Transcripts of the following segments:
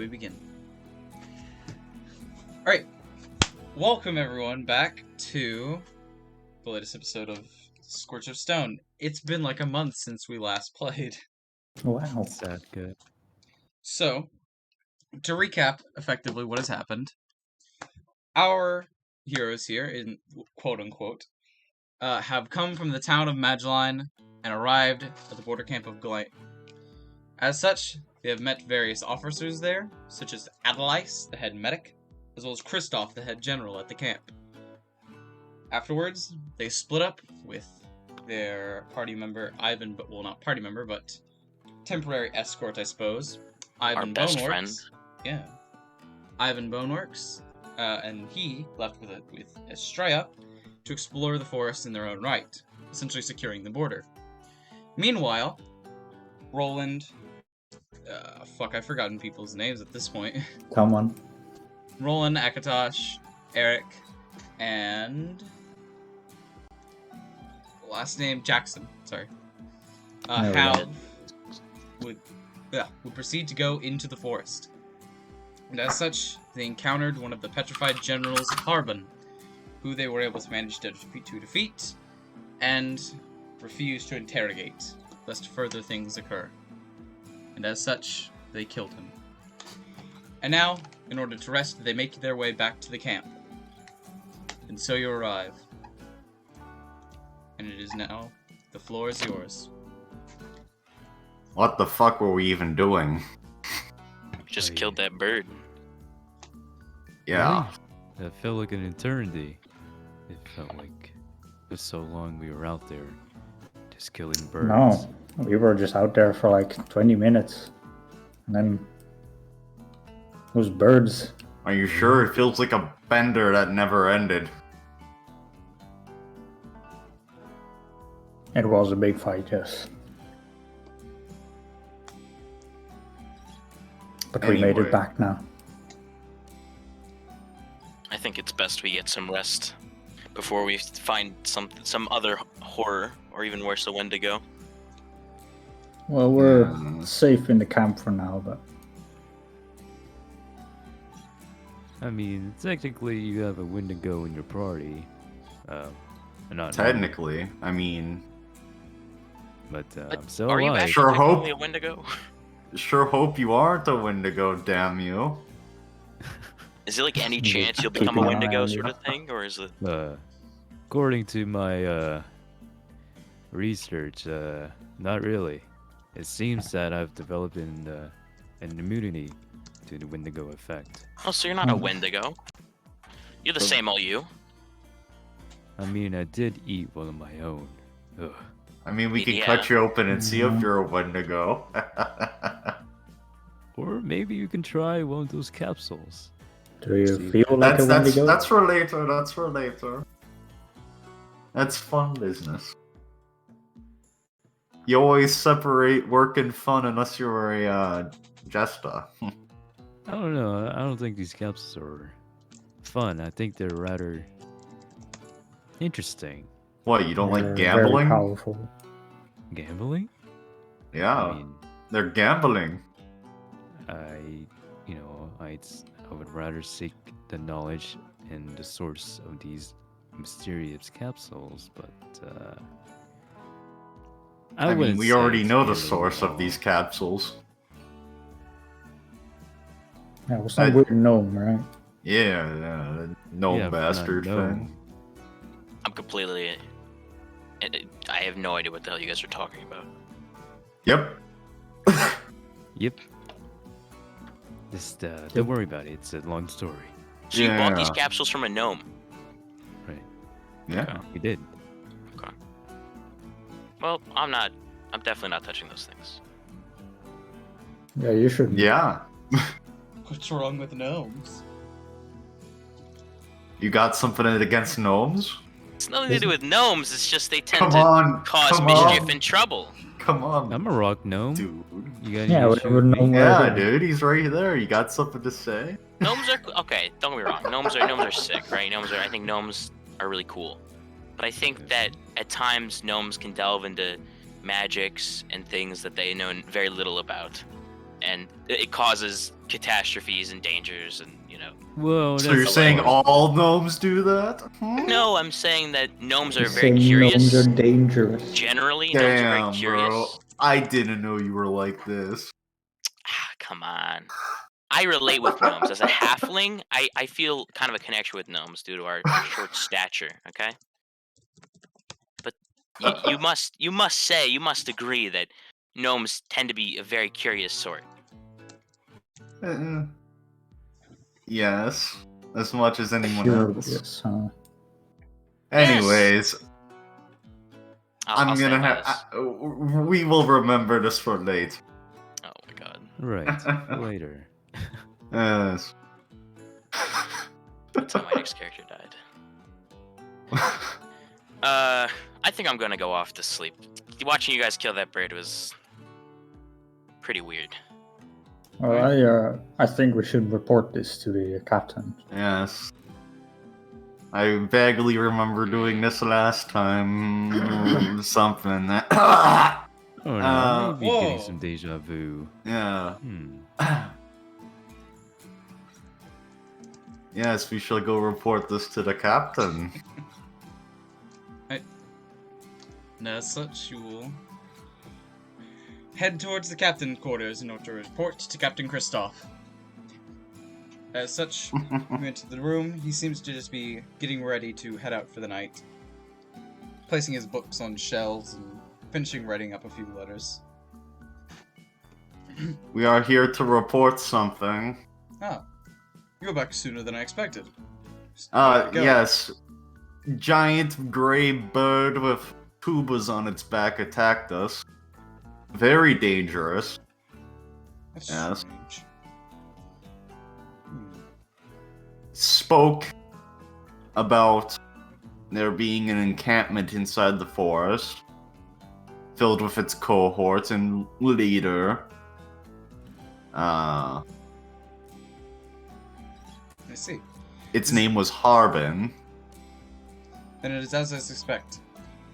we begin. Alright, welcome everyone back to the latest episode of Scorch of Stone. It's been like a month since we last played. Wow. Sad good. So, to recap effectively what has happened, our heroes here, in quote-unquote, have come from the town of Magellan and arrived at the border camp of Glen. As such, they have met various officers there, such as Adelice, the head medic, as well as Kristoff, the head general at the camp. Afterwards, they split up with their party member, Ivan, but well, not party member, but temporary escort, I suppose. Ivan Our best Boneworks. friend. Yeah. Ivan Boneworks, and he left with Estrella to explore the forest in their own right, essentially securing the border. Meanwhile, Roland... I've forgotten people's names at this point. Come on. Roland, Akatosh, Erik, and... last name, Jackson, sorry. Would proceed to go into the forest. And as such, they encountered one of the petrified generals, Harban, who they were able to manage to defeat, and refuse to interrogate, lest further things occur. And as such, they killed him. And now, in order to rest, they make their way back to the camp. And so you arrive. And it is now, the floor is yours. What the fuck were we even doing? Just killed that bird. Yeah. That felt like an eternity. It felt like for so long we were out there just killing birds. No, we were just out there for like 20 minutes. And then those birds. Are you sure? It feels like a bender that never ended. It was a big fight, yes. But we made Anyway. it back now. I think it's best we get some rest before we find some other horror, or even worse, a Wendigo. Well, we're Yeah. safe in the camp for now, but I mean, technically you have a Wendigo in your party. Not Technically, I mean, but But so are you alive. actually Sure hope. technically a Wendigo? sure hope you aren't a Wendigo, damn you. Is there like any Yeah. chance you'll become a Keeping an eye Wendigo on sort you. of thing, or is it? According to my research, not really. It seems that I've developed an immunity to the Wendigo effect. Oh, so you're not a Wendigo. You're the same old you. I mean, I did eat one of my own. Ugh. I mean, we could Yeah. cut you open and see if Mhm. you're a Wendigo. Or maybe you can try one of those capsules. do you See, feel like a Wendigo? that's for later. That's for later. That's fun business. You always separate work and fun unless you're a jester. I don't know. I don't think these capsules are fun. I think they're rather interesting. What, you don't They're like very gambling? powerful. Gambling? Yeah, I mean, they're gambling. I would rather seek the knowledge and the source of these mysterious capsules, but I mean, wouldn't we say already it's know the really source of all. these capsules. Yeah, it was some I- weird gnome, right? Yeah, the gnome Yeah, but not bastard gnome. thing. I'm completely. I have no idea what the hell you guys are talking about. Yep. Yep. Just don't worry about it. It's a long story. So you bought these Yeah. capsules from a gnome. Right? Yeah. We did. Well, I'm definitely not touching those things. Yeah, you should. Yeah. What's wrong with gnomes? You got something against gnomes? It's nothing to do with gnomes. It's just they tend Come to on. cause come mischief on. and trouble. Come on, I'm a rock gnome. dude. You got Yeah, any whatever issue with gnome me? Well, Yeah, yeah. dude, he's right there. You got something to say? Gnomes are okay. Don't get me wrong. Gnomes are sick, right? I think gnomes are really cool, but I think that at times gnomes can delve into magics and things that they know very little about. and it causes catastrophes and dangers, and Whoa, So you're that's saying horrible. all gnomes do that? No, I'm saying that gnomes are He's very saying curious. Gnomes are dangerous. Generally, gnomes are very Damn, curious. bro. I didn't know you were like this. Come on. I relate with gnomes. As a halfling, I feel kind of a connection with gnomes due to our short stature, okay? But you must agree that gnomes tend to be a very curious sort. Yes, as much as anyone else. Curious, huh? Anyways, I'll I'm stand gonna by this. we will remember this for late. Oh my god. Right. Later. Yes. That's how my next character died. I think I'm gonna go off to sleep. Watching you guys kill that bird was pretty weird. Well, I think we should report this to the captain. Yes. I vaguely remember doing this last time. Something. Oh no, maybe Whoa. getting some deja vu. Yeah. Hmm. Yes, we shall go report this to the captain. And as such, you will head towards the captain's quarters in order to report to Captain Kristoff. As such, you enter the room. He seems to just be getting ready to head out for the night, placing his books on shelves and finishing writing up a few letters. We are here to report something. Ah, you're back sooner than I expected. Where'd it go? Yes. Giant gray bird with tubas on its back attacked us. Very dangerous. That's Yes. strange. Spoke about there being an encampment inside the forest, filled with its cohorts and leader. I see. Its name was Harban. Then it is as I suspect.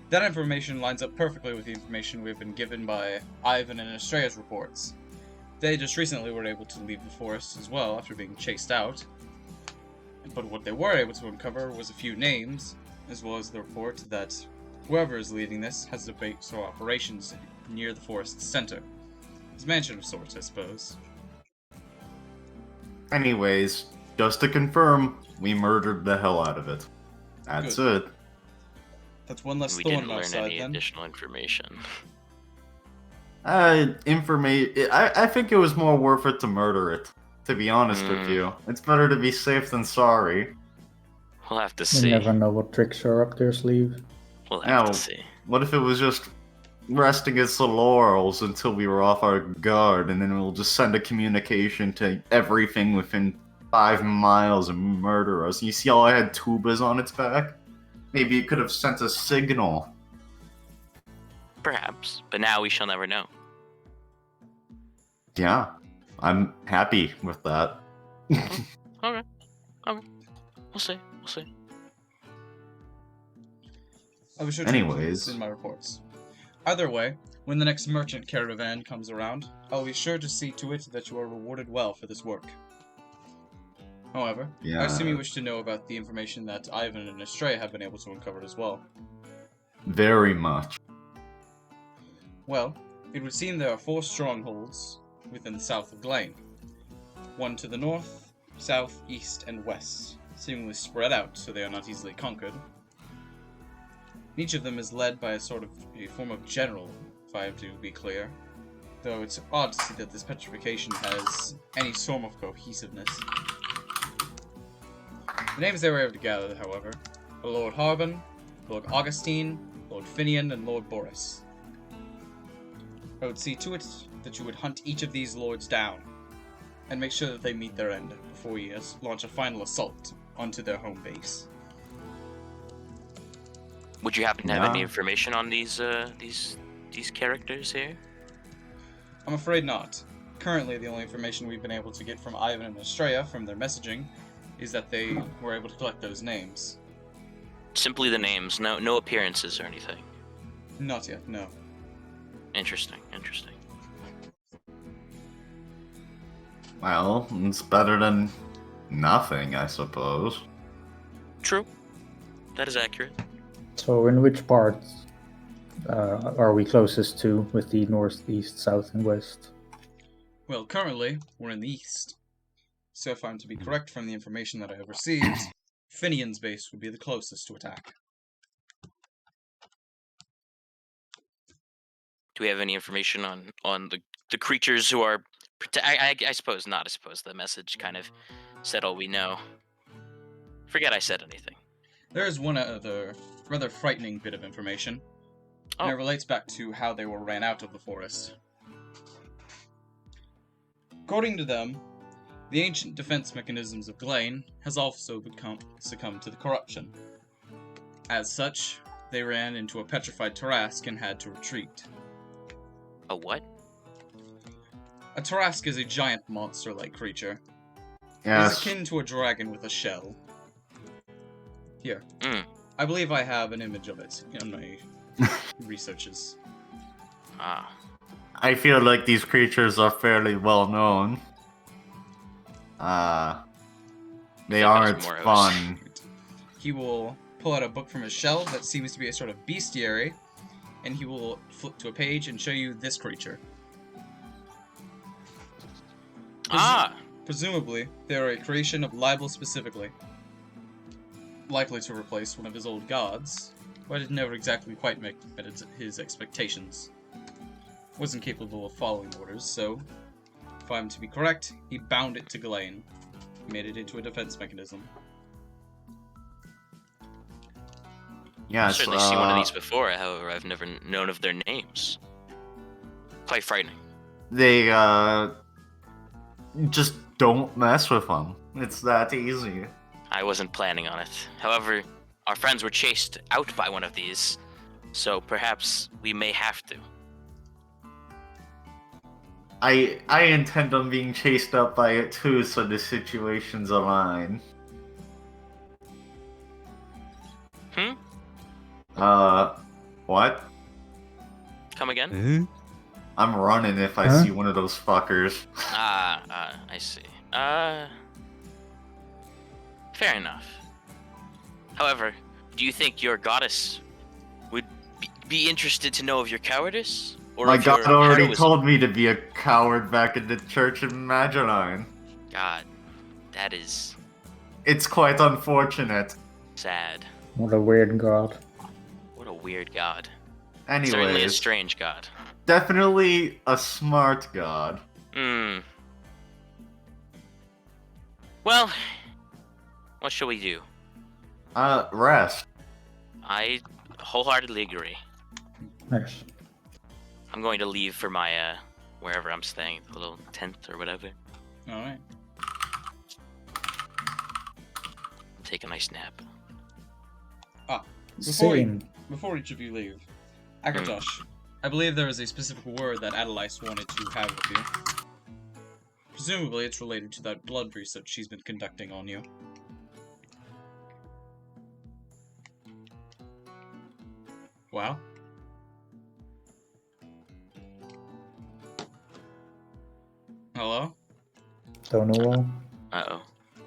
That information lines up perfectly with the information we've been given by Ivan and Estrella's reports. They just recently were able to leave the forest as well after being chased out. But what they were able to uncover was a few names, as well as the report that whoever is leading this has a base of operations near the forest's center. His mansion of sorts, I suppose. Anyways, just to confirm, we murdered the hell out of it. That's it. That's one less We thorn didn't in our learn side any then. additional information. I think it was more worth it to murder it, to be honest with you. It's better to be safe than sorry. We'll have to You see. never know what tricks are up their sleeve. We'll have Now, to see. what if it was just resting its laurels until we were off our guard, and then we'll just send a communication to everything within 5 miles and murder us? You see how I had tubas on its back? Maybe it could have sent a signal. Perhaps, but now we shall never know. Yeah, I'm happy with that. Okay. We'll see. We'll see. I'll be sure to include Anyways. this in my reports. Either way, when the next merchant caravan comes around, I'll be sure to see to it that you are rewarded well for this work. However, I assume you wish to know about the information that Ivan and Estrella have been able to uncover as well. Very much. Well, it would seem there are 4 strongholds within the south of Glane. One to the north, south, east, and west, seemingly spread out so they are not easily conquered. Each of them is led by a form of general, if I have to be clear. Though it's odd to see that this petrification has any form of cohesiveness. The names they were able to gather, however, are Lord Harban, Lord Augustine, Lord Finnian, and Lord Boris. I would see to it that you would hunt each of these lords down, and make sure that they meet their end before you launch a final assault onto their home base. Would you happen to have any Yeah. information on these characters here? I'm afraid not. Currently, the only information we've been able to get from Ivan and Estrella from their messaging is that they were able to collect those names. Simply the names, no appearances or anything. Not yet, no. Interesting. Well, it's better than nothing, I suppose. True. That is accurate. So, in which part are we closest to with the north, east, south, and west? Well, currently, we're in the east. So if I'm to be correct from the information that I have received, Finian's base would be the closest to attack. Do we have any information on the creatures who are... I suppose not. I suppose the message kind of said all we know. Forget I said anything. There is one other rather frightening bit of information, and it relates back to how they were ran out of the forest. According to them, the ancient defense mechanisms of Glane has also succumbed to the corruption. As such, they ran into a petrified Tarasque and had to retreat. A what? A Tarasque is a giant monster-like creature. Yes. It is akin to a dragon with a shell. Here. Mm. I believe I have an image of it in my researches. Ah. I feel like these creatures are fairly well known. They aren't fun. He will pull out a book from his shell that seems to be a sort of bestiary, and he will flip to a page and show you this creature. Presumably, they are a creation of Libel specifically. Likely to replace one of his old gods, but it never exactly quite met his expectations. Wasn't capable of following orders, so, if I'm to be correct, he bound it to Glane. He made it into a defense mechanism. Yes, I've certainly seen one of these before, however, I've never known of their names. Quite frightening. They, just don't mess with them. It's that easy. I wasn't planning on it. However, our friends were chased out by one of these, so perhaps we may have to. I intend on being chased up by it too, so the situations align. What? Come again? I'm running if I see one of those fuckers. I see. Fair enough. However, do you think your goddess would be interested to know of your cowardice? Or My of god your already heroism? told me to be a coward back in the church in Magellan. God, that is It's quite unfortunate. sad. What a weird god. What a weird god. Certainly a Anyways, strange god. definitely a smart god. Well, what shall we do? Rest. I wholeheartedly agree. Nice. I'm going to leave for my, wherever I'm staying, the little tent or whatever. Alright. Take a nice nap. Same. Before each of you leave, Akatosh, I believe there is a specific word that Adelice wanted to have with you. Presumably it's related to that blood research she's been conducting on you. Wow. Hello? Don't know all. Uh-oh.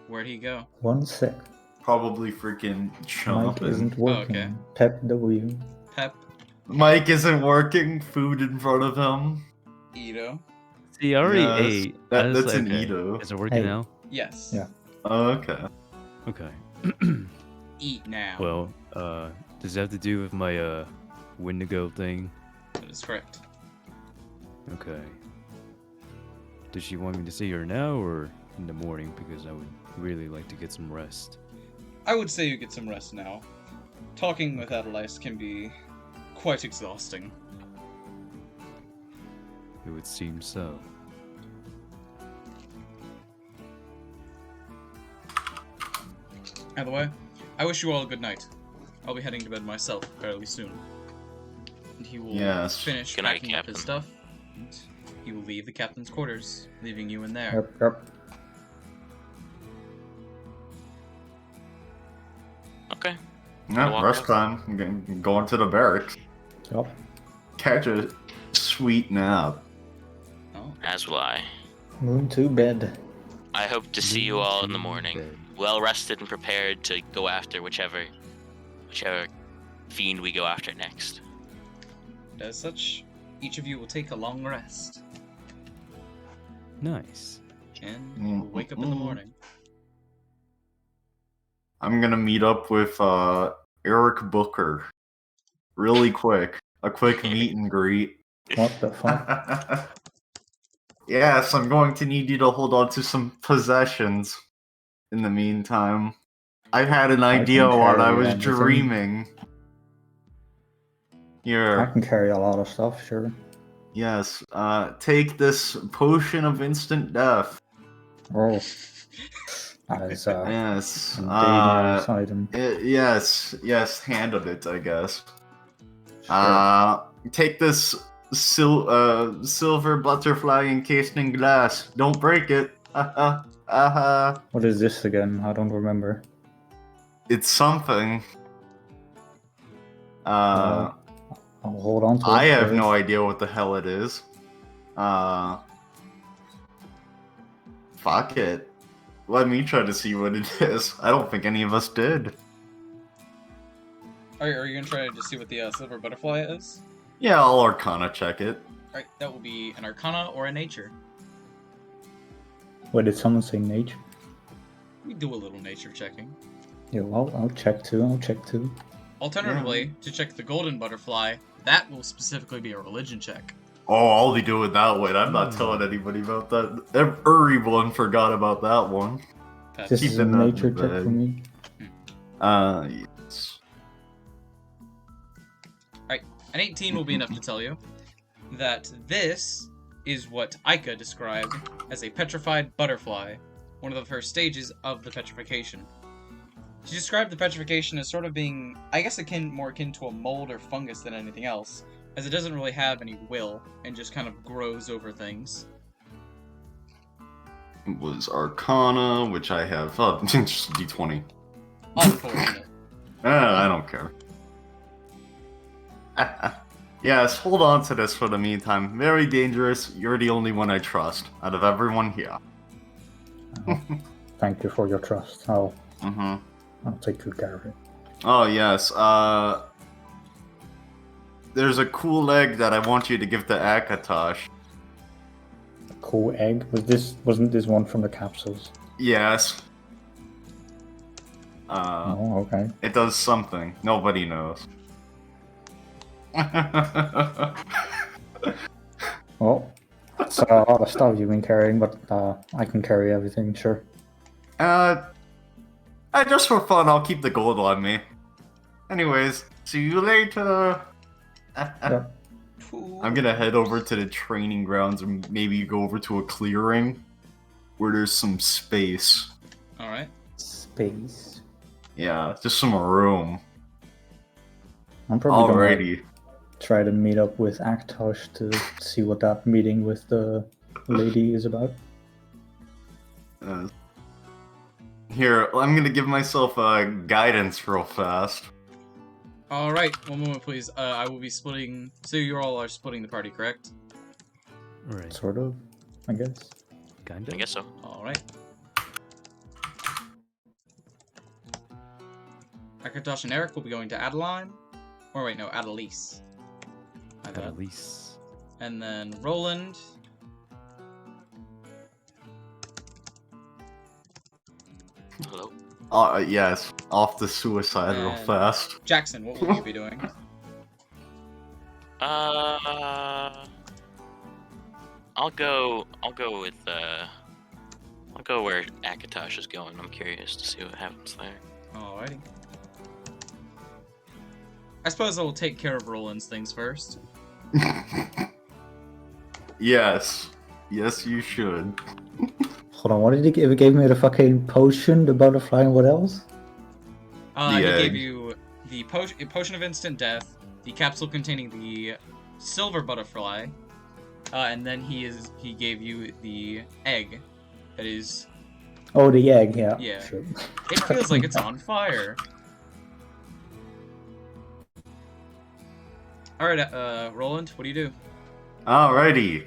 Where'd he go? 1 sec. Probably freaking Mike chomping. isn't working. okay. Pep W. Pep, Mike isn't working. Food in front of him. Ito. See, I already Yes, ate. that's Honestly, an okay. Ito. Is it working Hey. now? Yes. Yeah. Oh, okay. Okay. Eat now. Well, does it have to do with my Wendigo thing? That is correct. Okay. Does she want me to see her now or in the morning? Because I would really like to get some rest. I would say you get some rest now. Talking with Adelice can be quite exhausting. It would seem so. Either way, I wish you all a good night. I'll be heading to bed myself fairly soon. And he will Yes. finish Good night, packing up his Captain. stuff. And he will leave the captain's quarters, leaving you in there. Yep. Okay. Yeah, walk rest out. time. Going to the barracks. Yep. Catch a sweet nap. Oh. As will I. Moon to bed. I hope to see you all in the morning, Bed. well rested and prepared to go after whichever fiend we go after next. As such, each of you will take a long rest, Nice. and you will wake up in the morning. I'm gonna meet up with Erik Booker. Really quick. A quick meet and greet. What the fuck? Yes, I'm going to need you to hold on to some possessions in the meantime. I had an I idea can while I carry was everything. dreaming. I Here, can carry a lot of stuff, sure. yes, take this potion of instant death. Oh. That is Yes, a dangerous item. yes, handle it, I guess. Sure. Take this silver butterfly encased in glass. Don't break it. What is this again? I don't remember. It's something. I'll hold on to it. I have sure. no idea what the hell it is. Fuck it. Let me try to see what it is. I don't think any of us did. Are you gonna try to see what the silver butterfly is? Yeah, I'll Arcana check it. Alright, that will be an Arcana or a Nature. Wait, did someone say nature? We do a little nature checking. Yeah, I'll check too. I'll check too. Alternatively, to check the golden butterfly, that will specifically be a religion check. Oh, I'll be doing that one. I'm not telling anybody about that. Everyone forgot about that one. This is a Keeping that in nature the check bag. for me. Yes. An 18 will be enough to tell you that this is what Aika described as a petrified butterfly, one of the first stages of the petrification. She described the petrification as sort of being, I guess, more akin to a mold or fungus than anything else, as it doesn't really have any will and just kind of grows over things. It was Arcana, which I have. Oh, just D20. Unfortunate. I don't care. Yes, hold on to this for the meantime. Very dangerous. You're the only one I trust out of everyone here. Thank you for your trust. I'll Mm-hmm. take good care of it. Oh, yes. There's a cool egg that I want you to give to Akatosh. A cool egg? Wasn't this one from the capsules? Yes. Oh, okay. It does something. Nobody knows. Well, it's a lot of stuff you've been carrying, but I can carry everything, sure. Just for fun, I'll keep the gold on me. Anyways, see you later. Yep. I'm gonna head over to the training grounds and maybe go over to a clearing where there's some space. Alright. Space. Yeah, just some room. I'm probably gonna Alrighty. try to meet up with Akatosh to see what that meeting with the lady is about. Here, I'm gonna give myself guidance real fast. Alright, one moment please. I will be splitting... So you all are splitting the party, correct? Right. Sort of, I guess. Kinda. I guess so. Alright. Akatosh and Erik will be going to Adeline. Or wait, no, Adelise. My bad. At least. And then Roland. Hello. Yes, off the suicide real And- fast. Jackson, what will you be doing? I'll go with I'll go where Akatosh is going. I'm curious to see what happens there. Alrighty. I suppose I will take care of Roland's things first. Yes. Yes, you should. Hold on, what did he give? He gave me the fucking potion, the butterfly, and what else? He The gave egg. you the potion of instant death, the capsule containing the silver butterfly, and then he gave you the egg. That is, Oh, the egg, yeah. Yeah. Sure. it feels like it's on fire. All right, Roland, what do you do? Alrighty.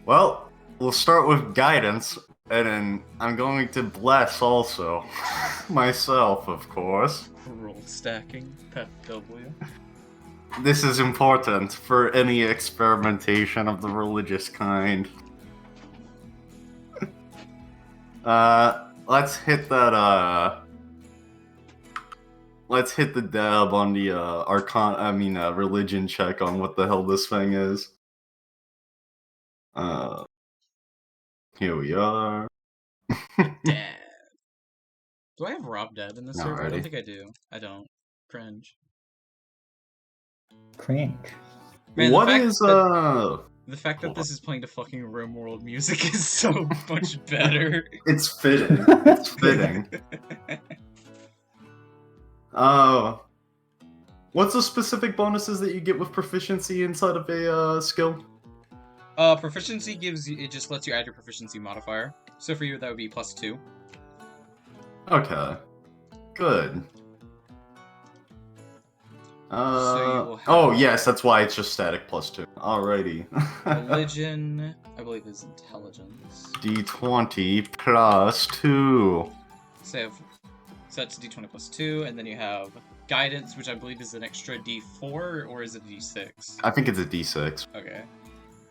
Well, we'll start with guidance. And then I'm going to bless also. Myself, of course. Roll stacking. Pet W. This is important for any experimentation of the religious kind. Let's hit that, let's hit the dab on the, religion check on what the hell this thing is. Here we are. Dad. Do I have Rob Dead in this server? I don't Alrighty. think I do. I don't. Cringe. Cringe. Man, What the fact is, that- The fact that Hold this is playing the fucking RimWorld music is so much better. It's fitting. It's fitting. What's the specific bonuses that you get with proficiency inside of a skill? Proficiency gives you, it just lets you add your proficiency modifier. So for you, that would be +2. Okay. Good. will Oh have- yes, that's why it's just static +2. Alrighty. Religion, I believe, is intelligence. D20 +2. So that's D20 +2, and then you have guidance, which I believe is an extra D4, or is it D6? I think it's a D6. Okay.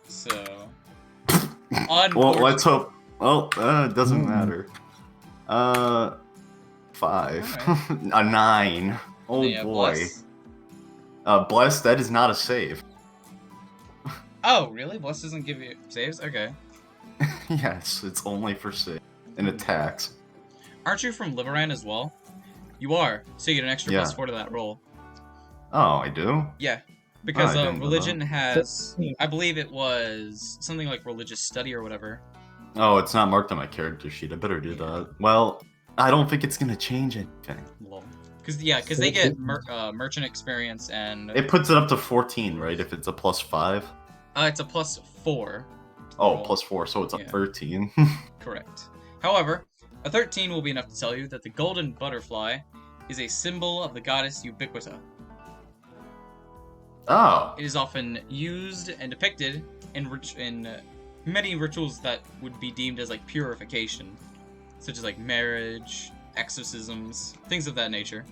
So. Well, let's hope. Well, it doesn't Hmm. matter. 5. Alright. A 9. Oh Then you have boy. Bless. Bless, that is not a save. Oh, really? Bless doesn't give you saves? Okay. Yes, it's only for save and attacks. Aren't you from Liberan as well? You are, so you get an extra Yeah. +4 to that roll. Oh, I do? Yeah, because I didn't know religion has, I believe it was something like religious study or whatever. Oh, it's not marked on my character sheet. I better do that. Well, I don't think it's gonna change anything. Because they get merchant experience and It puts it up to 14, right? If it's a +5. it's a +4. Oh, roll. +4, so it's a Yeah. 13. Correct. However, a 13 will be enough to tell you that the golden butterfly is a symbol of the goddess Ubiquita. Oh. It is often used and depicted in many rituals that would be deemed as like purification, such as like marriage, exorcisms, things of that nature.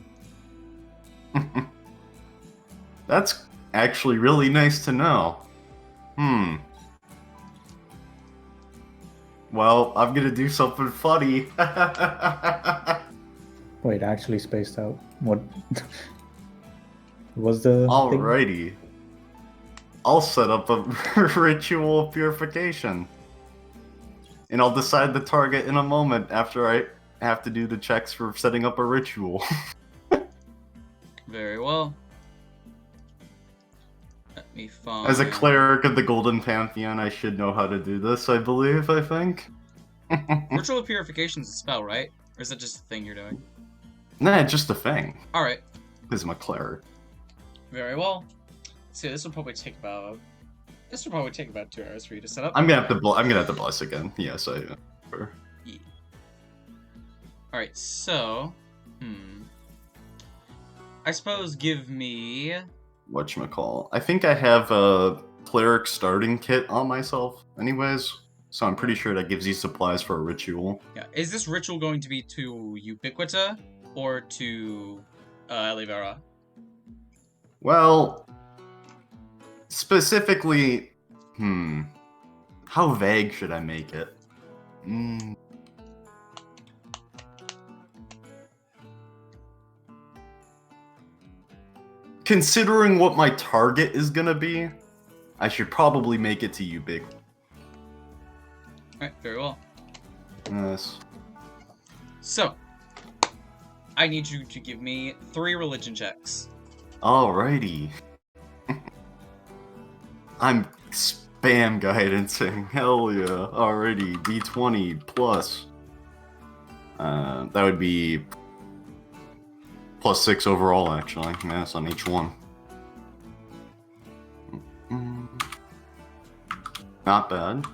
That's actually really nice to know. Well, I'm gonna do something funny. Wait, I actually spaced out. What was the thing? Alrighty. I'll set up a ritual of purification. And I'll decide the target in a moment after I have to do the checks for setting up a ritual. Very well. Let me find. As a cleric of the Golden Pantheon, I should know how to do this, I think. Ritual of Purification is a spell, right? Or is that just a thing you're doing? Nah, it's just a thing. Alright, Because I'm a cleric. very well. So this will probably take about 2 hours for you to set up. I'm gonna have to bless again. Yes, I do. Yeah. Alright, so I suppose give me Whatchamacall. I think I have a cleric starting kit on myself anyways. So I'm pretty sure that gives you supplies for a ritual. yeah. Is this ritual going to be to Ubiquita or to Elivera? Well, specifically, how vague should I make it? Considering what my target is gonna be, I should probably make it to Ubiquita. Alright, very well. Yes. So, I need you to give me 3 religion checks. Alrighty. I'm spam guidancing. Hell yeah. Alrighty. D20 plus. That would be +6 overall, actually. Yes, on each one. Not bad.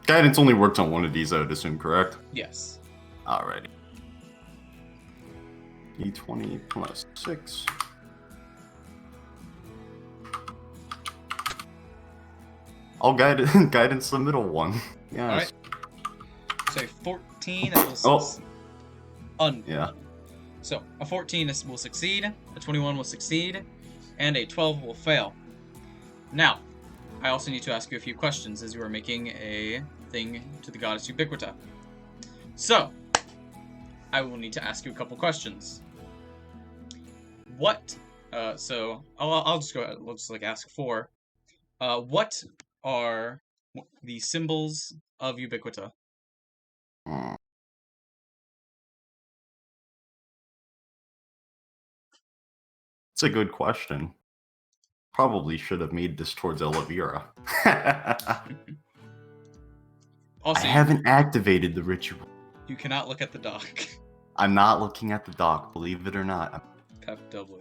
Guidance only works on one of these, I would assume, correct? Yes. Alrighty. D20 plus 6. I'll guidance the middle one. Yes. So a 14 that will Yeah. So a 14 will succeed, a 21 will succeed, and a 12 will fail. Now, I also need to ask you a few questions as you are making a thing to the goddess Ubiquita. So, I will need to ask you a couple questions. What? So I'll just go ahead. We'll just ask 4. What are the symbols of Ubiquita? It's a good question. Probably should have made this towards Elvira. Also, I haven't activated the ritual. You cannot look at the dock. I'm not looking at the dock, believe it or not. Pep W.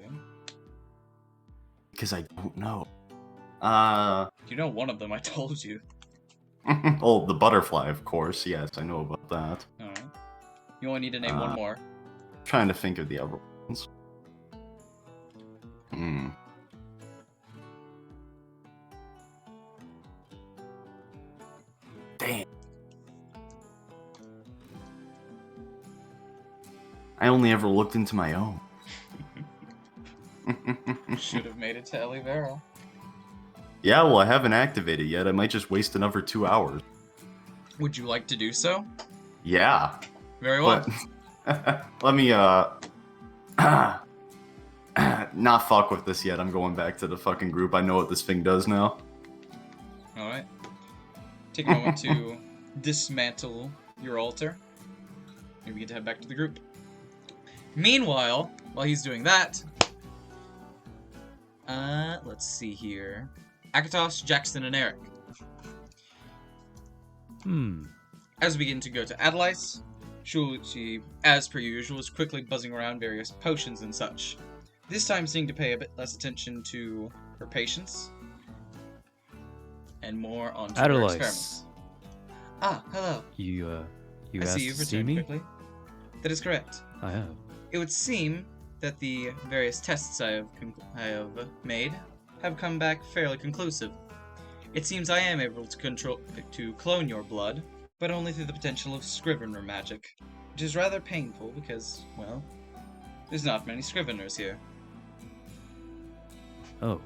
Because I don't know. You know one of them, I told you. Oh, the butterfly, of course. Yes, I know about that. Alright. You only need to name one more. Trying to think of the other ones. Damn. I only ever looked into my own. Should have made it to Elivera. Yeah, well, I haven't activated yet. I might just waste another 2 hours. Would you like to do so? Yeah. Very well. But let me, not fuck with this yet. I'm going back to the fucking group. I know what this thing does now. Alright. Take a moment to dismantle your altar. Maybe we get to head back to the group. Meanwhile, while he's doing that, let's see here. Akatosh, Jackson, and Erik. As we begin to go to Adelice, she, as per usual, is quickly buzzing around various potions and such. This time seeming to pay a bit less attention to her patients, and more on her Adelice. experiments. Ah, hello. You I asked see you've to see returned me? quickly. That is correct. I have. It would seem that the various tests I have made have come back fairly conclusive. It seems I am able to clone your blood, but only through the potential of Scrivener magic, which is rather painful because, well, there's not many Scriveners here. Oh.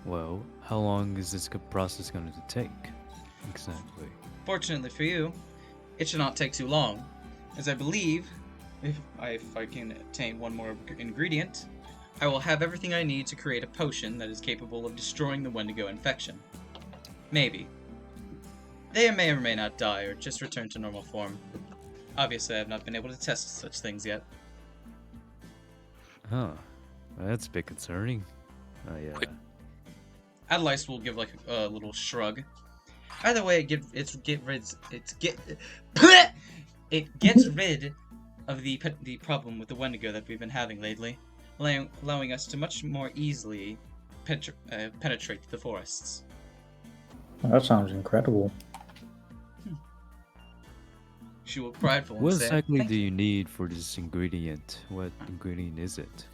Well, how long is this process going to take? Exactly. Fortunately for you, it should not take too long, as I believe, if I can obtain one more ingredient, I will have everything I need to create a potion that is capable of destroying the Wendigo infection. Maybe. They may or may not die, or just return to normal form. Obviously, I have not been able to test such things yet. Huh. That's a bit concerning. Adelice will give a little shrug. Either way, it gets rid of the problem with the Wendigo that we've been having lately, allowing us to much more easily penetrate the forests. That sounds incredible. She will prideful and What say, exactly "Thank do you." you need for this ingredient? What ingredient is it?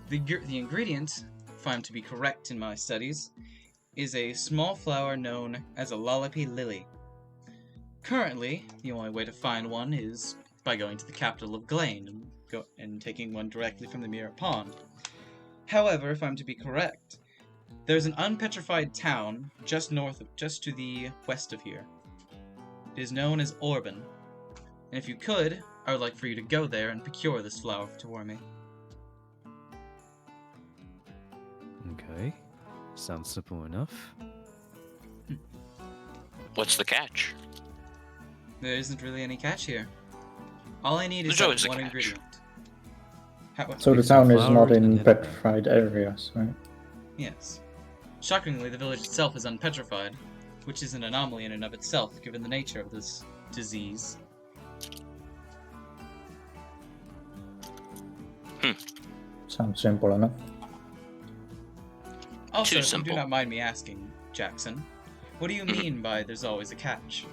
The ingredient, if I'm to be correct in my studies, is a small flower known as a lollipy lily. Currently, the only way to find one is by going to the capital of Glane and taking one directly from the Mirror Pond. However, if I'm to be correct, there's an unpetrified town just to the west of here. It is known as Orban, and if you could, I would like for you to go there and procure this flower for me. Okay. Sounds simple enough. What's the catch? There isn't really any catch here. All I need is There's always that a one catch. ingredient. So the Pick some town is not flowers and in head back. petrified areas, right? Yes. Shockingly, the village itself is unpetrified, which is an anomaly in and of itself, given the nature of this disease. Sounds simple enough. Also, Too if you do simple. not mind me asking, Jackson, what do you mean by there's always a catch?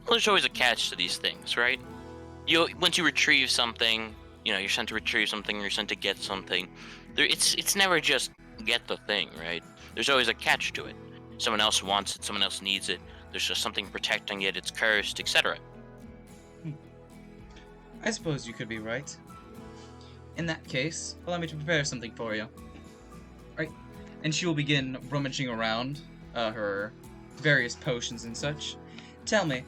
Well, there's always a catch to these things, right? Once you retrieve something, you're sent to retrieve something, you're sent to get something. It's never just get the thing, right? There's always a catch to it. Someone else wants it, someone else needs it. There's just something protecting it, it's cursed, etc. I suppose you could be right. In that case, allow me to prepare something for you. Right. And she will begin rummaging around her various potions and such. Tell me,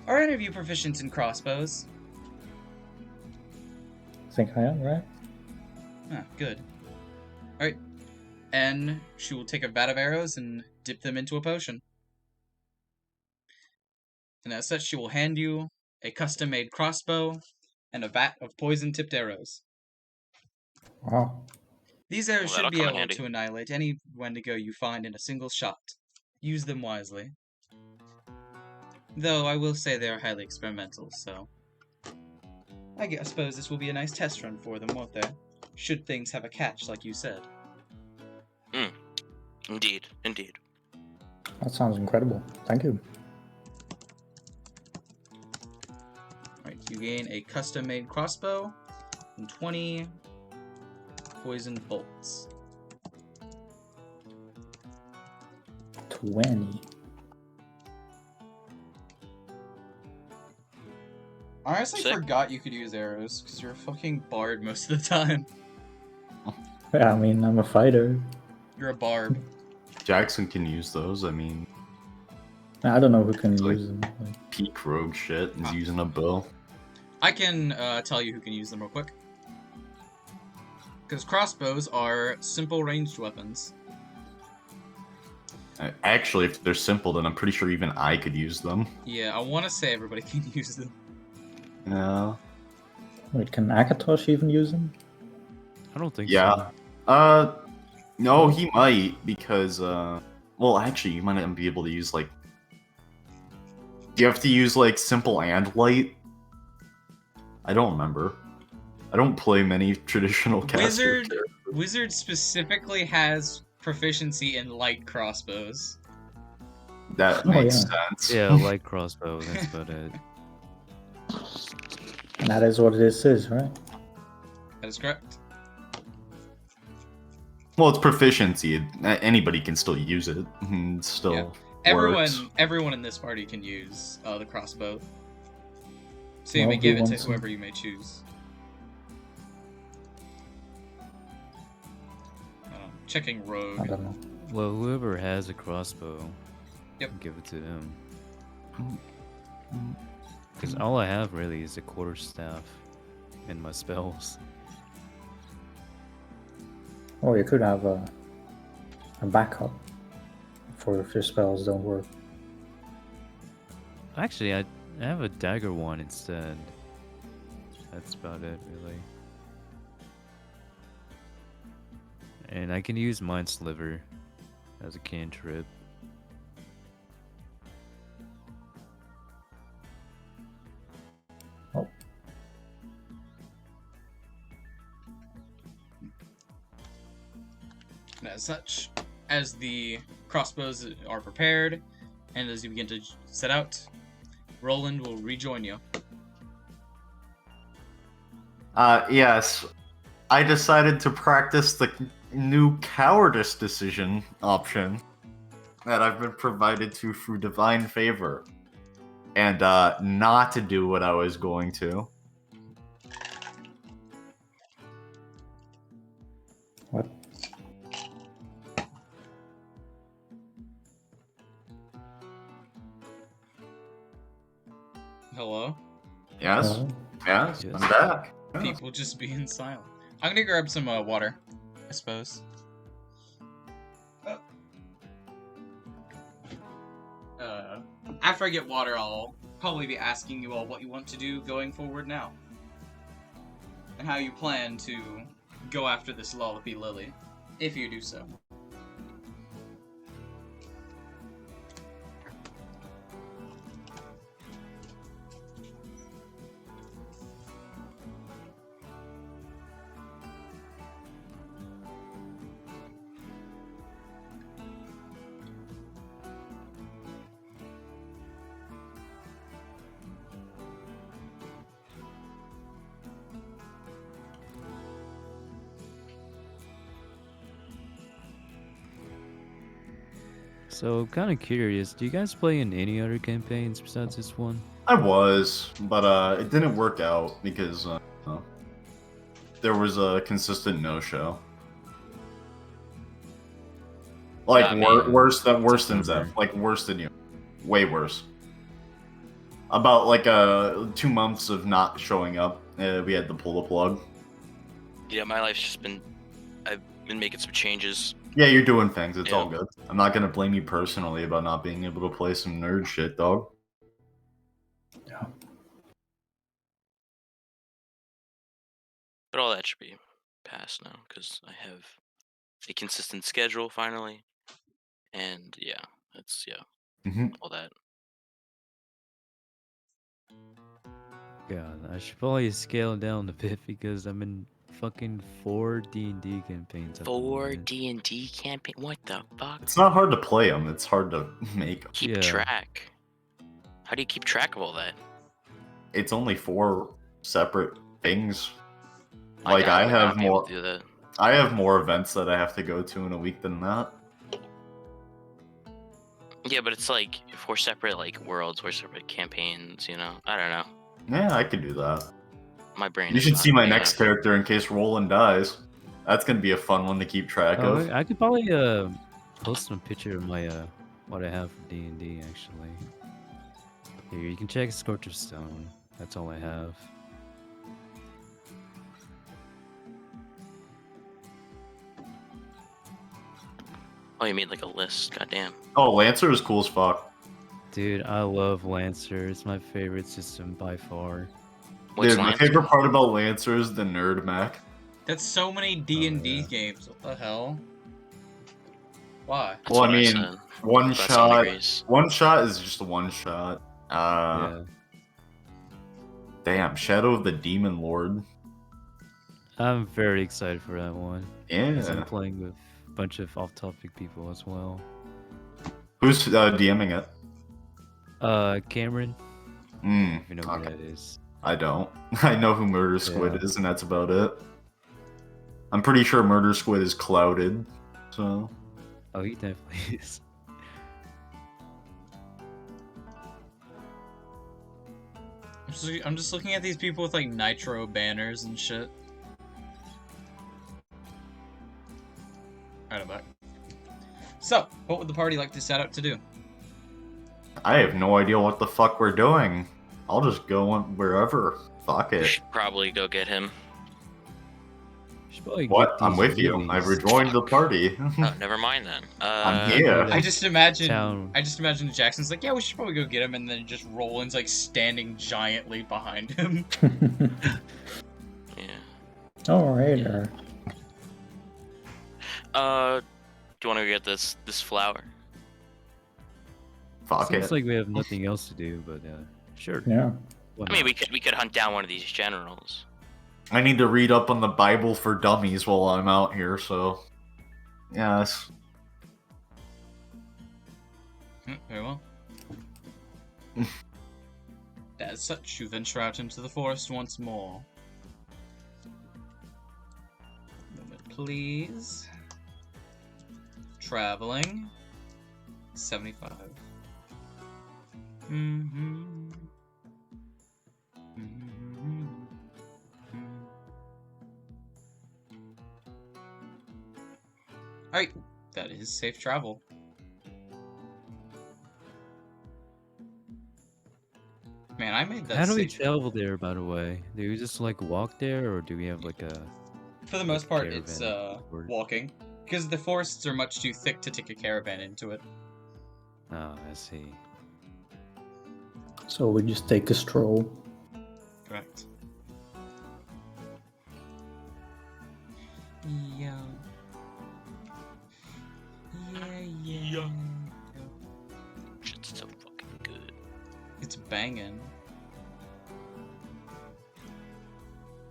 are any of you proficient in crossbows? I think I am, right? Ah, good. Alright. And she will take a vat of arrows and dip them into a potion. And as such, she will hand you a custom-made crossbow and a vat of poison-tipped arrows. Wow. These arrows Well, should that'll be come in able handy. to annihilate any Wendigo you find in a single shot. Use them wisely. Though I will say they are highly experimental, so I suppose this will be a nice test run for them, won't there? Should things have a catch, like you said. Indeed, indeed. That sounds incredible. Thank you. Right, you gain a custom-made crossbow and 20 poisoned bolts. 20. I honestly Sick. forgot you could use arrows, because you're a fucking bard most of the time. Yeah, I mean, I'm a fighter. You're a barb. Jackson can use those. I mean, I don't know who can Like- use them. Like, peak rogue shit is using a bow. I can tell you who can use them real quick. Because crossbows are simple ranged weapons. Actually, if they're simple, then I'm pretty sure even I could use them. Yeah, I want to say everybody can use them. Yeah. wait, can Akatosh even use them? I don't think Yeah. so. No, he might, because, well, actually, you might not be able to use, like... Do you have to use, like, simple and light? I don't remember. I don't play many traditional caster characters. Wizard specifically has proficiency in light crossbows. That Oh, makes yeah. sense. Yeah, light crossbow, that's about it. And that is what this is, right? That is correct. Well, it's proficiency. Anybody can still use it. It still works. Everyone in this party can use the crossbow. So you Well, may who give it to wants whoever you may choose. Checking I rogue. don't know. Well, whoever has a crossbow, Yep. give it to him. Because all I have really is a quarterstaff and my spells. Or you could have a backup for if your spells don't work. Actually, I have a dagger one instead. That's about it, really. And I can use Mind Sliver as a cantrip. Oh, And as such, as the crossbows are prepared, and as you begin to set out, Roland will rejoin you. Yes. I decided to practice the new cowardice decision option that I've been provided to through divine favor. And, not to do what I was going to. what? Hello? Yes? Oh, Yes, Yes. I'm back. Yes. People just being silent. I'm gonna grab some water, I suppose. After I get water, I'll probably be asking you all what you want to do going forward now. And how you plan to go after this Lollopy Lily, if you do so. So, I'm kind of curious. Do you guys play in any other campaigns besides this one? I was, but it didn't work out because there was a consistent no-show. Like I mean, worse than bummer. Zeph, like worse than you, way worse. About like 2 months of not showing up, we had to pull the plug. Yeah, my life's just been. I've been making some changes. Yeah, you're doing things. It's Yeah. all good. I'm not gonna blame you personally about not being able to play some nerd shit, dog. Yeah. But all that should be past now because I have a consistent schedule finally, and yeah, that's Mhm. all that. God, I should probably scale down a bit because I'm in fucking 4 D&D campaigns at the 4 moment. D&D campaign. What the fuck? It's not hard to play them. It's hard to make them. Keep Yeah. track. How do you keep track of all that? It's only 4 separate things. My Like God, I would not have be able more. to do that. I have more events that I have to go to in a week than that. Yeah, but it's like 4 separate like worlds, 4 separate campaigns. You know, I don't know. Yeah, I could do that. My brain. You is should not see my big next enough. character in case Roland dies. That's gonna be a fun one to keep track Oh, of. I could probably post some picture of my what I have for D&D actually. Here, you can check Scorch of Stone. That's all I have. Oh, you made like a list. Goddamn. Oh, Lancer is cool as fuck. Dude, I love Lancer. It's my favorite system by far. What's Dude, my Lancer? favorite part about Lancer is the nerd mech. That's so many D&D yeah. games. What the hell? Why? That's Well, what I mean, said. one About some shot. degrees. One shot is just a one shot. Yeah. Damn, Shadow of the Demon Lord. I'm very excited for that one. Because I'm Yeah. playing with a bunch of off-topic people as well. Who's DMing it? Cameron, Hmm. if you know who Okay. that is. I don't. I know who Murder Squid Yeah. is, and that's about it. I'm pretty sure Murder Squid is clouded, so. Oh, he definitely is. I'm just looking at these people with like nitro banners and shit. Alright, I'm back. So, what would the party like to set out to do? I have no idea what the fuck we're doing. I'll just go wherever. Fuck We it. should probably go get him. Should probably What? get I'm these with you. I've lilies. rejoined the party. Oh, never mind then. I'm here. I just imagine Town. Jackson's like, yeah, we should probably go get him, and then just Roland's like standing giantly behind him. Yeah. Oh, hey there. Do you want to go get this flower? Fuck Seems it. like we have nothing else to do, but sure. Yeah. Why I mean, not? we could hunt down one of these generals. I need to read up on the Bible for dummies while I'm out here, so. Yes. Very well. As such, you venture out into the forest once more. Moment, please. Traveling. 75. Mm-hmm. Mm-hmm. Alright, that is safe travel. Man, I made that How do we safe. travel there, by the way? Do we just like walk there, or do we have like a? For the most part, caravan it's or- walking. Because the forests are much too thick to take a caravan into it. Oh, I see. So we just take a stroll. Correct. Yeah. Yeah. Shit's so fucking good. It's banging.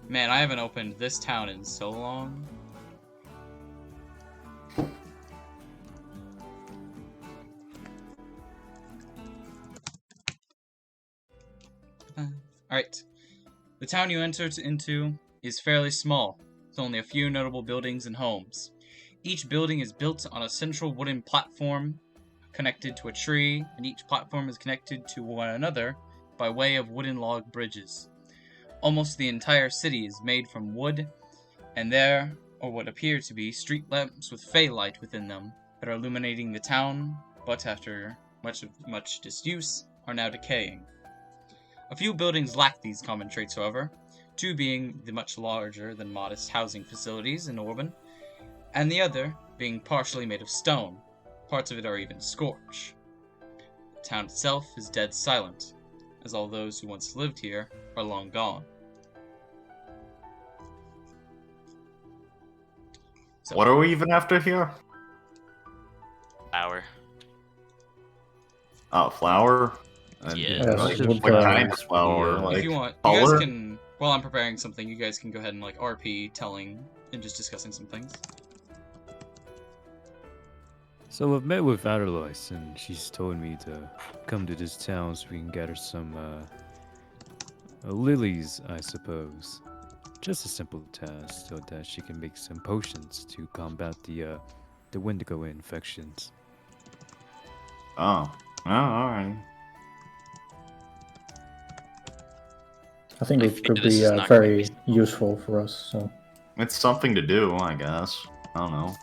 Man, I haven't opened this town in so long. Alright. The town you entered into is fairly small, with only a few notable buildings and homes. Each building is built on a central wooden platform connected to a tree, and each platform is connected to one another by way of wooden log bridges. Almost the entire city is made from wood, and there are what appear to be street lamps with fey light within them that are illuminating the town, but after much disuse, are now decaying. A few buildings lack these common traits, however, two being the much larger than modest housing facilities in Orban, and the other being partially made of stone. Parts of it are even Scorch. The town itself is dead silent, as all those who once lived here are long gone. So, What are we even after here? Flower. Oh, flower? Yeah. Like, Wood what flower. kind of flower? Yeah. Like, if you want, you color? guys can, while I'm preparing something, you guys can go ahead and like RP telling and just discussing some things. So I've met with Adderlois, and she's told me to come to this town so we can gather some lilies, I suppose. Just a simple task so that she can make some potions to combat the Wendigo infections. Oh, alright. I think I it feel could this be is not gonna very be- useful for us. So It's something to do, I guess. I don't know.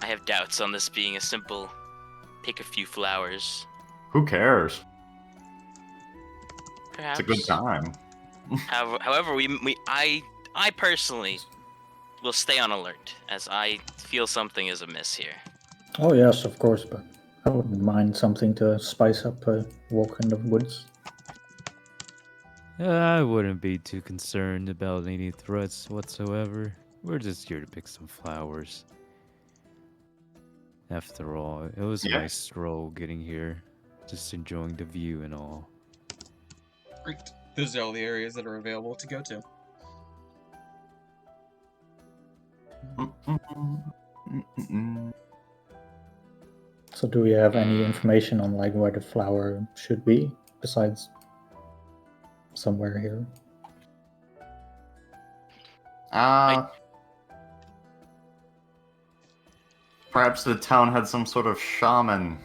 I have doubts on this being a simple pick a few flowers. Who cares? Perhaps. It's a good time. However, I personally will stay on alert as I feel something is amiss here. oh yes, of course, but I wouldn't mind something to spice up a walk in the woods. I wouldn't be too concerned about any threats whatsoever. We're just here to pick some flowers. After all, it was a Yeah. nice stroll getting here. Just enjoying the view and all. Great. Those are all the areas that are available to go to. So do we have any information on like where the flower should be besides somewhere here? Perhaps the town had some sort of shaman.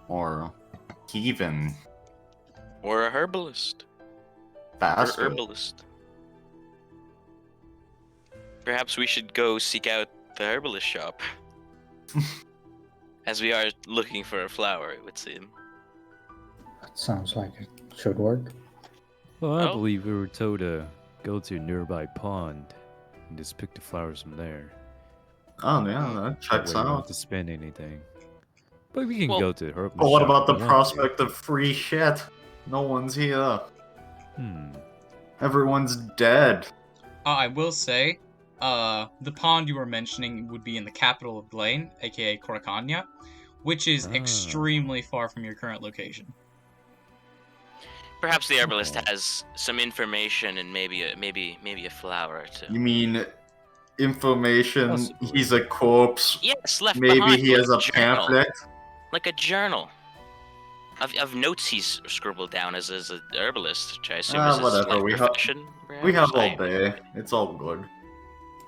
Or heathen. Or a herbalist. Bastard. Or herbalist. Perhaps we should go seek out the herbalist shop. As we are looking for a flower, it would seem. That sounds like it should work. Well, I Oh. believe we were told to go to a nearby pond and just pick the flowers from there. Oh yeah, that That checks way we don't have out. to spend anything. But we can Well- go to the herbalist But what shop about if the we want prospect of free shit? No one's here. to. Everyone's dead. I will say, the pond you were mentioning would be in the capital of Blaine, aka Coracania, which is Ah. extremely far from your current location. Perhaps the herbalist Okay. has some information and maybe a flower or two. You mean information? Possibly. He's a corpse. Yes, left Maybe behind. he has a like journal. pamphlet. Like a journal. Of notes he's scribbled down as a herbalist, which I assume is his Whatever, life we have- profession. We have perhaps? all day. It's all good.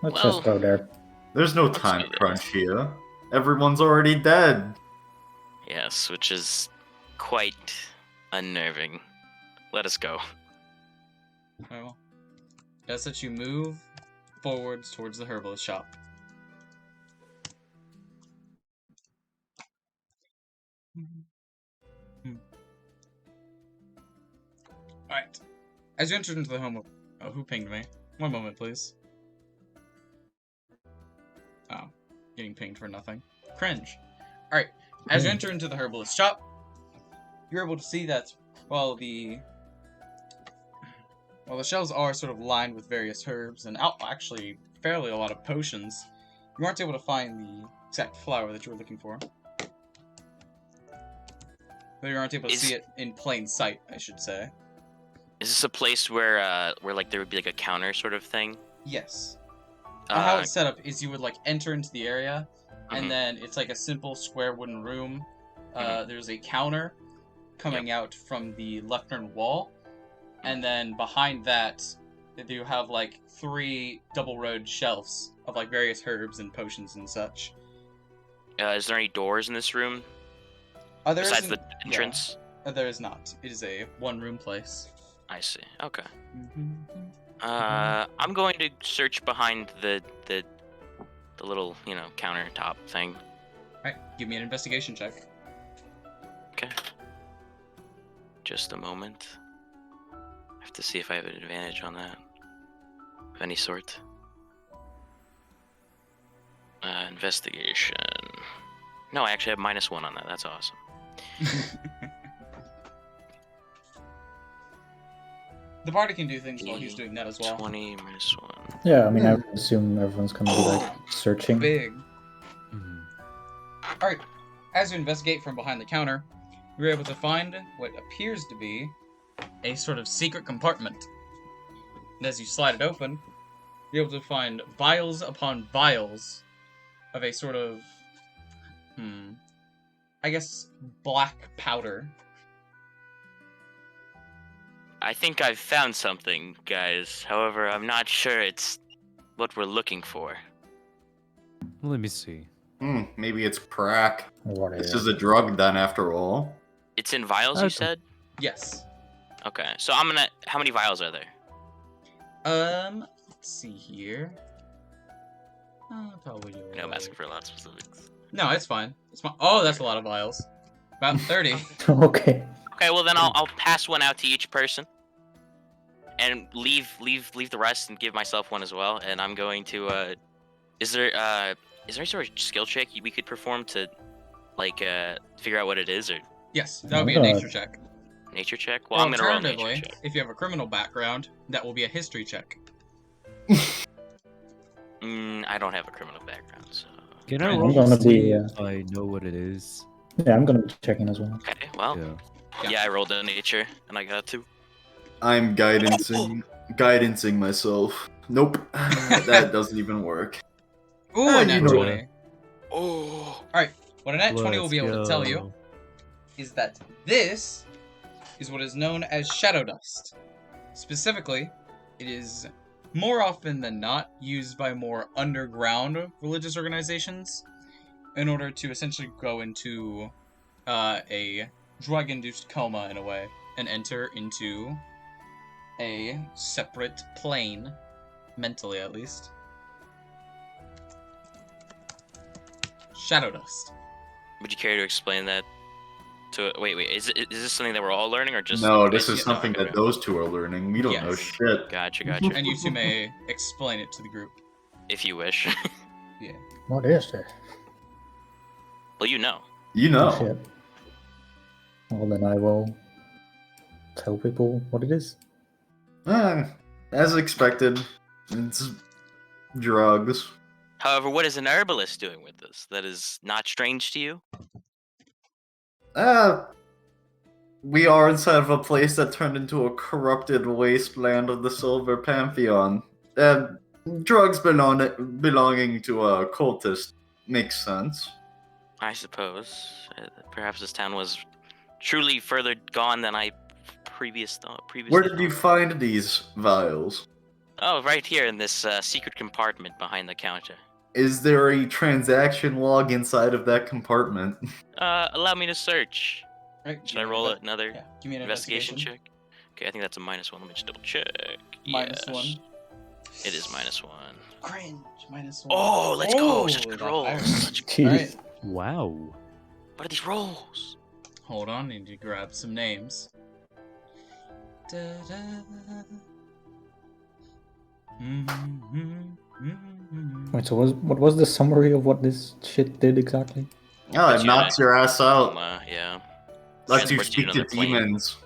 Let's Well- just go there. There's no Let's time do this. crunch here. Everyone's already dead. Yes, which is quite unnerving. Let us go. Well, as such, you move forwards towards the herbalist shop. Alright. As you enter into the home of... Oh, who pinged me? One moment, please. Oh, getting pinged for nothing. Cringe. Alright, as you enter into the herbalist shop, you're able to see that while the shelves are sort of lined with various herbs and actually fairly a lot of potions, you aren't able to find the exact flower that you were looking for. But you aren't able to see it in plain sight, I should say. Is this a place where like there would be like a counter sort of thing? Yes. How Uh, it's set up is you would like enter into the area, Mhm. and then it's like a simple square wooden room. Mhm. There's a counter coming out from the left-hand wall, and then behind that, you have like 3 double-rowed shelves of like various herbs and potions and such. Is there any doors in this room There besides isn't- the entrance? There is not. It is a one-room place. I see. Okay. Mm-hmm. I'm going to search behind the little, countertop thing. Alright, give me an investigation check. Okay. Just a moment. I have to see if I have an advantage on that. Of any sort. Investigation. No, I actually have -1 on that. That's awesome. The party can do things while he's doing that as well. 20 -1. Yeah, I mean, I would assume everyone's gonna be like searching. Big. Mhm. Alright, as you investigate from behind the counter, you're able to find what appears to be a sort of secret compartment. And as you slide it open, you're able to find vials upon vials of a sort of, I guess, black powder. I think I've found something, guys. However, I'm not sure it's what we're looking for. Let me see. Maybe it's crack. What This is is a drug then, after all. It's in vials, you Okay. said? Yes. Okay, so how many vials are there? Let's see here. Probably. No, I'm asking for a lot of specifics. No, it's fine. It's fine. Oh, that's a lot of vials. About 30. Okay. Okay, well then I'll pass one out to each person, and leave the rest, and give myself one as well. And I'm going to is there any sort of skill check we could perform to figure out what it is, or Yes, that would be a nature check. nature check? Well, Or I'm gonna roll a nature alternatively, check. if you have a criminal background, that will be a history check. I don't have a criminal background, so. Can I I'm roll gonna to see be, if I know what it is? Yeah, I'm gonna be checking as well. Okay, well, Yeah. yeah, I rolled a nature, and I got 2. I'm guidancing myself. Nope. That doesn't even work. Ooh, Ah, a you nat know 20. Oh, Alright, what a nat 20 will Let's be able to tell you go. is that this is what is known as shadow dust. Specifically, it is more often than not used by more underground religious organizations in order to essentially go into a drug-induced coma in a way and enter into a separate plane, mentally at least. Shadow dust. would you care to explain that? Wait, is this something that we're all learning, or just? No, this yeah, is no, something okay. that those two are learning. We don't know Yes. shit. Gotcha. And you two may explain it to the group. If you wish. Yeah. What is this? Well, you know. You Oh, know. shit. Well, then I will tell people what it is. As expected, it's drugs. However, what is an herbalist doing with this? That is not strange to you? We are inside of a place that turned into a corrupted wasteland of the Silver Pantheon. Drugs belonging to a cultist makes sense. I suppose. Perhaps this town was truly further gone than I previously Where did you thought. find these vials? Oh, right here in this secret compartment behind the counter. Is there a transaction log inside of that compartment? Allow me to search. Right, Should I roll another Yeah, give me an investigation check? Okay, I think that's a -1. Let me just double check. Minus Yes. 1. It is -1. Cringe. -1. Oh, let's go! Such good that rolls. fire. Jeez. Alright, Wow. What are these rolls? hold on, need to grab some names. Wait, so what was the summary of what this shit did exactly? Oh, Puts it you in knocks a your ass out. coma, yeah. Lets you Transports you speak to to another plane. demons.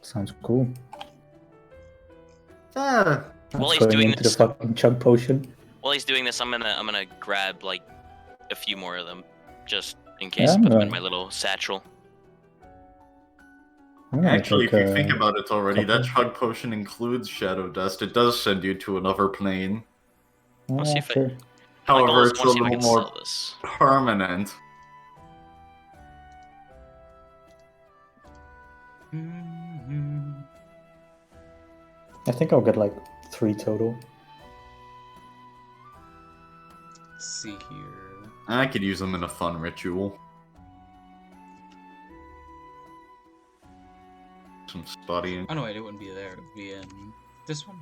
Sounds cool. Yeah. While That's he's going doing into this- the fucking chug potion. While he's doing this, I'm gonna grab like a few more of them, just in case. Yeah, Put them in I'm my little satchel. I'm gonna Actually, take if you think about it already, that couple. chug potion includes shadow dust. It does send you to another plane. I'll see if I- sure. My goal However, is it's I a want to see if I little can more sell this. permanent. I think I'll get like 3 total. Let's see here. I could use them in a fun ritual. Some studying. Oh no, wait, it wouldn't be there. It would be in this one.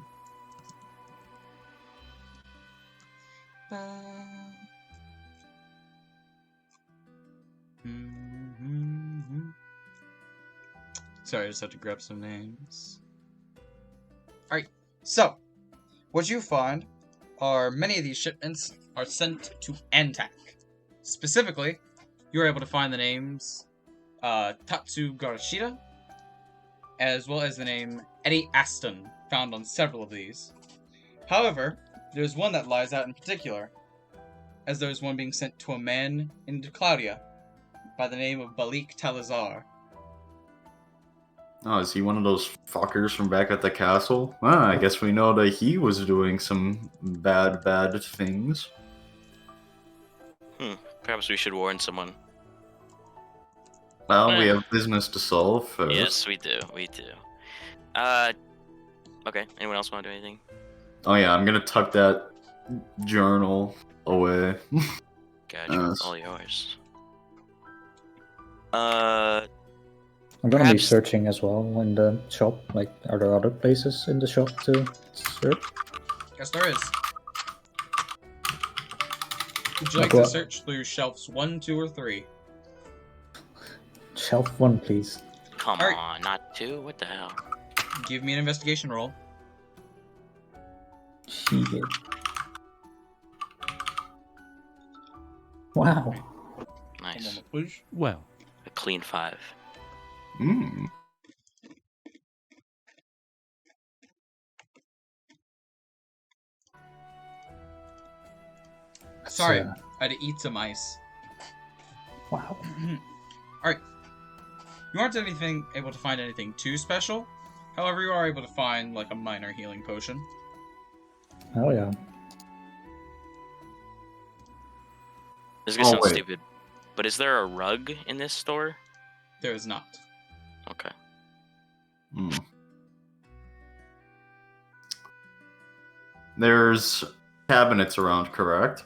Sorry, I just have to grab some names. Alright, so, what you find are many of these shipments are sent to Antak. Specifically, you are able to find the names Tatsu Garashida, as well as the name Eddie Aston, found on several of these. However, there's one that lies out in particular, as there's one being sent to a man in Claudia by the name of Balik Talazar. Oh, is he one of those fuckers from back at the castle? Ah, I guess we know that he was doing some bad things. Perhaps we should warn someone. Well, we have business to solve first. Yes, we do. We do. Okay. Anyone else want to do anything? Oh yeah, I'm gonna tuck that journal away. All yours. I'm gonna be Perhaps- searching as well in the shop. Like, are there other places in the shop to search? Yes, there is. Would you like Like to what? search through shelves 1, 2, or 3? Shelf 1, please. Come Alright. on, not 2? What the hell? Give me an investigation roll. Shit. Wow. One Nice. moment, please. Well, A clean 5. Hmm. Sorry, So, I had to eat some ice. wow. Alright. You aren't able to find anything too special. However, you are able to find, like, a minor healing potion. Oh yeah. This is gonna sound wait. stupid, but is there a rug in this store? There is not. Okay. Hmm. There's cabinets around, correct?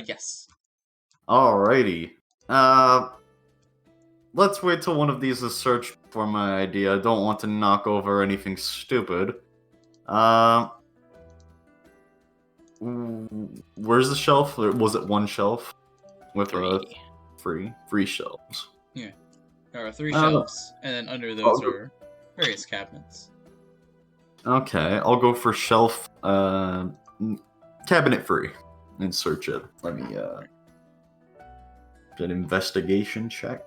Yes. Alrighty. Let's wait till one of these is searched for my idea. I don't want to knock over anything stupid. Where's the shelf? Or was it one shelf? With 3. free shelves. There are 3 Oh. shelves, and then under those Oh. are various cabinets. Okay, I'll go for shelf, cabinet free, and search it. Let me, do an investigation check.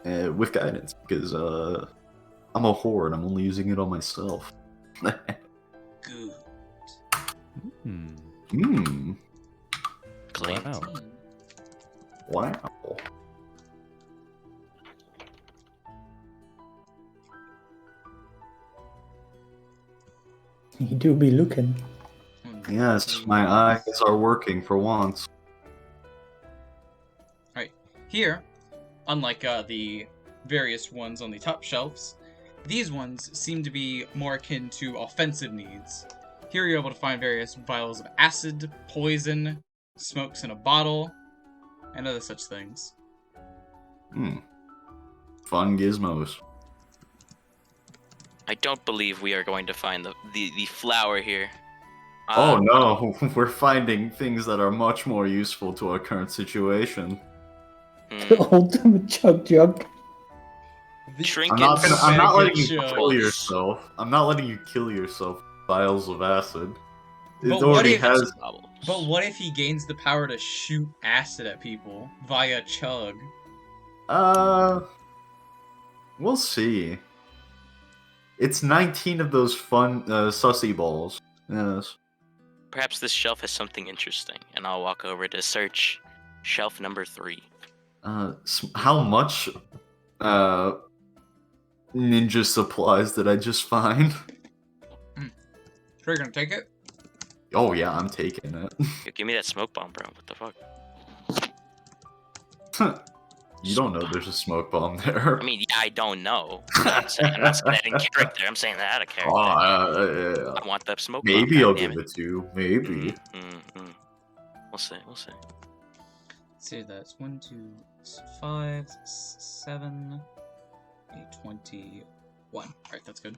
With guidance, because, I'm a whore and I'm only using it on myself. Good. Hmm, Clean. wow. wow. You do be looking. Yes, my eyes are working for once. Here, unlike the various ones on the top shelves, these ones seem to be more akin to offensive needs. Here you're able to find various vials of acid, poison, smokes in a bottle, and other such things. Hmm. Fun gizmos. I don't believe we are going to find the flower here. Oh no, we're finding things that are much more useful to our current situation. The ultimate chug. Trinkets. I'm not letting you Mega kill chugs. yourself. I'm not letting you kill yourself with vials of acid. It But what already if- has. But what if he gains the power to shoot acid at people via chug? We'll see. It's 19 of those fun, sussy balls. Yes. Perhaps this shelf has something interesting, and I'll walk over to search shelf number 3. How much, ninja supplies did I just find? Sure, you're gonna take it? Oh yeah, I'm taking it. Yo, give me that smoke bomb, bro. What the fuck? You don't know there's a smoke bomb there. I mean, yeah, I don't know. I'm not saying that in character. I'm saying that out of character. Yeah. I want the smoke bomb. Maybe I'll goddammit. give it to you. Maybe. We'll see. We'll see. See, that's 1, 2, 5, 7, 8, 21. Alright, that's good.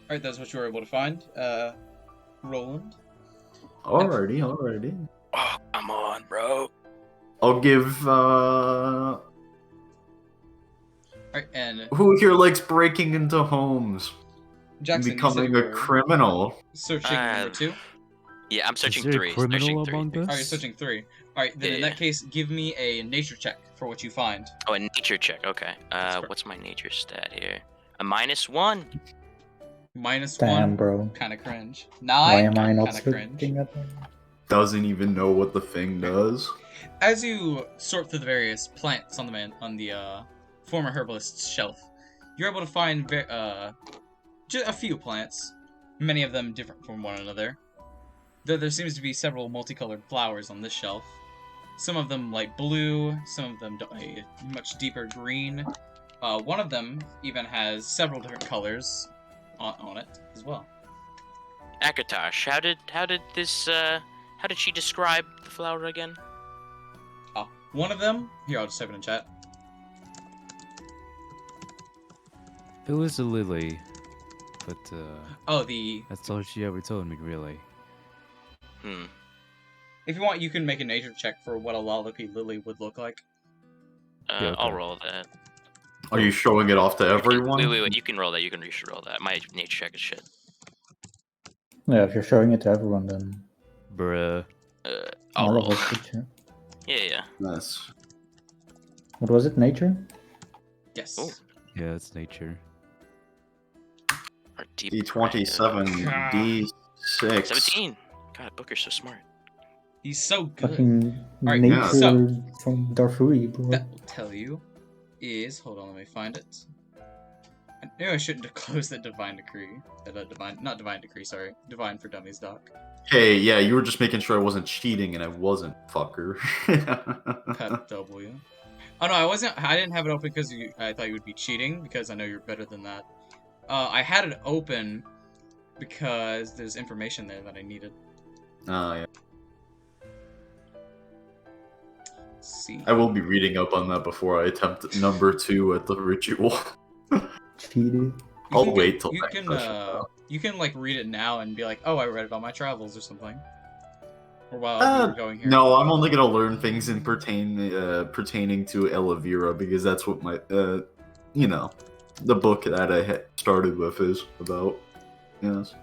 Alright, that's what you were able to find. Roland. Alrighty. Oh, come on, bro. I'll give, Alright, and who here likes breaking into homes? Jackson, Becoming you said you a were criminal. searching number 2? Yeah, I'm searching there a 3. criminal Searching 3. among us? Alright, you're searching 3. Alright, then in Yeah. that case, give me a nature check for what you find. Oh, a nature check. Okay. correct. What's my nature stat here? A -1. -1. Damn, bro. Kind of cringe. Why 9. am I not Kind of cringe. searching at them? Doesn't even know what the thing does. As you sort through the various plants on the former herbalist's shelf, you're able to find just a few plants, many of them different from one another. Though there seems to be several multicolored flowers on this shelf. Some of them light blue, some of them a much deeper green. One of them even has several different colors on it as well. Akatosh, how did she describe the flower again? One of them, here, I'll just type it in chat. It was a lily, but Oh, the... that's all she ever told me, really. If you want, you can make a nature check for what a Lollipede lily would look like. Yeah, okay. I'll roll that. Are you showing it off to everyone? Wait. You can roll that. You should roll that. My nature check is shit. Yeah, if you're showing it to everyone, then Bruh. I'll all roll. of us should check. Yeah. Yes. What was it, nature? Yes. Oh. Yeah, it's nature. Our deep D27, God. D6. 17. God, Booker's so smart. He's so good. Fucking Alright, nature so- from Darfuri, bro. That will tell you is... Hold on, let me find it. I knew I shouldn't have closed that Divine Decree. Not Divine Decree, sorry. Divine for Dummies doc. Hey, yeah, you were just making sure I wasn't cheating, and I wasn't, fucker. Cut W. Oh no, I didn't have it open because I thought you would be cheating, because I know you're better than that. I had it open because there's information there that I needed. Oh, yeah. Let's see. I will be reading up on that before I attempt number 2 at the ritual. Cheated. I'll wait till you next can session. you can like read it now and be like, oh, I read about my travels or something. Or while we were going here. No, I'm only gonna learn things in pertaining to Elvira because that's what my the book that I had started with is about. Yes.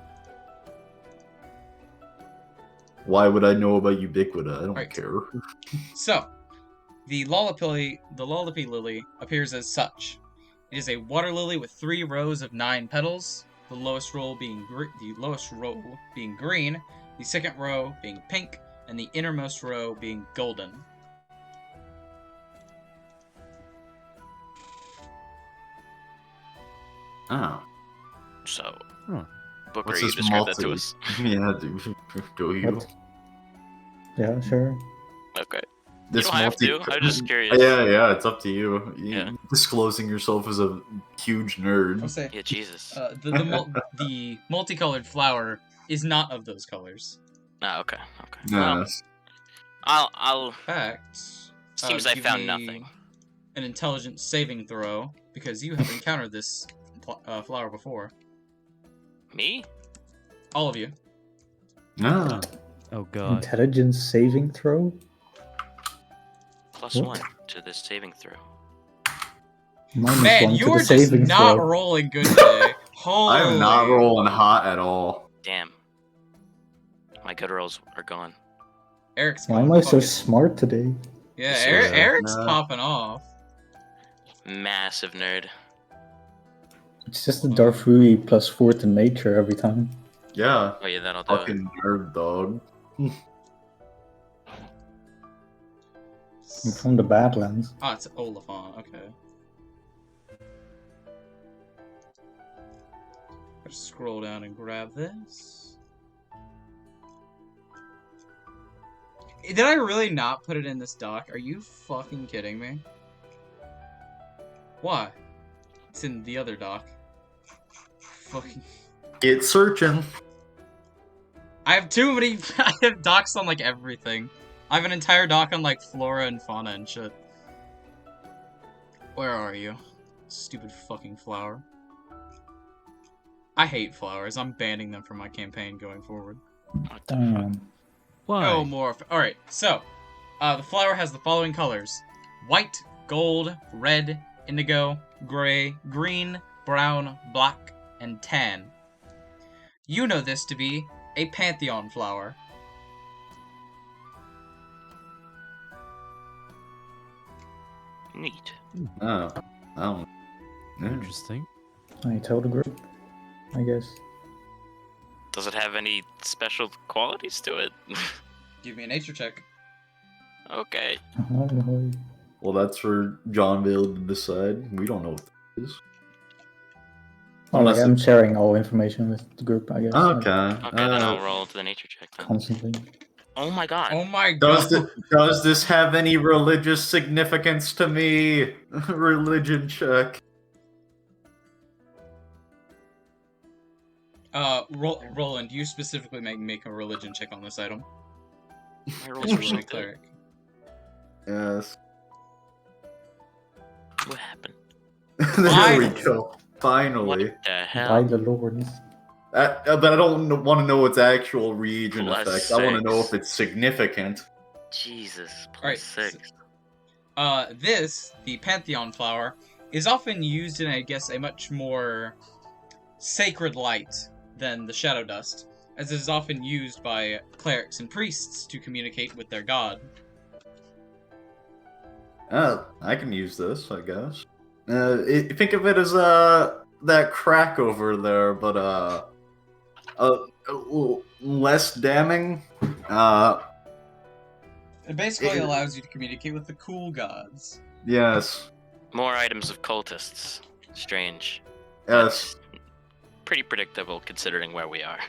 Why would I know about Ubiquita? I don't Right. care. So, the Lollipede lily appears as such. It is a water lily with 3 rows of 9 petals. The lowest row being green, the second row being pink, and the innermost row being golden. Oh. So, Huh. Booker, What's you this describe that to multi? us. Yeah, do you? What? Yeah, sure. Okay. This you don't have to. I'm just curious. Yeah, it's up to you. Yeah. Disclosing yourself as a huge nerd. I'll say, Yeah, Jesus. the multicolored flower is not of those colors. Okay. Well, Yes. I'll. In fact, Seems I give found me nothing. An intelligence saving throw because you have encountered this flower before. Me? All of you. Ah. Oh god. Intelligence saving throw? +1 What? to this saving throw. Minus Man, 1 to you're the just saving not throw. rolling good today. Holy. I am not rolling hot at all. Damn. My good rolls are gone. Eric's Why going am I so fucking- smart today? Yeah, So Eric's sad. popping off. Massive nerd. It's just a Darfuri plus 4 to nature every time. Yeah. Oh yeah, that'll do it. Fucking nerd dog. I'm from the Badlands. Ah, it's Oliphant, okay. Let's scroll down and grab this. Did I really not put it in this doc? Are you fucking kidding me? Why? It's in the other dock. Fucking. Get searching. I have too many. I have docks on like everything. I have an entire dock on like flora and fauna and shit. Where are you? Stupid fucking flower. I hate flowers. I'm banning them from my campaign going forward. What the fuck? Damn. Why? No more. Alright, so. The flower has the following colors: white, gold, red, indigo, gray, green, brown, black, and tan. You know this to be a Pantheon flower. Neat. Oh, oh. Interesting. I told the group, I guess. Does it have any special qualities to it? Give me a nature check. Okay. Oh, Well, that's for John Vale to decide. We don't know what that is. well, like, Unless I'm sharing all information with the group, I guess. Okay. Okay, then I'll roll into the nature check then. Constantly. Oh my god. Oh my god. Does this have any religious significance to me? Religion check. Roland, you specifically make a religion check on this item. My rolls Because were you're so a good. cleric. Yes. What happened? There we Finally. go. What Finally. the By hell? the lords. But I don't want to know its actual region Plus effect. I want to know if 6. it's significant. Jesus, plus Alright, 6. This, the Pantheon flower, is often used in, I guess, a much more sacred light than the shadow dust, as it is often used by clerics and priests to communicate with their god. I can use this, I guess. Think of it as that crack over there, but less damning. It basically allows you to communicate with the cool gods. Yes, More items of cultists. Strange. yes. But pretty predictable considering where we are.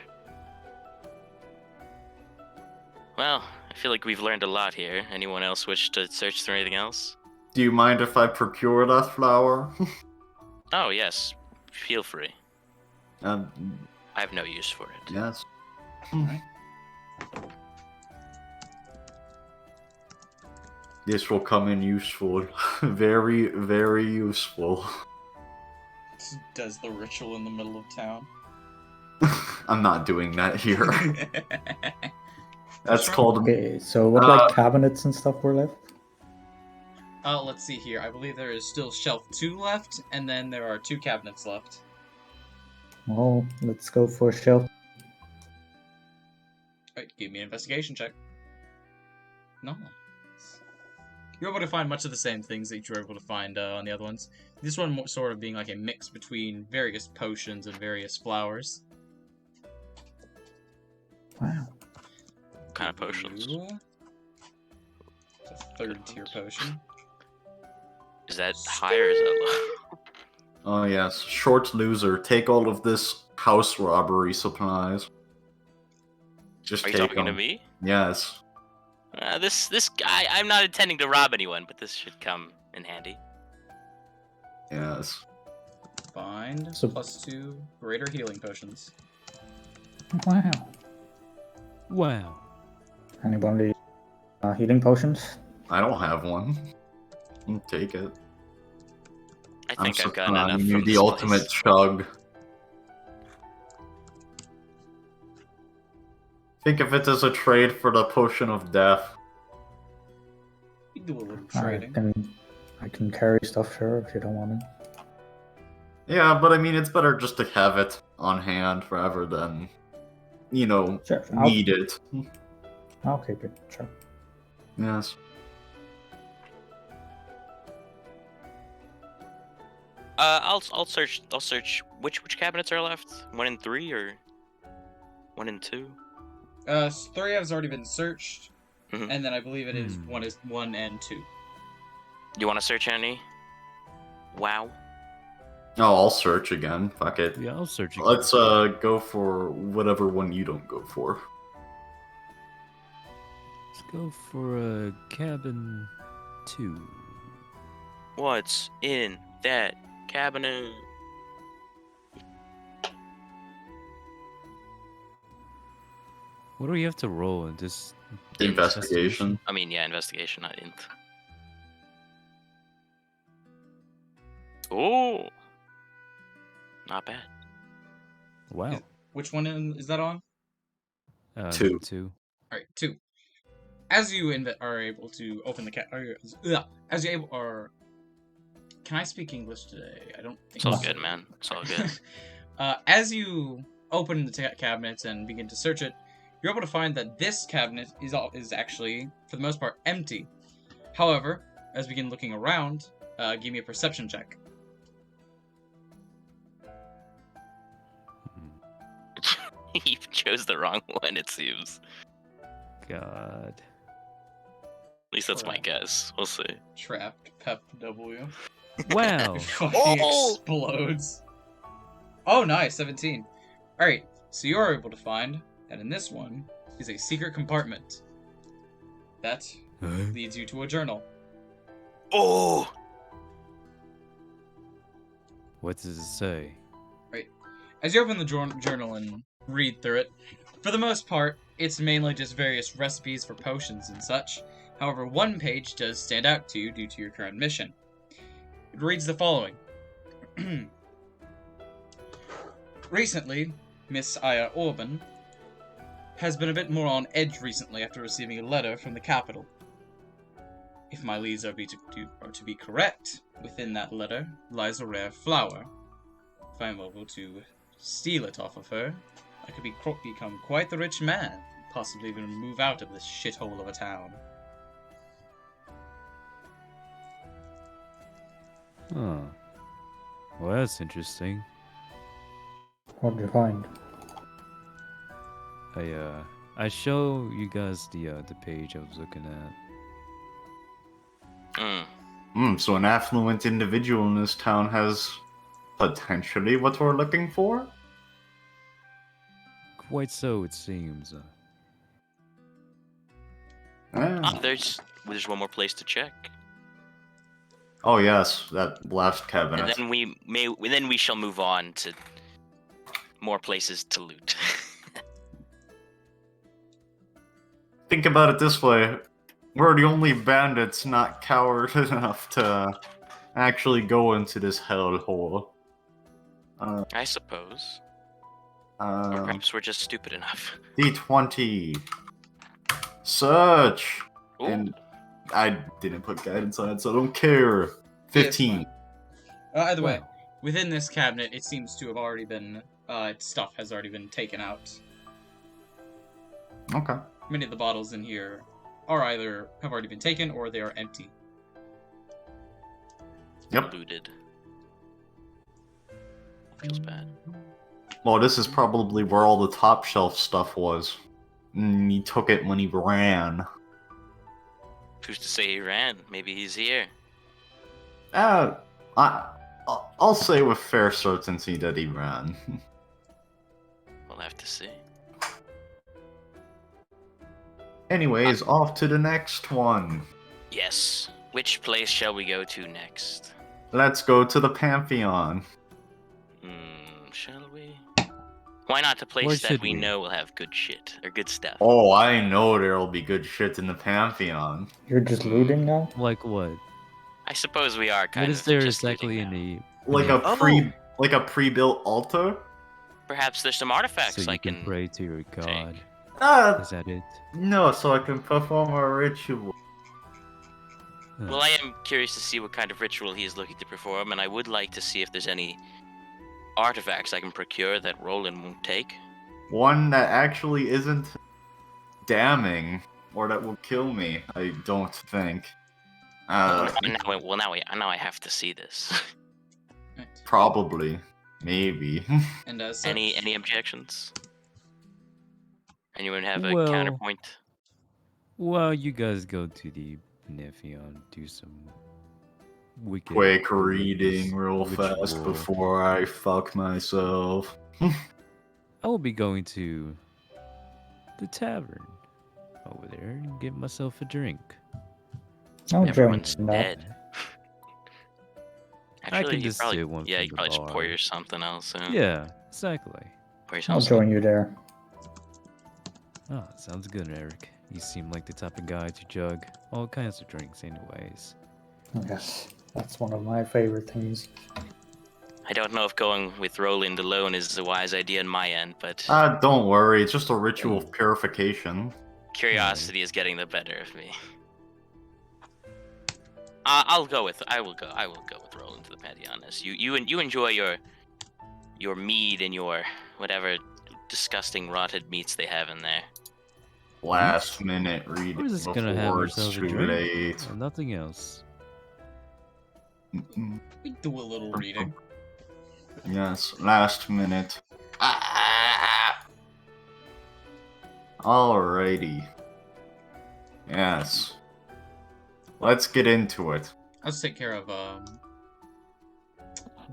Well, I feel like we've learned a lot here. Anyone else wish to search through anything else? Do you mind if I procure that flower? Oh, yes. Feel free. um, I have no use for it. yes. Alright. This will come in useful. Very, very useful. Does the ritual in the middle of town. I'm not doing that here. That's called. Okay, so what like cabinets and stuff were left? Let's see here. I believe there is still shelf 2 left, and then there are 2 cabinets left. Well, let's go for shelf. Alright, give me an investigation check. No. You're able to find much of the same things that you were able to find on the other ones. This one sort of being like a mix between various potions and various flowers. Wow. What kind of potions? Ooh. It's a 3rd tier potion. Is that high or is that low? Oh yes, short loser. Take all of this house robbery supplies. Just Are you take talking to them. me? Yes. This guy, I'm not intending to rob anyone, but this should come in handy. Yes. Find So- +2 greater healing potions. Wow. Wow. Anybody healing potions? I don't have one. Take it. I I'm think I've gotten enough supplying you from the this ultimate place. chug. Think of it as a trade for the potion of death. You can do a little I trading. can carry stuff, sure, if you don't want it. Yeah, but I mean, it's better just to have it on hand rather than, Sure, need it. I'll keep it, sure. Yes. I'll search. I'll search. Which cabinets are left? 1 and 3 or 1 and 2? 3 has already been searched, Mhm. and then I believe it is 1 and 2. You want to search any? Wow. Oh, I'll search again. Fuck it. Yeah, I'll search again. Let's go for whatever one you don't go for. Let's go for cabin 2. What's in that cabinet. What do we have to roll in this? Investigation. I mean, yeah, investigation, not int. Oh, not bad. Wow. Which one is that on? Two. 2. All right, 2. As you are able to open the as you able or can I speak English today? I don't think It's all so. good, man. It's all good. As you open the cabinet and begin to search it, you're able to find that this cabinet is actually, for the most part, empty. However, as we begin looking around, give me a perception check. You chose the wrong one, it seems. God. At least that's my Correct. guess. We'll see. Trapped Pep W. Wow. It fucking Oh! explodes. Oh, nice, 17. Alright, so you're able to find that in this one is a secret compartment. That leads you to a journal. Oh! What does it say? As you open the journal and read through it, for the most part, it's mainly just various recipes for potions and such. However, one page does stand out to you due to your current mission. It reads the following. Recently, Miss Aya Orban has been a bit more on edge recently after receiving a letter from the capital. If my leads are to be correct, within that letter lies a rare flower. If I am able to steal it off of her, I could become quite the rich man, possibly even move out of this shithole of a town. Huh. Well, that's interesting. What did you find? I show you guys the page I was looking at. So an affluent individual in this town has potentially what we're looking for? Quite so, it seems. There's one more place to check. Oh yes, that last And cabinet. then we shall move on to more places to loot. Think about it this way. We're the only bandits not coward enough to actually go into this hellhole. I suppose. Or perhaps we're just stupid enough. D20. Search! Ooh. And I didn't put guidance on it, so I don't care. 15. Either way, within this cabinet, it seems to have already been, stuff has already been taken out. Okay. Many of the bottles in here are either have already been taken or they are empty. Yep. Looted. Feels bad. Well, this is probably where all the top shelf stuff was. He took it when he ran. Who's to say he ran? Maybe he's here. I'll say with fair certainty that he ran. We'll have to see. Anyways, off to the next one. Yes. Which place shall we go to next? Let's go to the Pantheon. Shall we? Why not the Where place that should we we? know will have good shit or good stuff? Oh, I know there'll be good shit in the Pantheon. You're just looting now? Like what? I suppose we are kind What of. is there just exactly looting in now. the... Like in a pre-built altar? Perhaps there's some the- artifacts So I you can pray to your god. Is that it? No, so I can perform a ritual. Well, I am curious to see what kind of ritual he is looking to perform, and I would like to see if there's any artifacts I can procure that Roland won't take. One that actually isn't damning, or that will kill me, I don't think. Now I have to see this. Probably. Maybe. And as such, Any objections? Anyone have a Well- counterpoint? Well, you guys go to the Pantheon, do some wicked... Quick reading real ritual. fast before I fuck myself. I will be going to the tavern over there and get myself a drink. No Everyone's drinks in that. dead. Actually, can you just probably, do one yeah, from you the probably just pour bar. you something else soon. Yeah, exactly. Pour I'll yourself join you there. Oh, sounds good, Eric. You seem like the type of guy to jug all kinds of drinks anyways. Yes, that's one of my favorite things. I don't know if going with Roland alone is a wise idea on my end, but Don't worry, it's just a ritual of purification. curiosity is getting the better of me. I will go with Roland to the Pantheon. You enjoy your mead and your whatever disgusting rotted meats they have in there. Last minute reading We're just gonna have before it's ourselves a too drink late. and nothing else. We do a little reading. Yes, last minute. Alrighty. Yes. Let's get into it. Let's take care of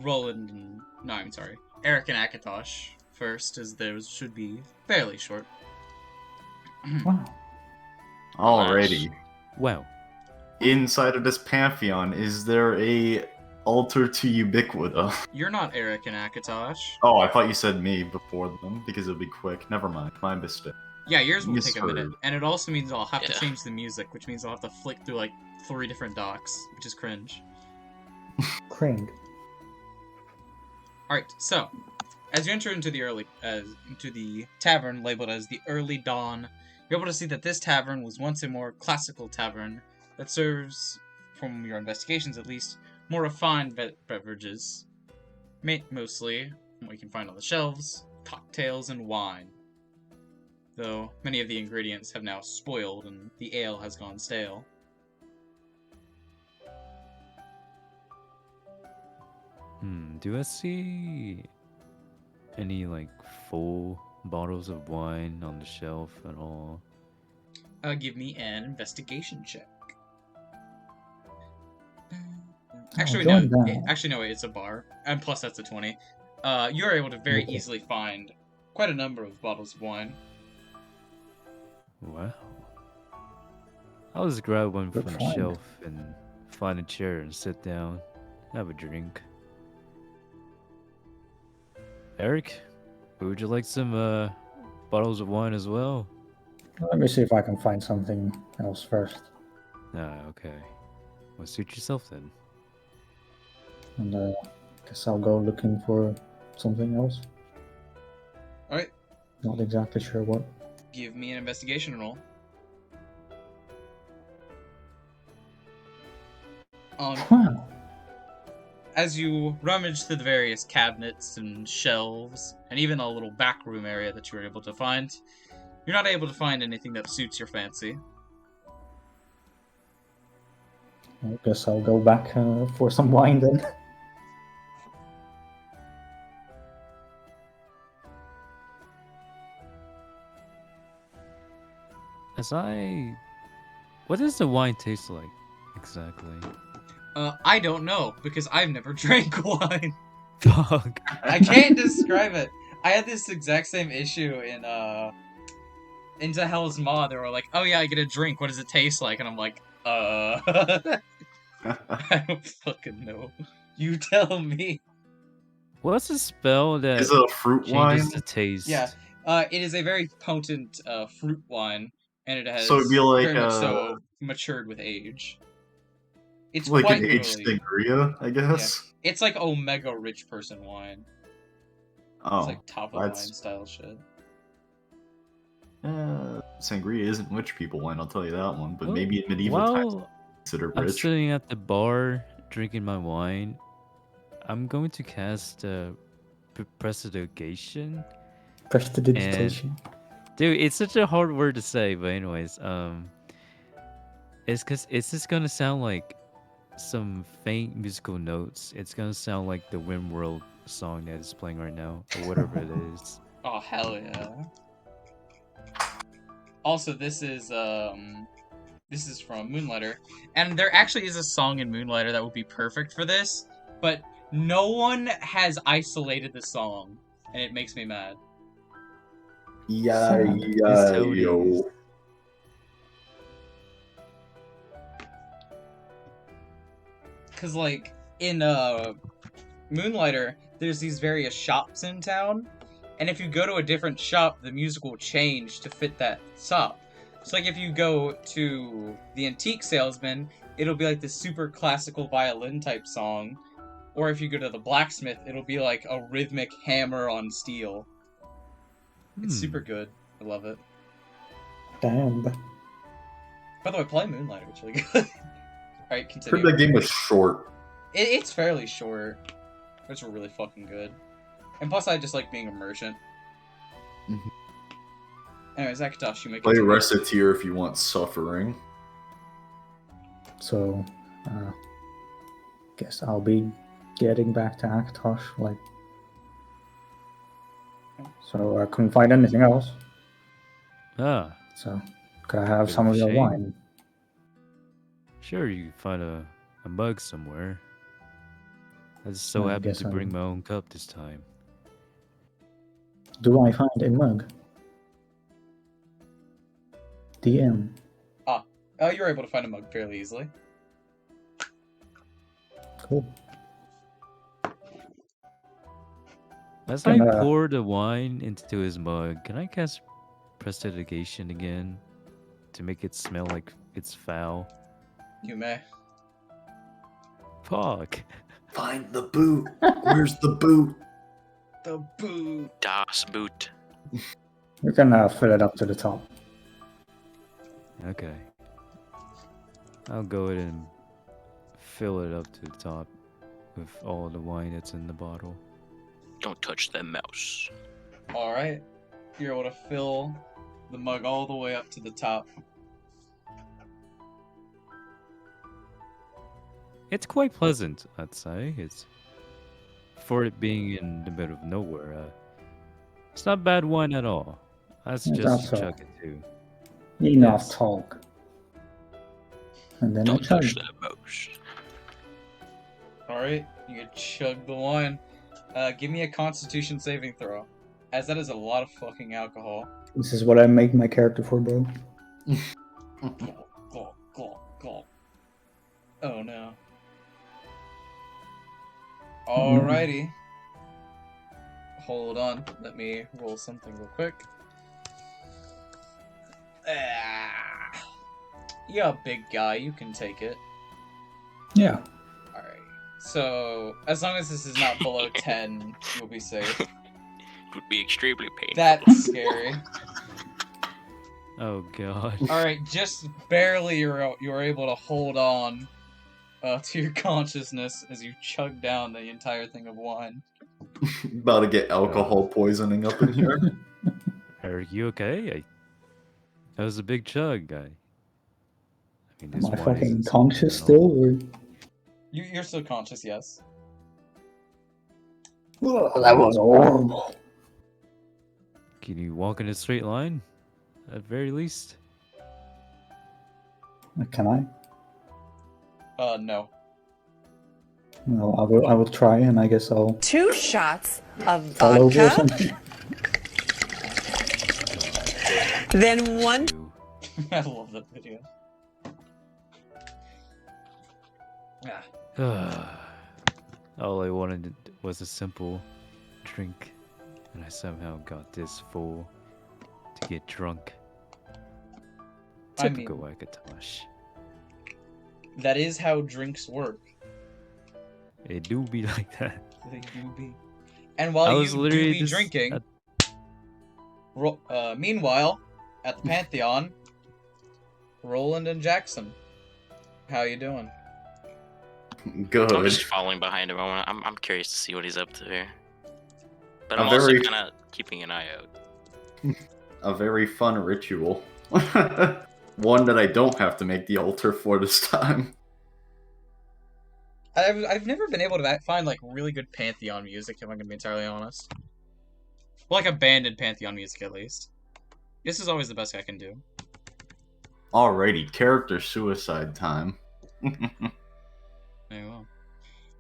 Roland and I'm sorry, Erik and Akatosh first, as those should be fairly short. Wow. Alrighty. Wow. Inside of this Pantheon, is there a altar to Ubiquita? You're not Erik and Akatosh. Oh, I thought you said me before them, because it'll be quick. Never mind, my mistake. Yeah, yours will take a minute, Misheard. and it also means I'll have to Yeah. change the music, which means I'll have to flick through like 3 different docs, which is cringe. Cring. Alright, so as you enter into the tavern labeled as the Early Dawn, you're able to see that this tavern was once a more classical tavern that serves, from your investigations at least, more refined beverages. Mostly, from what you can find on the shelves, cocktails and wine. Though many of the ingredients have now spoiled and the ale has gone stale. Do I see any like full bottles of wine on the shelf at all? Give me an investigation check. Actually, join no. that. Actually, no. It's a bar, and plus that's a 20. You're able to very Okay. easily find quite a number of bottles of wine. Wow. I'll just grab one Good from the find. shelf and find a chair and sit down, have a drink. Eric, would you like some bottles of wine as well? Let me see if I can find something else first. Ah, okay. Well, suit yourself then. And guess I'll go looking for something else. Alright, Not exactly sure what. give me an investigation roll. Wow. As you rummage through the various cabinets and shelves, and even a little back room area that you were able to find, you're not able to find anything that suits your fancy. I guess I'll go back for some wine then. What does the wine taste like exactly? I don't know, because I've never drank wine. Fuck. I can't describe it. I had this exact same issue in Into Hell's Maw. They were like, "Oh yeah, I get a drink. What does it taste like?" And I'm like, I don't fucking know. You tell me. What's a spell that Is it a fruit wine? changes the taste? Yeah. It is a very potent fruit wine, and it has So it'd be like, very much so matured with age. It's Like quite an aged literally- sangria, I guess. It's like Omega rich person wine. Oh, It's like top of the line that's- style shit. Sangria isn't rich people wine, I'll tell you that one. But Well, maybe in medieval times, While considered I'm rich. sitting at the bar drinking my wine, I'm going to cast Prestidigitation. Prestidigitation. Dude, it's such a hard word to say, but anyways, it's just gonna sound like some faint musical notes. It's gonna sound like the Windworld song that is playing right now, or whatever it is. Oh hell yeah. Also, this is from Moonlighter, and there actually is a song in Moonlighter that would be perfect for this, but no one has isolated the song, and it makes me mad. Yeah, It's totally- yo. Cause like in Moonlighter, there's these various shops in town, and if you go to a different shop, the music will change to fit that shop. So, like, if you go to the antique salesman, it'll be like this super classical violin type song, or if you go to the blacksmith, it'll be like a rhythmic hammer on steel. It's super good. I love it. Damn. By the way, play Moonlighter. It's really good. Alright, I continue. heard that game was short. It's fairly short. It's really fucking good. And plus, I just like being a merchant. Mhm. Anyways, Akatosh, you make Play it. Reciteer if you want suffering. So, guess I'll be getting back to Akatosh, like. So I couldn't find anything else. Ah, So, could I have Bit some of of your shame. wine? sure, you can find a mug somewhere. I just so I happened guess to bring I'm- my own cup this time. Do I find a mug? DM. You're able to find a mug fairly easily. Cool. As Can, I pour the wine into his mug, can I cast Prestidigitation again to make it smell like it's foul? You may. Fuck. Find the boot. Where's the boot? The boot. Das Boot. We can fill it up to the top. Okay. I'll go ahead and fill it up to the top with all the wine that's in the bottle. Don't touch that mouse. Alright. You're able to fill the mug all the way up to the top. It's quite pleasant, I'd say. It's for it being in the middle of nowhere. It's not bad wine at all. I suggest you Also, chug it too. enough Yes. talk. And then I Don't chug. touch that mouse. Alright, you chug the wine. Give me a constitution saving throw. As that is a lot of fucking alcohol. This is what I make my character for, bro. Glug, glug, glug, glug. Oh no. Alrighty. Hold on. Let me roll something real quick. You're a big guy. You can take it. Yeah. Alright. So, as long as this is not below 10, you'll be safe. It would be extremely painful. That's scary. Oh god. Alright, just barely you're able to hold on to your consciousness as you chug down the entire thing of wine. About to get alcohol poisoning up in here. Eric, you okay? That was a big chug, guy. I mean, this Am I wine fucking isn't conscious something still? Or... You're still conscious, yes. Oh, that was horrible. Can you walk in a straight line? At very least. Can I? No. No, I will try, and I guess I'll 2 shots of fall over or vodka, something. then 1 You- I love that video. Ah. All I wanted was a simple drink, and I somehow got this full to get drunk. I mean- Typical Akatosh. That is how drinks work. It do be like that. They do be. And I while was you do literally be just drinking, at- meanwhile, at the Pantheon, Roland and Jackson, how you doing? Good. I'm just following behind him. I'm curious to see what he's up to here. But A I'm also very- kind of keeping an eye out. A very fun ritual. One that I don't have to make the altar for this time. I've never been able to find like really good Pantheon music, if I'm gonna be entirely honest. Well, like abandoned Pantheon music, at least. This is always the best I can do. Alrighty, character suicide time. Very well.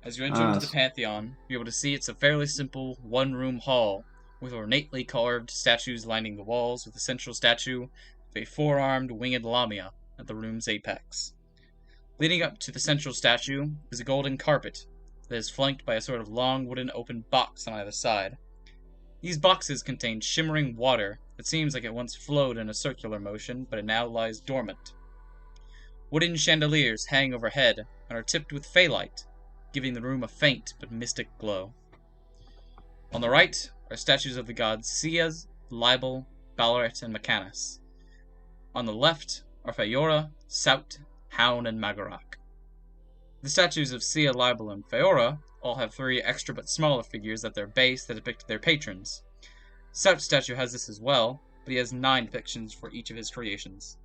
As you enter into the Pantheon, you're able to see it's a fairly simple one-room hall with ornately carved statues lining the walls, with the central statue of a four-armed winged lamia at the room's apex. Leading up to the central statue is a golden carpet that is flanked by a sort of long wooden open box on either side. These boxes contain shimmering water that seems like it once flowed in a circular motion, but it now lies dormant. Wooden chandeliers hang overhead and are tipped with phalite, giving the room a faint but mystic glow. On the right are statues of the gods Sias, Libel, Ballarat, and Mechanus. On the left are Feora, Sout, Hound, and Magarak. The statues of Sia, Libel, and Feora all have 3 extra but smaller figures at their base that depict their patrons. Sout's statue has this as well, but he has 9 depictions for each of his creations.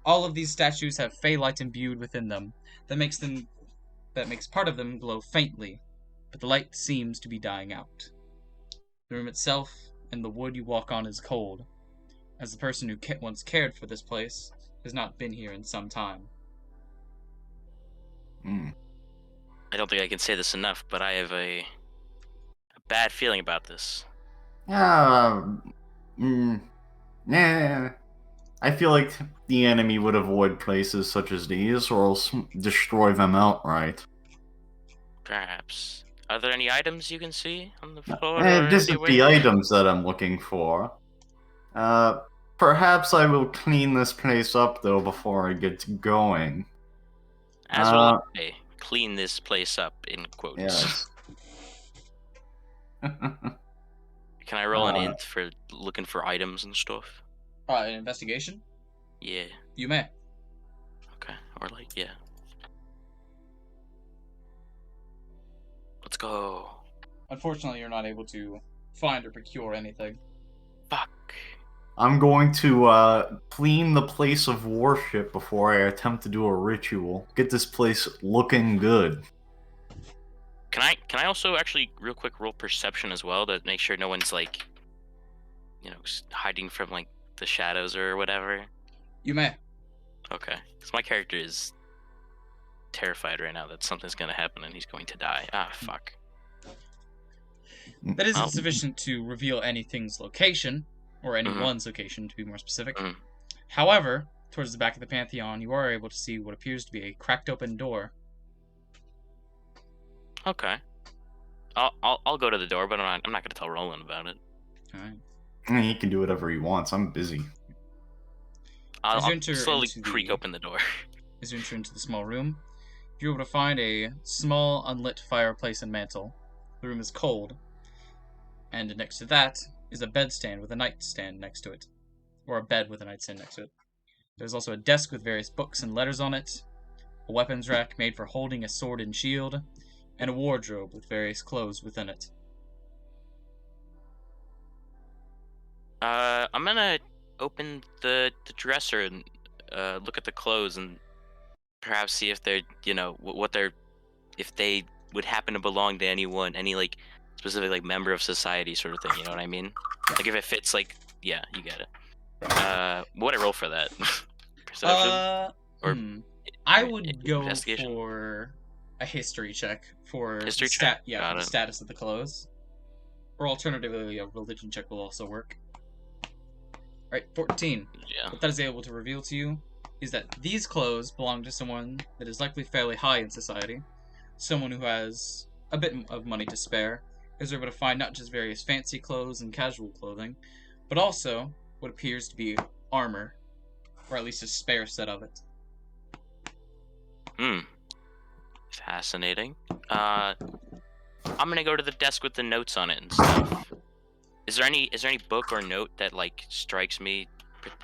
All of these statues have phalite imbued within them that makes part of them glow faintly, but the light seems to be dying out. The room itself and the wood you walk on is cold, as the person who once cared for this place has not been here in some time. I don't think I can say this enough, but I have a bad feeling about this. Yeah. I feel like the enemy would avoid places such as these, or else destroy them outright. Perhaps. Are there any items you can see on the floor? This is the items that I'm looking for. Perhaps I will clean this place up, though, before I get going. As will I. Clean this place up, in quotes. Yes. Can I roll an int for looking for items and stuff? An investigation? Yeah. You may. Okay. Or yeah. Let's go. Unfortunately, you're not able to find or procure anything. Fuck. I'm going to clean the place of worship before I attempt to do a ritual. Get this place looking good. Can I also actually real quick roll perception as well to make sure no one's hiding from the shadows or whatever? You may. Okay. Because my character is terrified right now that something's gonna happen and he's going to die. Ah, fuck. That isn't sufficient to reveal anything's location, or anyone's location, to be more specific. However, towards the back of the Pantheon, you are able to see what appears to be a cracked open door. Okay. I'll go to the door, but I'm not gonna tell Roland about it. Alright. He can do whatever he wants. I'm busy. I'll slowly creak open the door. As you enter into the small room, you're able to find a small, unlit fireplace and mantle. The room is cold, and next to that is a bedstand with a nightstand next to it. Or a bed with a nightstand next to it. There's also a desk with various books and letters on it, a weapons rack made for holding a sword and shield, and a wardrobe with various clothes within it. I'm gonna open the dresser and look at the clothes and perhaps see if they're, if they would happen to belong to anyone, any specific member of society sort of thing. You know what I mean? If it fits, yeah, you get it. What would I roll for that? Perception? Or I would go for a history check for history check. Yeah, for the status of the clothes. Or alternatively, a religion check will also work. Alright, 14. Yeah. What that is able to reveal to you is that these clothes belong to someone that is likely fairly high in society, someone who has a bit of money to spare, is able to find not just various fancy clothes and casual clothing, but also what appears to be armor, or at least a spare set of it. Fascinating. I'm gonna go to the desk with the notes on it and stuff. Is there any book or note that strikes me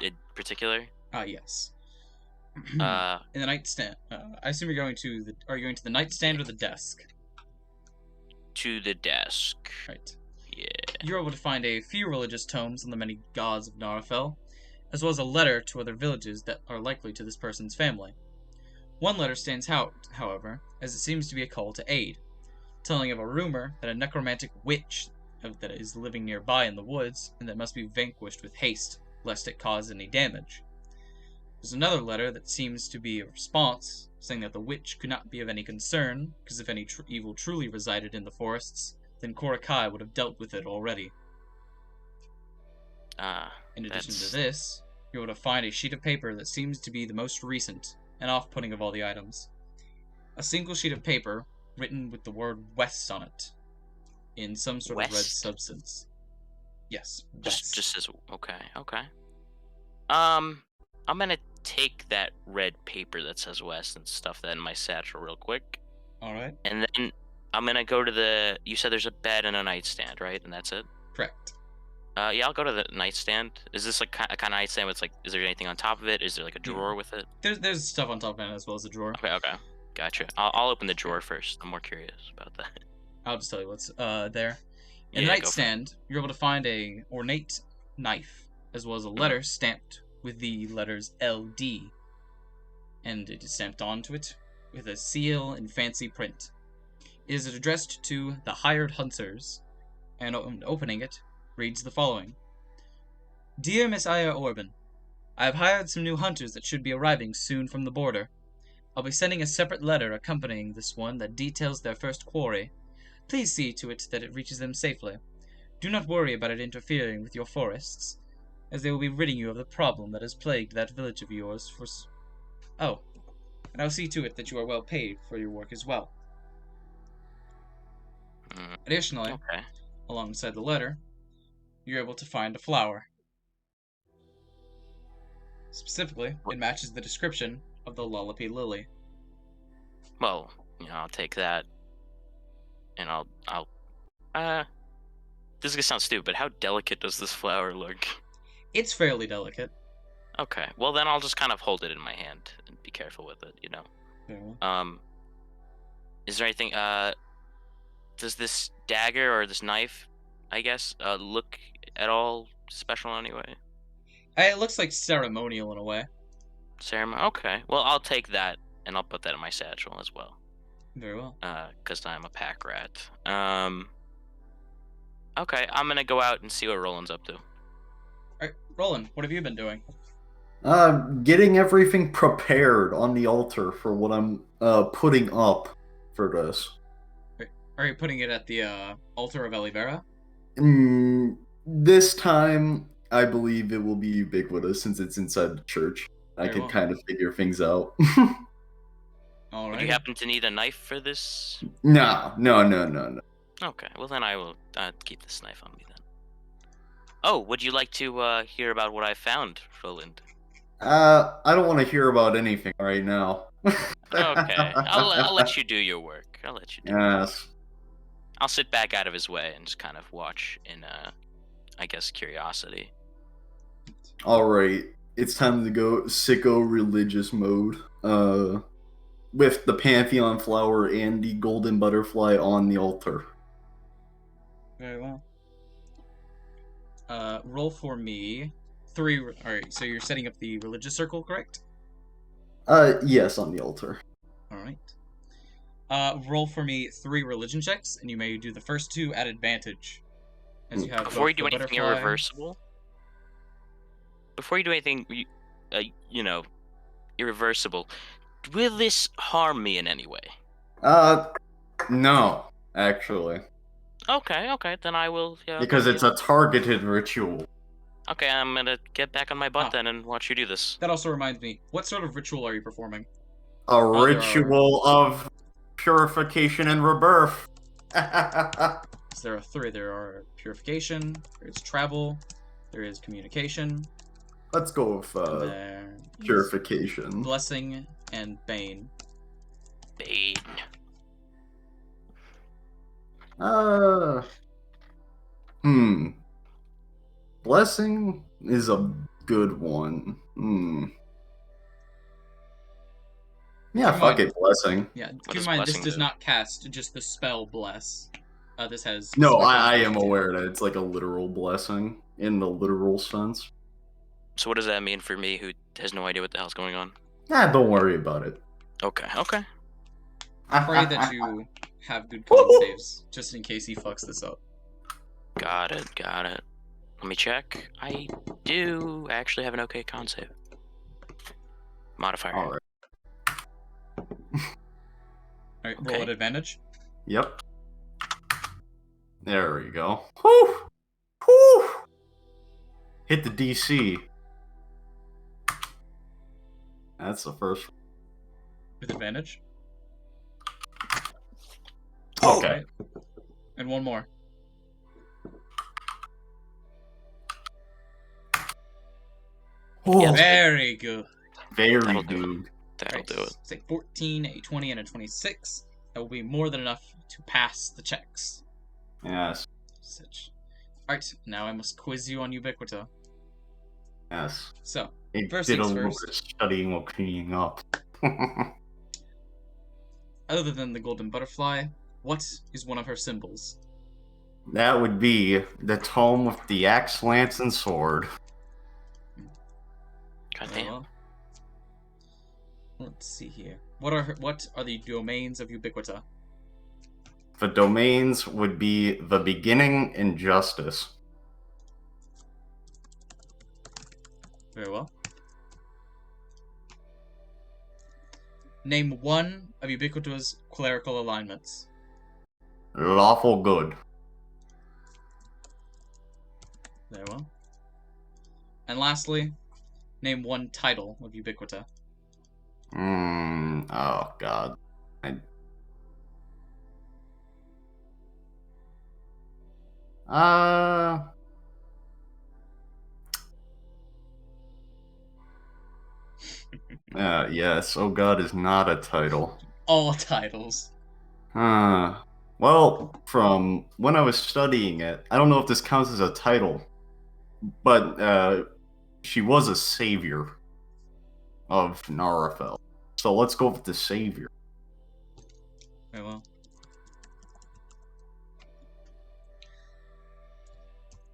in particular? Yes. In the nightstand. I assume you're going to the. Are you going to the nightstand or the desk? To the desk. Right. Yeah. You're able to find a few religious tomes on the many gods of Narafel, as well as a letter to other villages that are likely to this person's family. One letter stands out, however, as it seems to be a call to aid, telling of a rumor that a necromantic witch that is living nearby in the woods, and that must be vanquished with haste, lest it cause any damage. There's another letter that seems to be a response, saying that the witch could not be of any concern, because if any evil truly resided in the forests, then Korakai would have dealt with it already. In addition to this, you're able to find a sheet of paper that seems to be the most recent and off-putting of all the items. A single sheet of paper written with the word west on it in some sort of red West? substance. Yes, Just west. says okay. I'm gonna take that red paper that says West and stuff that in my satchel real quick, All right. and then I'm gonna go to the. You said there's a bed and a nightstand, right? And that's it. Correct. Yeah, I'll go to the nightstand. Is this like a kind of nightstand with like? Is there anything on top of it? Is there like a drawer with it? There's stuff on top of it as well as a drawer. Okay, gotcha. I'll open the drawer first. I'm more curious about that. I'll just tell you what's there. In Yeah, the go for it. nightstand, you're able to find a ornate knife, as well as a letter stamped with the letters LD, and it is stamped onto it with a seal in fancy print. It is addressed to the hired hunters, and opening it, reads the following. Dear Miss Aya Orban, I have hired some new hunters that should be arriving soon from the border. I'll be sending a separate letter accompanying this one that details their first quarry. Please see to it that it reaches them safely. Do not worry about it interfering with your forests, as they will be ridding you of the problem that has plagued that village of yours for Oh, and I'll see to it that you are well paid for your work as well. Additionally, Okay. alongside the letter, you're able to find a flower. Specifically, it matches the description of the Lullaby Lily. Well, I'll take that, and I'll. This is gonna sound stupid, but how delicate does this flower look? It's fairly delicate. Okay, well then I'll just kind of hold it in my hand and be careful with it, Very well. Is there anything, does this dagger or this knife, I guess, look at all special anyway? It looks like ceremonial in a way. Okay, well I'll take that, and I'll put that in my satchel as well. Very well. Because I'm a pack rat. Okay, I'm gonna go out and see what Roland's up to. Alright, Roland, what have you been doing? Getting everything prepared on the altar for what I'm putting up for this. Are you putting it at the altar of Olivera? This time, I believe it will be ubiquitous since it's inside the church. I Very can well. kind of figure things out. Alright. Would you happen to need a knife for this? No. Okay, well then I will keep this knife on me then. Oh, would you like to hear about what I found, Roland? I don't want to hear about anything right now. Okay, I'll let you do your work. I'll let you do. Yes. I'll sit back out of his way and just kind of watch in, I guess, curiosity. Alright, it's time to go sicko religious mode. With the Pantheon Flower and the Golden Butterfly on the altar. Very well. Roll for me 3. Alright, so you're setting up the religious circle, correct? Yes, on the altar. Alright. Roll for me 3 religion checks, and you may do the first 2 at advantage. As you have Before you both do the anything butterfly- irreversible? Before you do anything, irreversible, will this harm me in any way? No, actually. Okay, then I will. Because it's a targeted ritual. Okay, I'm gonna get back on my butt then and watch you do this. That also reminds me, what sort of ritual are you performing? A there ritual of purification and rebirth. So there are 3. There are purification, there is travel, there is communication, Let's go with and there is purification. blessing and bane. Bane. Blessing is a good one. Yeah, Keep in fuck mind- it, blessing. Yeah, keep does in mind this blessing does do? not cast just the spell bless. This has No, specific I am detail. aware that it's like a literal blessing in the literal sense. So what does that mean for me, who has no idea what the hell's going on? Nah, don't worry about it. Okay. Pray that you have good con saves, just in case he fucks this up. Got it. Let me check. I do actually have an okay con save. Modifier. Alright. Alright, Okay. roll at advantage. Yep. There we go. Whew! Whew! Hit the DC. That's the first. With advantage. Okay. Right. And one more. Oh, Very good. very That'll do good. That'll Right. do it. It's a 14, a 20, and a 26. That will be more than enough to pass the checks. Yes. Such. Alright, now I must quiz you on Ubiquita. Yes. So, It first did a things little first. bit of studying while cleaning up. Other than the golden butterfly, what is one of her symbols? That would be the tome with the axe, lance, and sword. God Very damn. well. Let's see here. What are the domains of Ubiquita? The domains would be the beginning and justice. Very well. Name one of Ubiquita's clerical alignments. Lawful good. Very well. And lastly, name one title of Ubiquita. Oh god. Uh yes, oh god is not a title. All titles. Well, from when I was studying it, I don't know if this counts as a title, but she was a savior of Narafel. So let's go with the savior. Very well.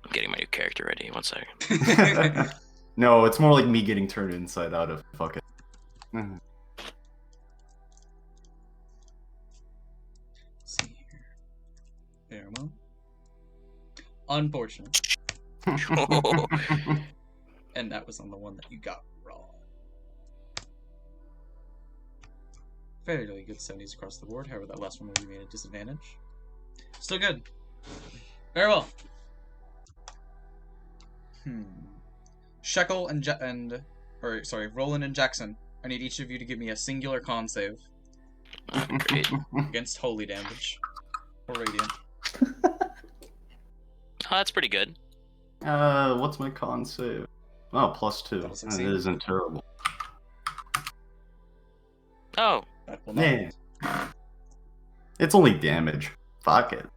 I'm getting my new character ready. 1 second. No, it's more like me getting turned inside out of fuck it. See here. Very well. Unfortunate. And that was on the one that you got wrong. Fairly good 70s across the board. However, that last one will be made a disadvantage. Still good. Very well. Shekel Roland and Jackson. I need each of you to give me a singular con save Great. against holy damage or radiant. Oh, that's pretty good. What's my con save? Oh, +2. That'll That succeed. isn't terrible. Oh, That will not. Yeah. It's only damage. Fuck it.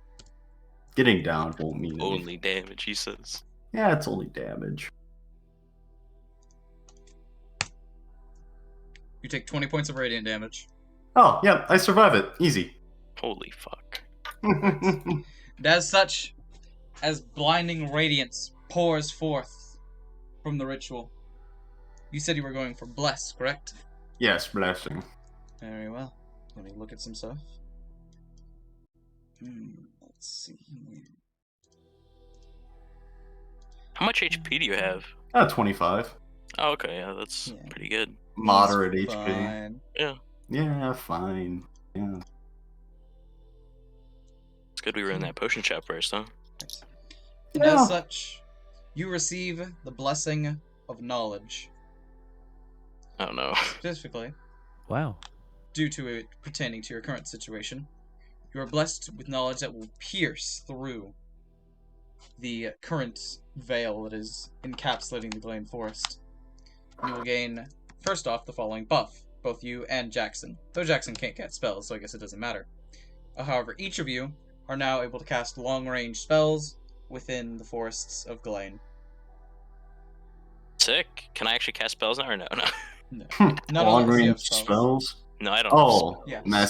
Getting down won't mean anything. only damage, he says. Yeah, it's only damage. You take 20 points of radiant damage. Oh, yeah, I survive it. Easy. Holy fuck. And as such, as blinding radiance pours forth from the ritual, you said you were going for bless, correct? Yes, blessing. Very well. Let me look at some stuff. Let's see here. How much HP do you have? 25. Oh, okay, yeah, that's Yeah. pretty good. Moderate He's HP. fine. Yeah, fine. Yeah. It's good we were in that potion shop first, huh? And Yeah. as such, you receive the blessing of knowledge. Oh no. Specifically, Wow. due to it pertaining to your current situation, you are blessed with knowledge that will pierce through the current veil that is encapsulating the Glane Forest. You will gain, first off, the following buff, both you and Jackson. Though Jackson can't cast spells, so I guess it doesn't matter. However, each of you are now able to cast long-range spells within the forests of Glane. Sick. Can I actually cast spells now or no? No. No. Not Long unless you have range spells. spells? No, I don't. Oh, Yeah, message.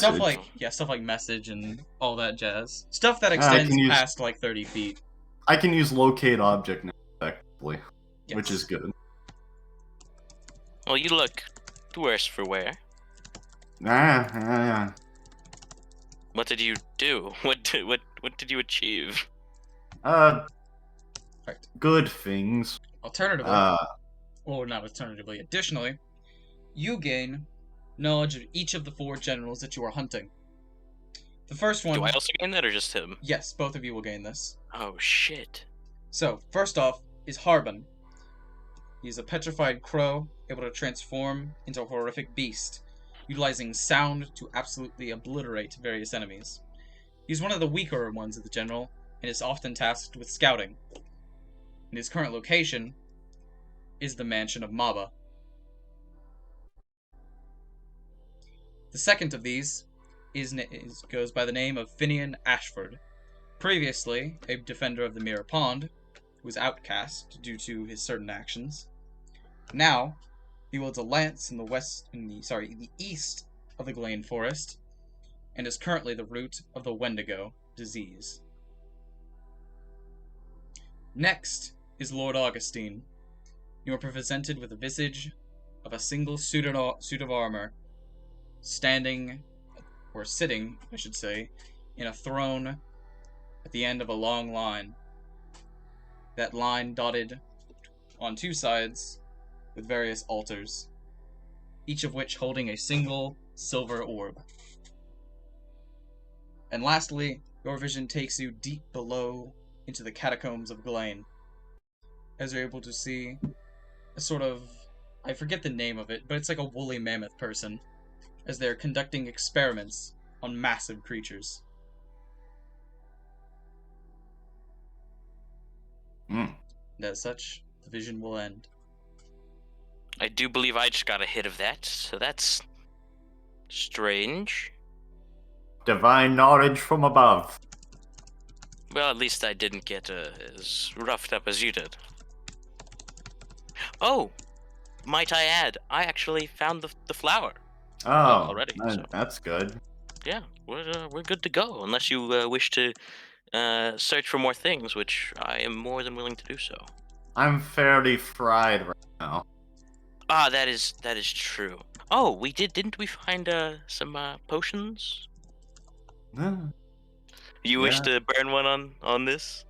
stuff like message and all that jazz. Stuff that I extends can use- past like 30 feet. I can use locate object now, effectively, which Yes. is good. Well, you look worse for wear. Ah. What did you do? What did you achieve? Right. Good things. Alternatively, or not alternatively, additionally, you gain knowledge of each of the 4 generals that you are hunting. The first one, Do I also gain that or just him? yes, both of you will gain this. Oh shit. So, first off is Harban. He's a petrified crow, able to transform into a horrific beast, utilizing sound to absolutely obliterate various enemies. He's one of the weaker ones of the general, and is often tasked with scouting. And his current location is the mansion of Maba. The second of these goes by the name of Finnian Ashford. Previously a defender of the Mirror Pond, who was outcast due to his certain actions. Now, he wields a lance in the east of the Glane Forest, and is currently the root of the Wendigo disease. Next is Lord Augustine. You are presented with a visage of a single suit of armor, sitting, I should say, in a throne at the end of a long line. That line dotted on two sides with various altars, each of which holding a single silver orb. And lastly, your vision takes you deep below into the catacombs of Glane, as you're able to see a sort of, I forget the name of it, but it's like a woolly mammoth person, as they're conducting experiments on massive creatures. And as such, the vision will end. I do believe I just got a hit of that, so that's strange. Divine knowledge from above. Well, at least I didn't get as roughed up as you did. Oh, might I add, I actually found the flower. Oh, already. So. That's good. Yeah, we're good to go, unless you wish to search for more things, which I am more than willing to do so. I'm fairly fried right now. Ah, that is true. Oh, didn't we find some potions? You wish to burn one on this?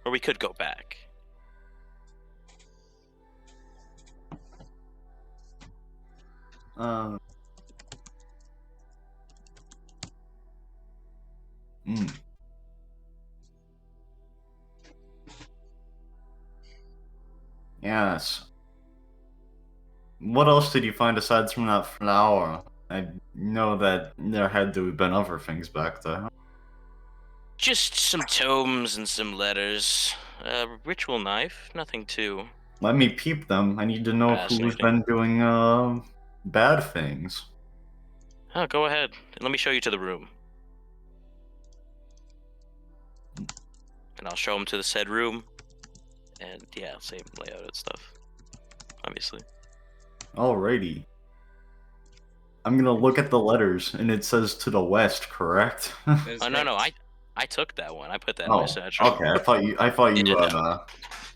Or we could go back. Yes. What else did you find aside from that flower? I know that there had to have been other things back there. Just some tomes and some letters. Ritual knife, nothing too. Let me peep them. I need to know who's been doing bad things. Oh, go ahead. Let me show you to the room. And I'll show him to the said room. And yeah, same layout and stuff. Obviously. Alrighty. I'm gonna look at the letters, and it says to the west, correct? Oh no, I took that one. I put that in my satchel. Okay, I thought you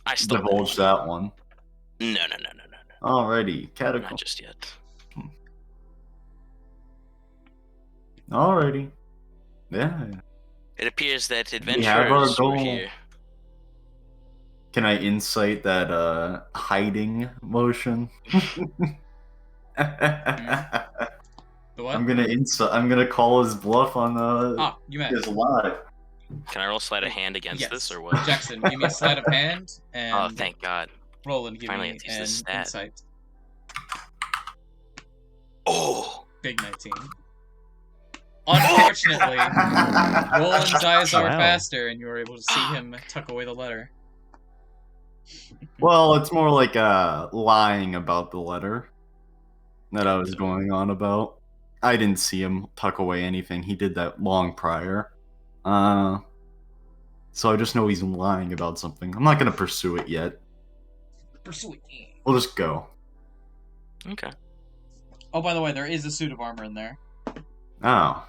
I still divulged that one. No. Alrighty, catacomb. Not just yet. Alrighty. Yeah. It appears that adventurers were here. Can I insight that hiding motion? The what? I'm gonna call his bluff on his lie. Can I roll sleight of hand against this or what? Jackson, give me a sleight of hand, and oh, thank God. Roland, give Finally, me an insight. Oh! Big 19. Unfortunately, Roland's eyes are faster, and you were able to see him tuck away the letter. Well, it's more like lying about the letter that I was going on about. I didn't see him tuck away anything. He did that long prior. So I just know he's lying about something. I'm not gonna pursue it yet. Pursue it. We'll just go. Okay. Oh, by the way, there is a suit of armor in there. Oh.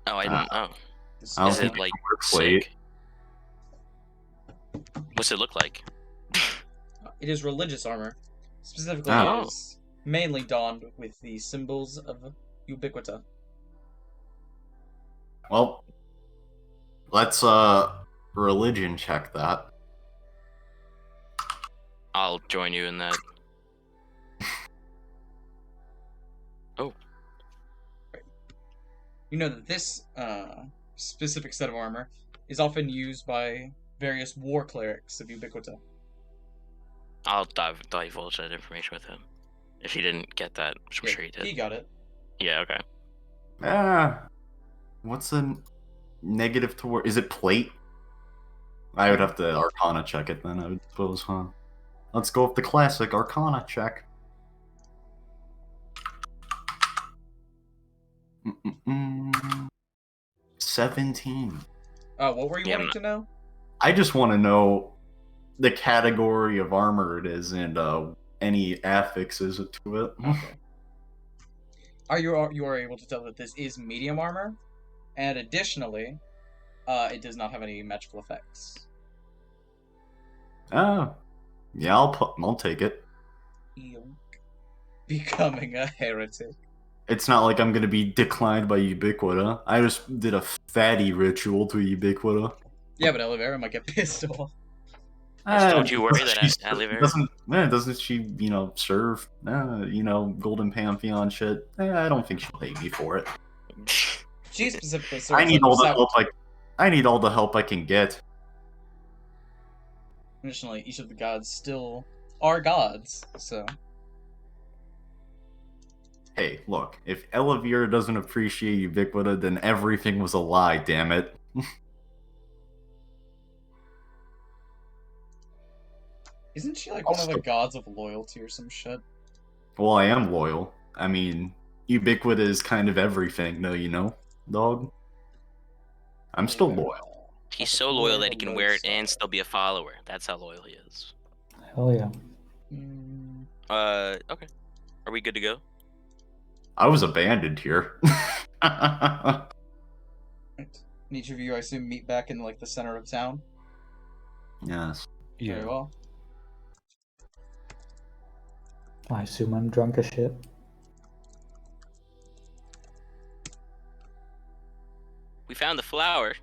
Oh, I didn't. Is it like sick? What's it look like? It is religious armor. Specifically, it is mainly donned with the symbols of Ubiquita. Well, let's religion check that. I'll join you in that. Oh. You know that this specific set of armor is often used by various war clerics of Ubiquita. I'll divulge that information with him. If he didn't get that, which I'm sure he did. He got it. Yeah, okay. What's the negative toward. Is it plate? I would have to Arcana check it then, I would suppose, huh? Let's go with the classic Arcana check. 17. What were you Yeah, wanting to know? I just want to know the category of armor it is and any affixes to it. Okay. You are able to tell that this is medium armor, and additionally, it does not have any magical effects. Yeah, I'll take it. Eek. Becoming a heretic. It's not like I'm gonna be declined by Ubiquita. I just did a fatty ritual to Ubiquita. Yeah, but Olivera might get pissed off. Don't you worry that She's- Olivera- doesn't she, serve, Golden Pantheon shit? I don't think she'll pay me for it. She specifically serves I need all the like help I need all the help I can get. Additionally, each of the gods still are gods, so... Hey, look, if Elevira doesn't appreciate Ubiquita, then everything was a lie, damn it. Isn't she like one of the gods of loyalty or some shit? Well, I am loyal. I mean, Ubiquita is kind of everything, though, dog? I'm still loyal. He's so loyal that he can wear it and still be a follower. That's how loyal he is. Hell yeah. Okay. Are we good to go? I was abandoned here. And each of you, I assume, meet back in like the center of town. Yes. Very well. I assume I'm drunk as shit. We found the flower.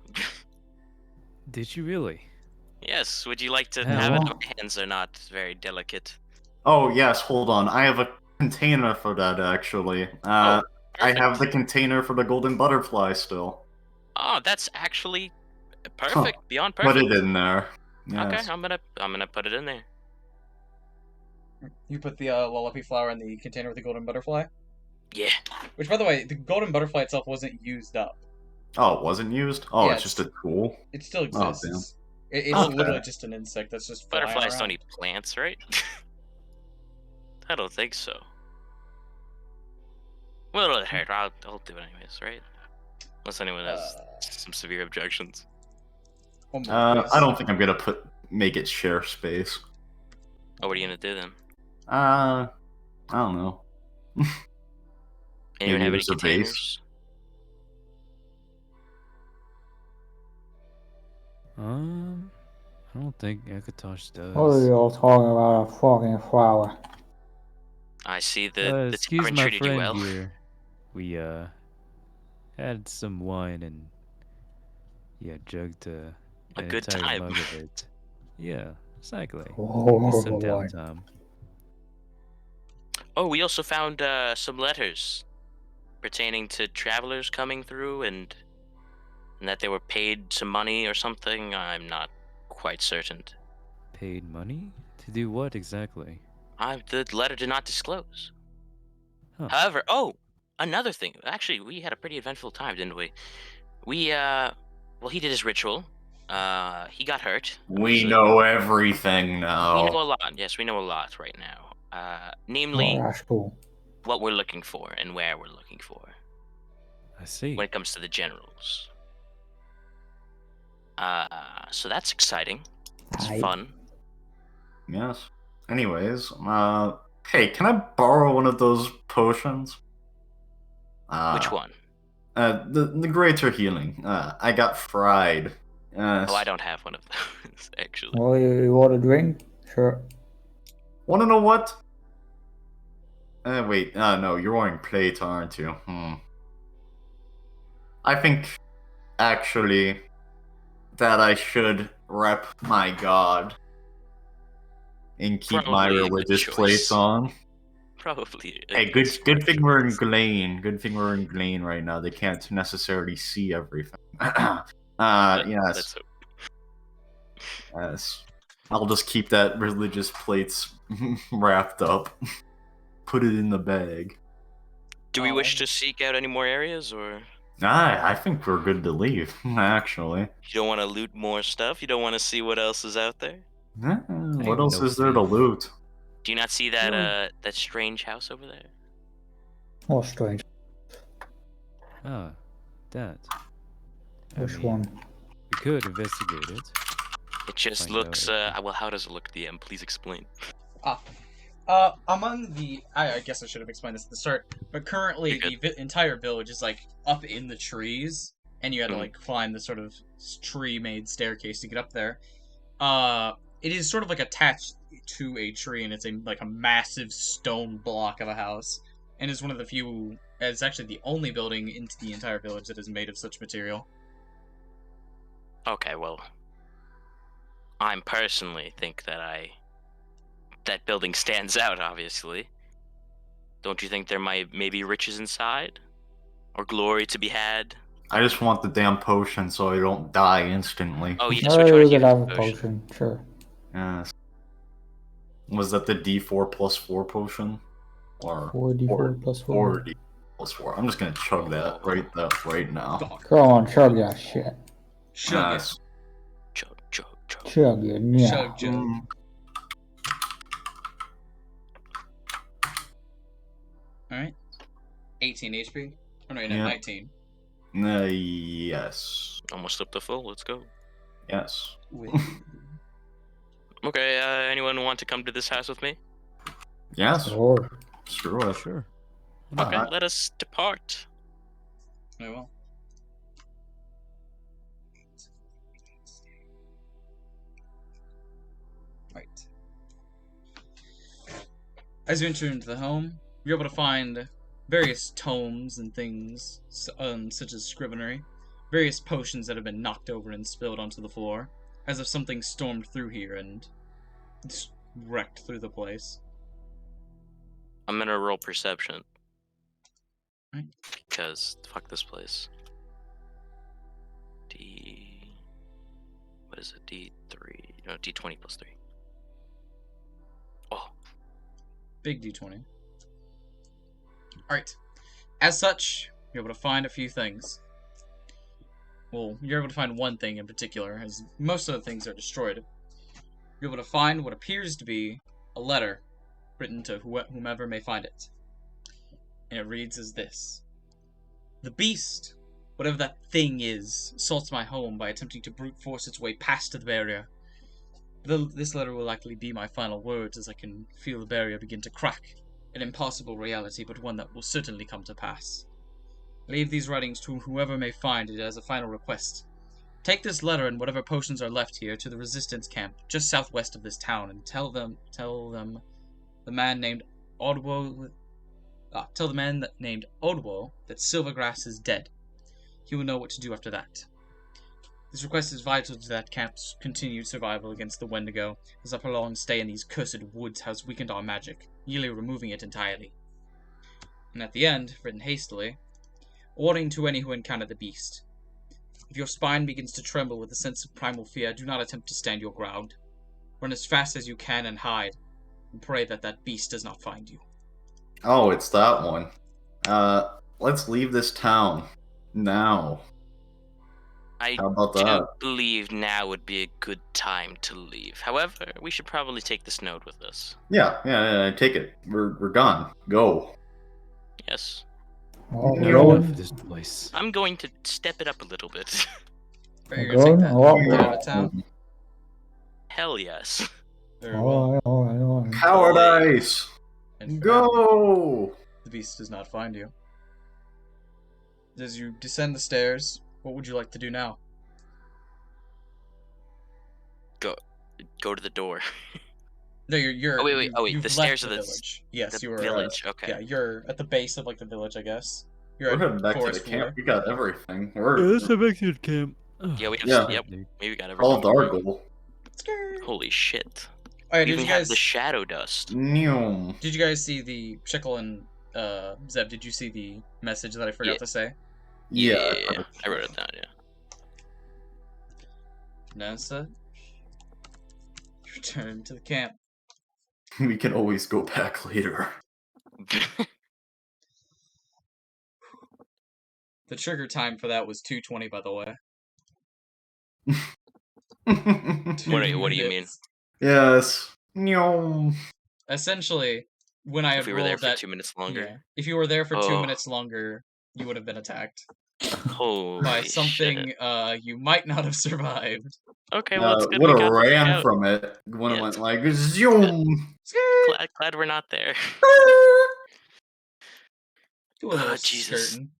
Did you really? Yes, would you like to Yeah, have it? well. My hands are not very delicate. Oh, yes, hold on. I have a container for that, actually. I have the container for the golden butterfly still. Oh, that's actually perfect. Beyond Put perfect. it in there. Yes. Okay, I'm gonna put it in there. You put the Lullaby flower in the container with the golden butterfly? Yeah. Which, by the way, the golden butterfly itself wasn't used up. Oh, it wasn't used? Oh, Yeah, it's just a tool? It still Oh, exists. It's Okay. literally just an insect that's just flying Butterflies around. don't eat plants, right? I don't think so. Well, it hurt. I'll do it anyways, right? Unless anyone has some severe objections. One more, please. I don't think I'm gonna make it share space. Oh, what are you gonna do then? I don't know. Anyone Maybe have any there's a base. containers? I don't think Akatosh does. What are you all talking about? A fucking flower. I see the Excuse tavern my treated you friend well. here. We had some wine and jugged A an good entire time. mug of it. Yeah, exactly. Oh, Some boy. downtime. Oh, we also found some letters pertaining to travelers coming through and that they were paid some money or something. I'm not quite certain. Paid money to do what exactly? The letter did not disclose. Huh. However, another thing. Actually, we had a pretty eventful time, didn't we? He did his ritual. He got hurt. We know everything We now. know a lot. Yes, we know a lot right now. Namely, Oh, that's cool. what we're looking for and where we're looking for I see. when it comes to the generals. So that's exciting. It's Aye. fun. Yes. Anyways, hey, can I borrow one of those potions? Which one? The greater healing. I got fried. Oh, I don't have one of those, actually. Well, you want a drink? Sure. Wanna know what? Wait, no, you're wearing plate, aren't you? I think, actually, that I should rep my god and keep my Probably a good religious choice. plates on. Probably. a Hey, good smart thing we're in choice. Glane. Good thing we're in Glane right now. They can't necessarily see everything. Yes. Let's hope. Yes. I'll just keep that religious plates wrapped up. Put it in the bag. Do we wish to seek out any more areas, or I think we're good to leave, actually. You don't want to loot more stuff? You don't want to see what else is out there? What even else know is there to thief. loot? Do you not see that that strange house over there? Oh, strange. Ah, that. I Which mean, one? we could investigate it. It just Find looks. out Well, how does it look, DM? Please explain. Among the, I guess I should have explained this at the start, but currently You're the entire village is like up in the trees, and you had to Mhm. like climb the sort of tree-made staircase to get up there. It is sort of like attached to a tree, and it's like a massive stone block of a house, and is one of the few. It's actually the only building into the entire village that is made of such material. Okay, well, I personally think that that building stands out. Obviously, don't you think there might maybe riches inside, or glory to be had? I just want the damn potion so I don't die instantly. Oh yes, Oh, which one you is could your have a potion? potion, sure. Yes. Was that the D4 plus 4 potion? Or 4d4 plus 4. 4D plus 4? I'm just gonna chug that right now. Fuck. Come on, chug that shit. Chug it. Nice. Chug, chug, chug. Chug it, yeah. Chug, chug. Mm, Alright. 18 HP. Oh no, you're not, Yeah. 19. yes. Almost up to full. Let's go. Yes. Okay. Anyone want to come to this house with me? Yes. Sure. Screw it. Sure. Okay, Alright. let us depart. I will. Right. As you enter into the home, you're able to find various tomes and things, such as scrivenery, various potions that have been knocked over and spilled onto the floor, as if something stormed through here and just wrecked through the place. I'm gonna roll perception. Right. Because fuck this place. What is it? D3. No, D20 plus 3. Oh. Big D20. Alright. As such, you're able to find a few things. Well, you're able to find one thing in particular, as most of the things are destroyed. You're able to find what appears to be a letter written to whomever may find it. And it reads as this: "The beast, whatever that thing is, assaults my home by attempting to brute force its way past the barrier. This letter will likely be my final words, as I can feel the barrier begin to crack. An impossible reality, but one that will certainly come to pass. Leave these writings to whoever may find it as a final request. Take this letter and whatever potions are left here to the resistance camp just southwest of this town, and tell them the man named Odwo that Silvergrass is dead. He will know what to do after that. This request is vital to that camp's continued survival against the Wendigo, as a prolonged stay in these cursed woods has weakened our magic, nearly removing it entirely." And at the end, written hastily, "Warning to any who encounter the beast. If your spine begins to tremble with a sense of primal fear, do not attempt to stand your ground. Run as fast as you can and hide, and pray that that beast does not find you." Oh, it's that one. Let's leave this town. Now. I How about do that? believe now would be a good time to leave. However, we should probably take this note with us. Yeah, take it. We're gone. Go. Yes. Oh, You're Enough going. of this place. I'm going to step it up a little bit. Are you We're gonna take going? that? Oh, Get out of town? Hell yes. Very well. Alright. Paradise. And for now, Go. the beast does not find you. As you descend the stairs, what would you like to do now? Go to the door. No, you're. Oh, wait. Oh, wait. You've The left stairs the of the village. Yes, the you are. village. Okay. Yeah, you're at the base of like the village, I guess. You're We're at heading back to the forest camp. floor. We got everything. Yeah, We're let's head back to the camp. Yeah, we have. Yeah. Yep. Maybe we got solved everything. our goal. Holy shit. Alright, We did even you have guys? the shadow dust. Neum. Did you guys see the Shekel and Zeb? Did you see the message that I forgot Yeah. to say? Yeah. I wrote it down. Yeah. Nasa, return to the camp. We can always go back later. The trigger time for that was 2:20, by the way. What do you mean? Yes. No. Essentially, when I If had we were there rolled for that, 2 minutes longer. yeah, if you were there for 2 Oh. minutes longer, you would have been attacked Holy by shit. something you might not have survived. Okay, well, it's good Would we have got ran out. from it when Yeah, it went like zoom. Glad we're not there. Do a little Oh, Jesus. skirting.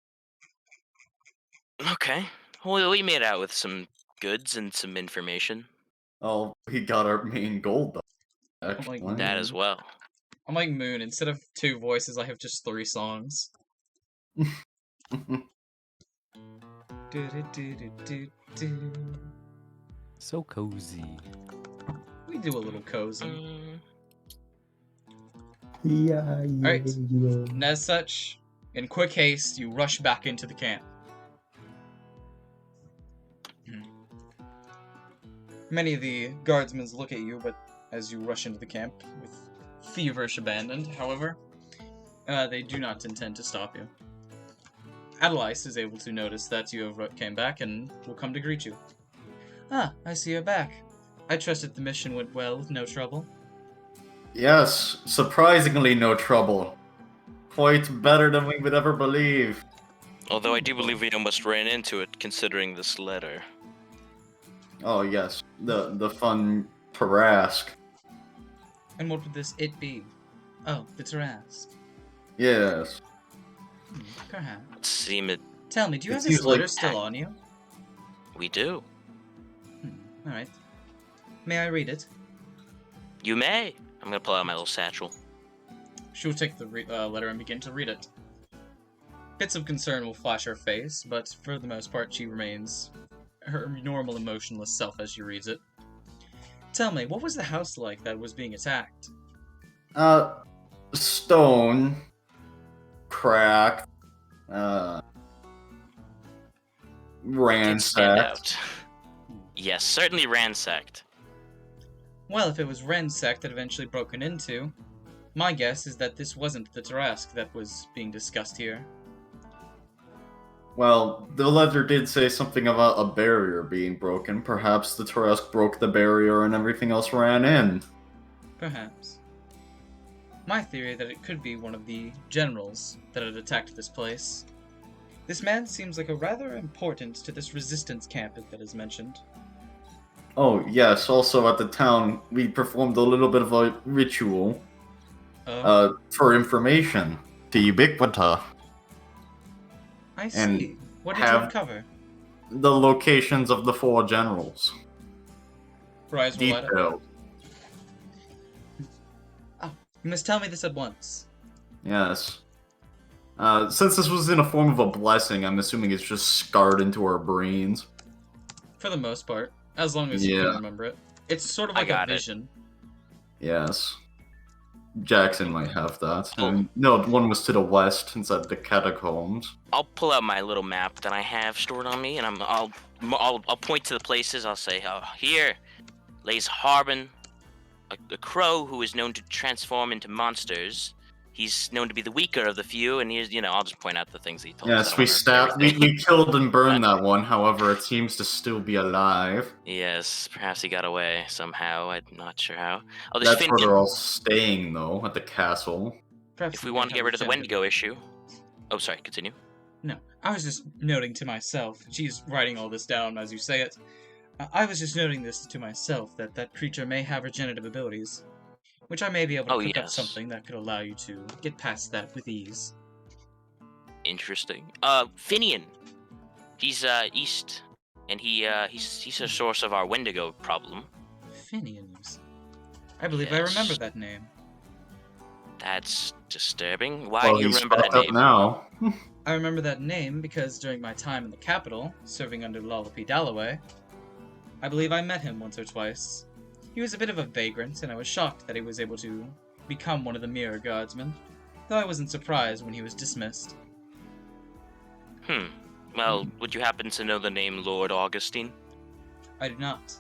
Okay. Well, we made out with some goods and some information. Oh, he got our main goal though. like Actually. That as well. I'm like Moon. Instead of 2 voices, I have just 3 songs. So cozy. We do a little cozy. Yeah. Alright. And as such, in quick haste, you rush back into the camp. Many of the guardsmen look at you, but as you rush into the camp with feverish abandon, however, they do not intend to stop you. Adelice is able to notice that you have came back and will come to greet you. Ah, I see you're back. I trusted the mission went well with no trouble. Yes, surprisingly no trouble. Quite better than we would ever believe. Although I do believe we almost ran into it, considering this letter. Oh yes, the fun Tarasque. And what would this it be? Oh, the Tarasque. Yes. Perhaps. Seem it. Tell me, do you It have this seems like letter still on you? We do. Alright. May I read it? You may. I'm gonna pull out my little satchel. She will take the letter and begin to read it. Bits of concern will flash her face, but for the most part she remains her normal emotionless self as she reads it. Tell me, what was the house like that was being attacked? Stone, cracked, ransacked. Yes, certainly ransacked. Well, if it was ransacked and eventually broken into, my guess is that this wasn't the Tarasque that was being discussed here. Well, the letter did say something about a barrier being broken. Perhaps the Tarasque broke the barrier and everything else ran in. Perhaps. My theory that it could be one of the generals that had attacked this place. This man seems like a rather important to this resistance camp that is mentioned. Oh, yes, also at the town, we performed a little bit of a ritual for information to Ubiquita. I see. And What did you uncover? The locations of the 4 generals. Rise will light up. Detailed. Oh, you must tell me this at once. Yes. Since this was in a form of a blessing, I'm assuming it's just scarred into our brains. For the most part, as long as you can remember it. It's sort of like a vision. Yes. Jackson might have that. Oh. No, one was to the west, inside the catacombs. I'll pull out my little map that I have stored on me, and I'll point to the places. I'll say, here lays Harban, a crow who is known to transform into monsters. He's known to be the weaker of the few, and he's, I'll just point out the things he told us. Yes, we killed and burned that one, however, it seems to still be alive. Yes, perhaps he got away somehow. I'm not sure how. That's where they're all staying, though, at the castle. Perhaps if we want to get rid of the Wendigo issue. Oh, sorry, continue. No, I was just noting to myself. She's writing all this down as you say it. I was just noting this to myself, that creature may have regenerative abilities. Which I may be able to cook up something that could allow you to get past that with ease. Interesting. Finnian. He's east, and he's a source of our Wendigo problem. Finnians. I believe I remember that name. That's disturbing. Why do you remember that name? Now. I remember that name because during my time in the capital, serving under Lawful Dalloway, I believe I met him once or twice. He was a bit of a vagrant, and I was shocked that he was able to become one of the Mirror Guardsmen, though I wasn't surprised when he was dismissed. Well, would you happen to know the name Lord Augustine? I do not.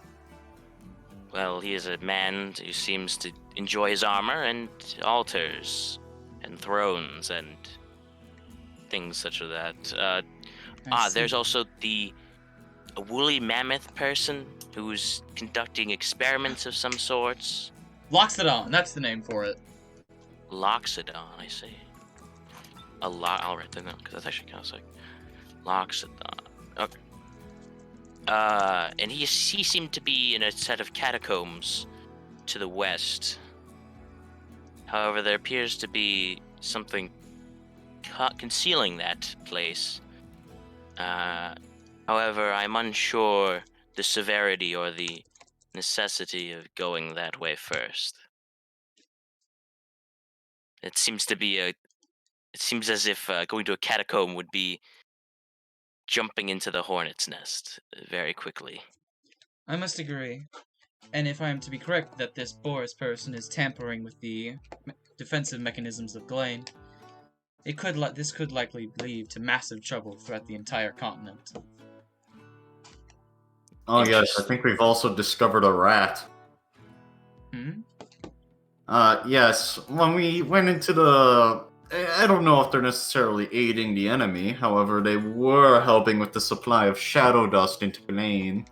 Well, he is a man who seems to enjoy his armor and altars and thrones and things such as that. I There's see. also a woolly mammoth person who's conducting experiments of some sorts. Loxodon, that's the name for it. Loxodon, I see. I'll write that down because that's actually kind of sick. Loxodon. Okay. And he seemed to be in a set of catacombs to the west. However, there appears to be something concealing that place. However, I'm unsure the severity or the necessity of going that way first. It seems as if going to a catacomb would be jumping into the hornet's nest very quickly. I must agree. And if I am to be correct that this Boris person is tampering with the defensive mechanisms of Glane, this could likely lead to massive trouble throughout the entire continent. Oh yes, I think we've also discovered a rat. Hmm? Yes, when we went into the... I don't know if they're necessarily aiding the enemy, however, they were helping with the supply of shadow dust into Glane.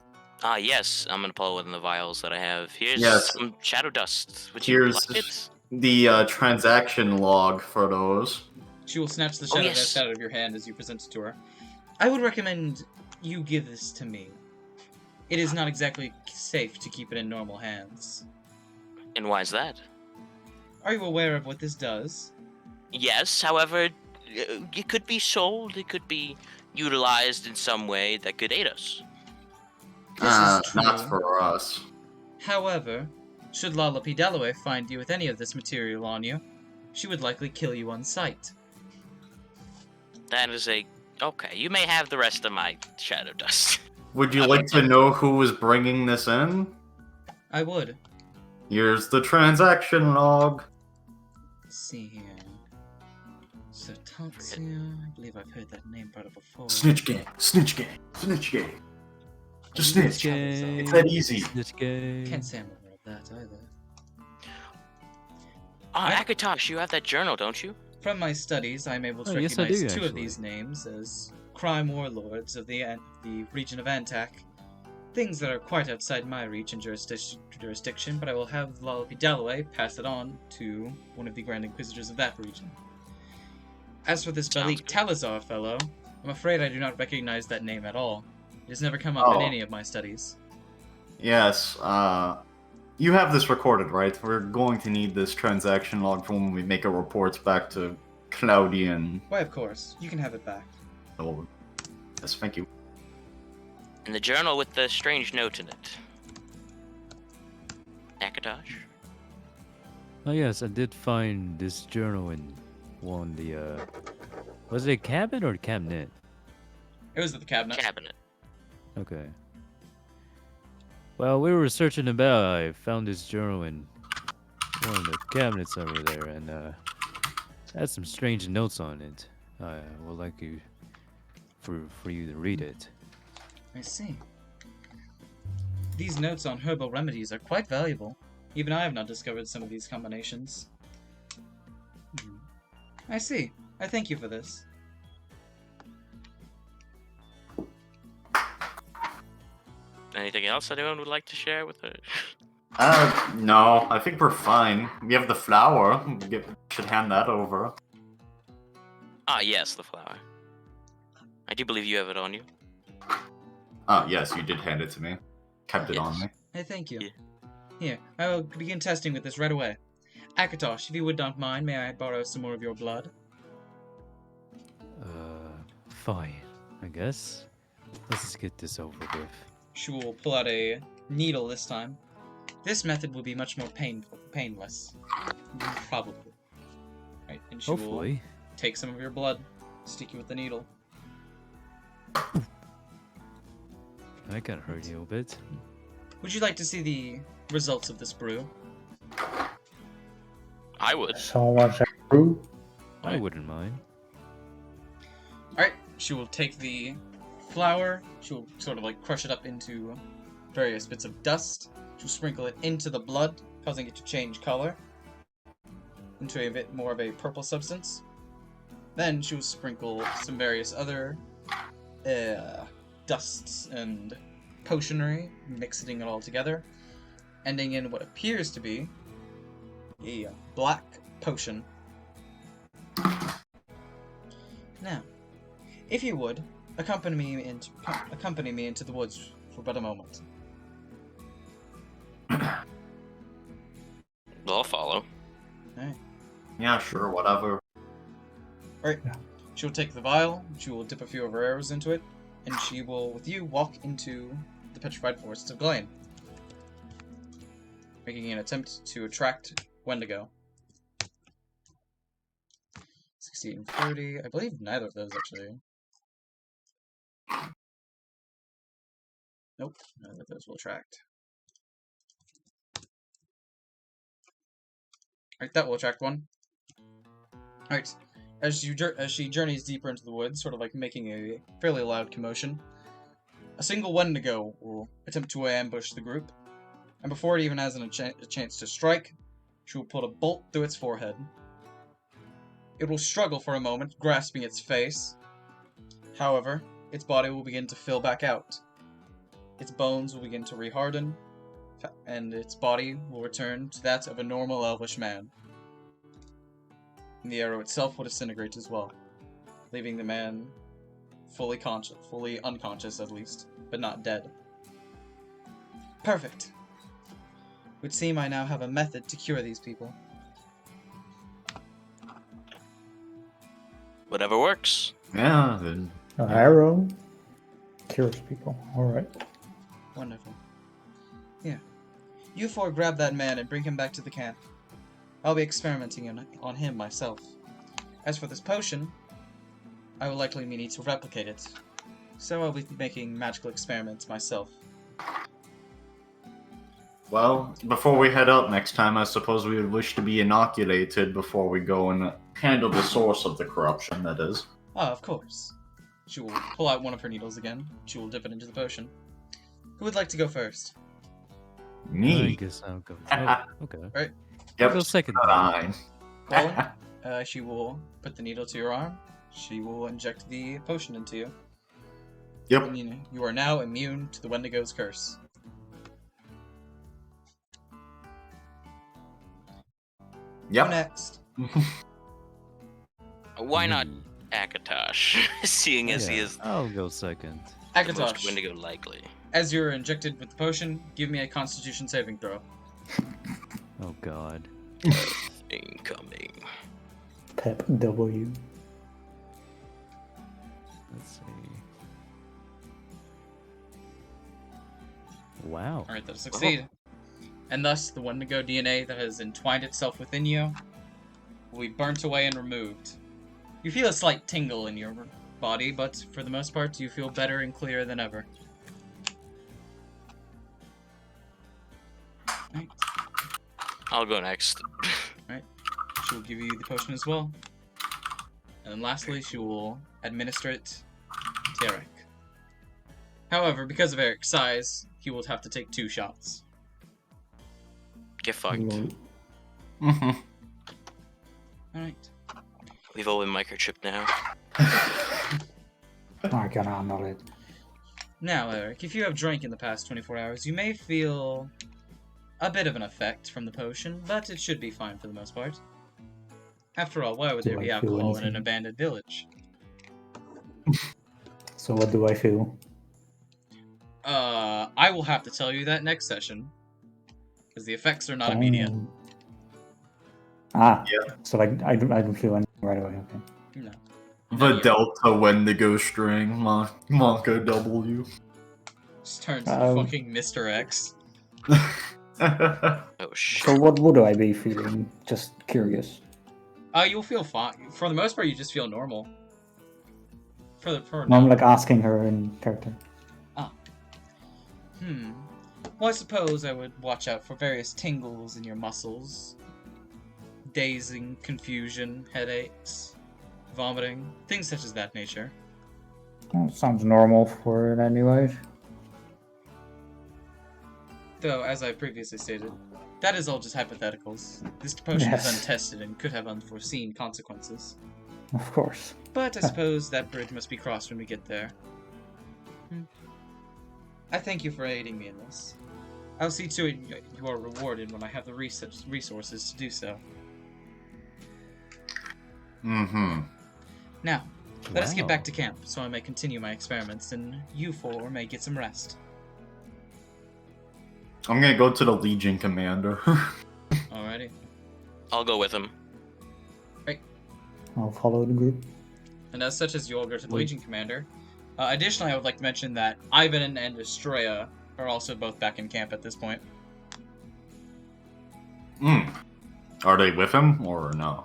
Yes, I'm gonna pull one of the vials that I have. Here's Yes. some shadow dust. Would you Here's like it? the transaction log for those. She will snatch the shadow yes. dust out of your hand as you present it to her. I would recommend you give this to me. It is not exactly safe to keep it in normal hands. And why is that? Are you aware of what this does? Yes, however, it could be sold. It could be utilized in some way that could aid us. This is true. Not for us. However, should Lala P. Dalloway find you with any of this material on you, she would likely kill you on sight. That is okay. You may have the rest of my shadow dust. Would you like to know who was bringing this in? I would. Here's the transaction log. Let's see here. Sotoxia, I believe I've heard that name brought up before. Snitch gang, snitch gang, snitch gang. Just snitch. Gang. It's that easy. Snitch gang. Can't say I'm aware of that either. Akatosh, you have that journal, don't you? From my studies, I'm able to Oh, yes, I recognize do, two of actually. these names as crime warlords of the region of Antak. Things that are quite outside my reach and jurisdiction, but I will have Lala P. Dalloway pass it on to one of the Grand Inquisitors of that region. As for this Sounds Balik good. Talazar fellow, I'm afraid I do not recognize that name at all. It has never come up in Oh. any of my studies. Yes, you have this recorded, right? We're going to need this transaction log for when we make our reports back to Claudian. Why, of course. You can have it back. Oh, yes, thank you. And the journal with the strange note in it. Akatosh? Oh yes, I did find this journal in one the was it a cabinet or cabinet? It was at the cabinet. Cabinet. Okay. Well, we were searching about. I found this journal in one of the cabinets over there, and it had some strange notes on it. I would like you for you to read it. I see. These notes on herbal remedies are quite valuable. Even I have not discovered some of these combinations. I see. I thank you for this. Anything else anyone would like to share with her? No, I think we're fine. We have the flower. Should hand that over. Yes, the flower. I do believe you have it on you. Yes, you did hand it to me. Kept it on Yes. me. I thank you. Yeah. Here, I will begin testing with this right away. Akatosh, if you would not mind, may I borrow some more of your blood? Fine, I guess. Let's just get this over with. She will pull out a needle this time. This method will be much more painless. Probably. Right, and she will Hopefully. take some of your blood, stick you with the needle. That kind of hurt you a bit. Would you like to see the results of this brew? I would. So was that true? I wouldn't mind. Alright, she will take the flour, she'll sort of like crush it up into various bits of dust. She'll sprinkle it into the blood, causing it to change color into a bit more of a purple substance. Then she'll sprinkle some various other dusts and potionery, mixing it all together, ending in what appears to be a black potion. Now, if you would, accompany me into the woods for but a moment. I'll follow. Alright. Yeah, sure, whatever. Alright. She will take the vial, she will dip a few of her arrows into it, and she will, with you, walk into the Petrified Forests of Glane, making an attempt to attract Wendigo. 16 and 30. I believe neither of those, actually. Nope, neither of those will attract. Alright, that will attract one. Alright, as she journeys deeper into the woods, sort of like making a fairly loud commotion, a single Wendigo will attempt to ambush the group, and before it even has a chance to strike, she will put a bolt through its forehead. It will struggle for a moment, grasping its face. However, its body will begin to fill back out. Its bones will begin to reharden, and its body will return to that of a normal elvish man. And the arrow itself will disintegrate as well, leaving the man fully unconscious at least, but not dead. Perfect. It would seem I now have a method to cure these people. Whatever works. Yeah, then. An arrow cures people. Alright. Wonderful. Here. You four grab that man and bring him back to the camp. I'll be experimenting on him myself. As for this potion, I will likely need to replicate it. So I'll be making magical experiments myself. Well, before we head up next time, I suppose we would wish to be inoculated before we go and handle the source of the corruption, that is. Ah, of course. She will pull out one of her needles again. She will dip it into the potion. Who would like to go first? I Me. guess I'll go. Oh, okay. Right. I'll Yep, go second. fine. Roland, she will put the needle to your arm. She will inject the potion into you. Yep. And you are now immune to the Wendigo's curse. Yep. Who next? Why not Akatosh? Seeing as he Yeah, is I'll go second. the most Akatosh, Wendigo likely. as you're injected with the potion, give me a Constitution saving throw. Oh god. Incoming. Pep W. Let's see. Wow. Alright, that'll succeed. And thus, the Wendigo DNA that has entwined itself within you will be burnt away and removed. You feel a slight tingle in your body, but for the most part, you feel better and clearer than ever. Right. I'll go next. She will give you the potion as well. And then lastly, she will administer it to Erik. However, because of Eric's size, he will have to take 2 shots. Get fucked. Mhm. Alright. We've all been microchipped now. I can handle it. Now, Erik, if you have drank in the past 24 hours, you may feel a bit of an effect from the potion, but it should be fine for the most part. After all, why would there Do be I feel alcohol in an anything? abandoned village? So what do I feel? I will have to tell you that next session. Because the effects are not immediate. Damn. Ah. Yeah. So like I don't feel anything right away. Okay. No. The Delta Wendigo string, Monka W. Just turns to fucking Mr. X. Oh shit. So what would I be feeling? Just curious. You'll feel fine. For the most part, you just feel normal. For No, I'm like asking her in character. Well, I suppose I would watch out for various tingles in your muscles. Dazing, confusion, headaches, vomiting, things such as that nature. Well, sounds normal for it anyway. Though, as I previously stated, that is all just hypotheticals. This potion is Yes. untested and could have unforeseen consequences. Of course. But I suppose that bridge must be crossed when we get there. I thank you for aiding me in this. I'll see to it you are rewarded when I have the resources to do so. Mm-hmm. Now, let us get back Wow. to camp, so I may continue my experiments, and you four may get some rest. I'm gonna go to the Legion Commander. Alrighty. I'll go with him. I'll follow the group. And as such as you all go to the Wait. Legion Commander. Additionally, I would like to mention that Ivan and Estrella are also both back in camp at this point. Are they with him or no?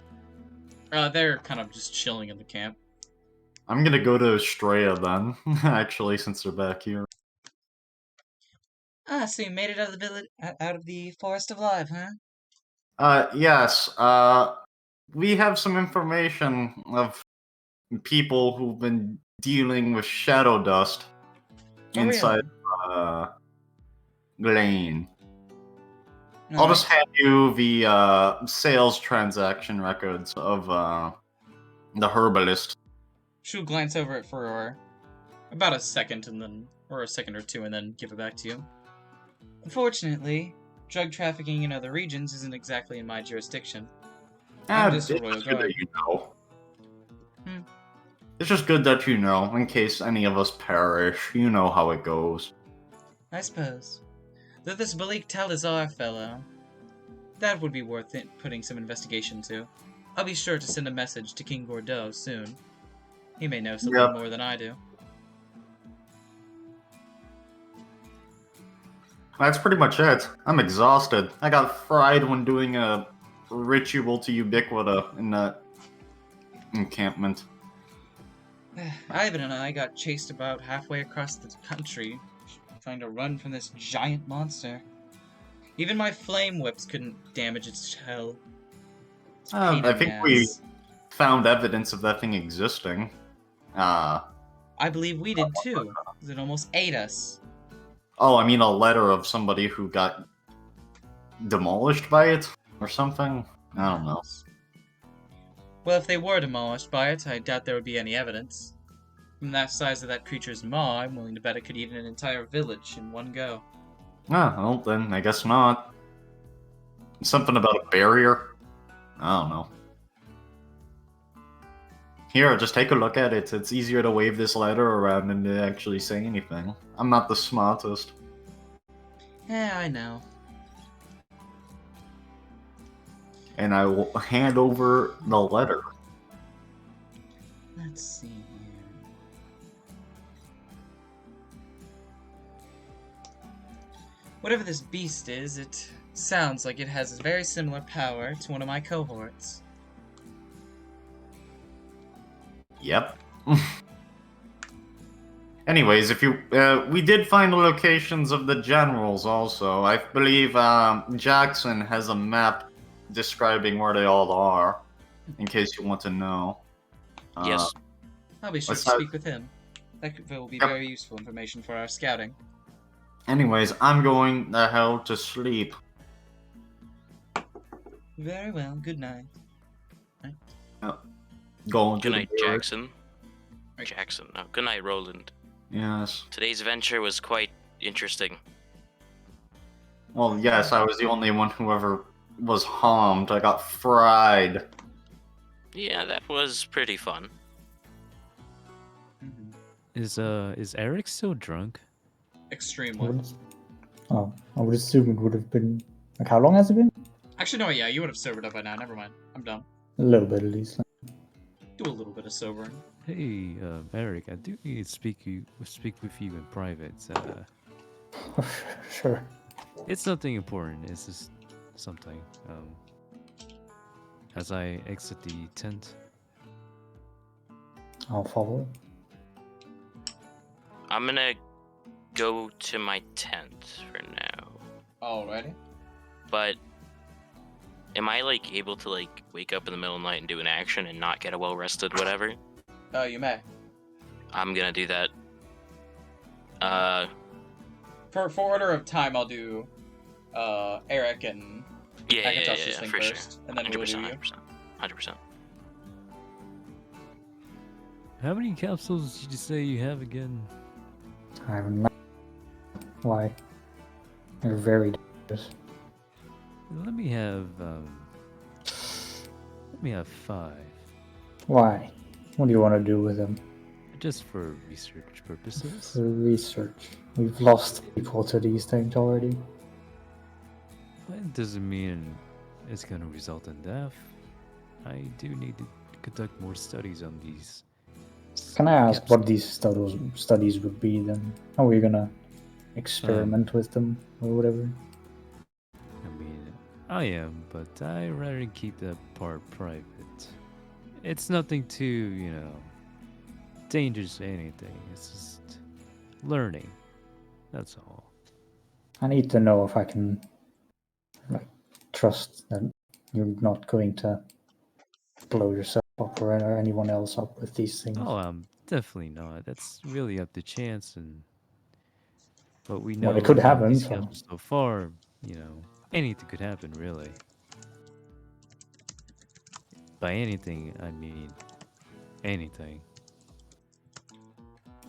They're kind of just chilling in the camp. I'm gonna go to Estrella then, actually, since they're back here. Ah, so you made it out of the village, out of the Forest of Life, huh? Yes, we have some information of people who've been dealing with shadow dust Oh, inside, really? Glane. I'll Alright. just hand you the, sales transaction records of, the herbalist. She'll glance over it for about a second, and then, or a second or two, and then give it back to you. Unfortunately, drug trafficking in other regions isn't exactly in my jurisdiction. I'm just a It's royal just good guard. that you know. Hmm. It's just good that you know, in case any of us perish. You know how it goes. I suppose. Though this Balik Talazar fellow, that would be worth it putting some investigation to. I'll be sure to send a message to King Gordeau soon. He may know something Yep. more than I do. That's pretty much it. I'm exhausted. I got fried when doing a ritual to Ubiquita in that encampment. Ivan and I got chased about halfway across the country, trying to run from this giant monster. Even my flame whips couldn't damage its shell. Pain I in think the we ass. found evidence of that thing existing. I believe we did too, 'cause it almost ate us. Oh, I mean a letter of somebody who got demolished by it or something. I don't know. Well, if they were demolished by it, I doubt there would be any evidence. From that size of that creature's maw, I'm willing to bet it could eat an entire village in one go. Ah, well then, I guess not. Something about a barrier? I don't know. Here, just take a look at it. It's easier to wave this letter around than to actually say anything. I'm not the smartest. Yeah, I know. And I will hand over the letter. Let's see here. Whatever this beast is, it sounds like it has a very similar power to one of my cohorts. Yep. Anyways, if you, we did find the locations of the generals also. I believe, Jackson has a map describing where they all are, in case you want to know. Yes. I'll be sure to What's that? speak with him. That will be Yep. very useful information for our scouting. Anyways, I'm going the hell to sleep. Very well, good night. Going to Good the night, barrack. Jackson. Jackson. No, good night, Roland. Yes. Today's adventure was quite interesting. Well, yes, I was the only one who ever was harmed. I got fried. Yeah, that was pretty fun. Is Erik still drunk? I Extremely. would, I would assume it would have been. Like, how long has it been? Actually, no, yeah, you would have sobered up by now. Never mind. I'm done. A little bit at least. Do a little bit of sobering. Hey, Erik, I do need to speak with you in private. Sure. It's nothing important. It's just something. As I exit the tent, I'll follow. I'm gonna go to my tent for now. Alrighty. But am I like able to like wake up in the middle of the night and do an action and not get a well rested whatever? You may. I'm gonna do that. For order of time, I'll do Erik and Yeah, Akatosh's thing for first, sure. and then we'll do you. 100%. how many capsules did you say you have again? I haven't. Why? They're very dangerous. Let me have 5. Why? What do you want to do with them? Just for research purposes. For research. We've lost people to these things already. Well, it doesn't mean it's going to result in death. I do need to conduct more studies on these. Can I ask what these studies would be then? How are we gonna experiment with them or whatever? I mean, I am, but I rather keep that part private. It's nothing too, dangerous or anything. It's just learning. That's all. I need to know if I can trust that you're not going to blow yourself up or anyone else up with these things. Oh, definitely not. That's really up to chance, and but we know Well, it could happen. these So. capsules so far, anything could happen, really. By anything, I mean anything.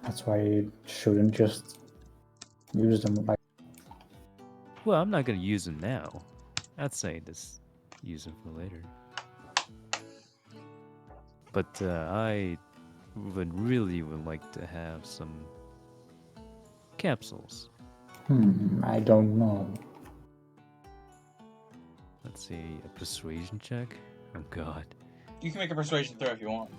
That's why you shouldn't just use them. Well, I'm not gonna use them now. I'd say just use them for later. But I would like to have some capsules. I don't know. Let's see, a persuasion check. Oh God. You can make a persuasion throw if you want.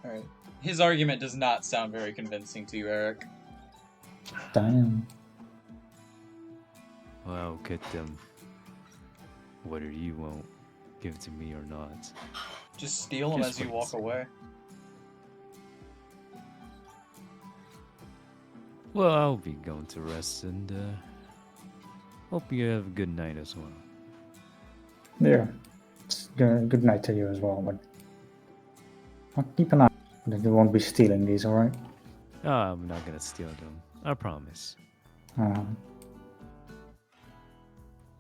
Alright. His argument does not sound very convincing to you, Erik. Damn. Well, get them. Whether you won't give it to me or not. Just steal them Just as you wait walk and see. away. Well, I'll be going to rest, and hope you have a good night as well. Yeah. Good night to you as well, but I'll keep an eye that you won't be stealing these, alright? Oh, I'm not gonna steal them. I promise.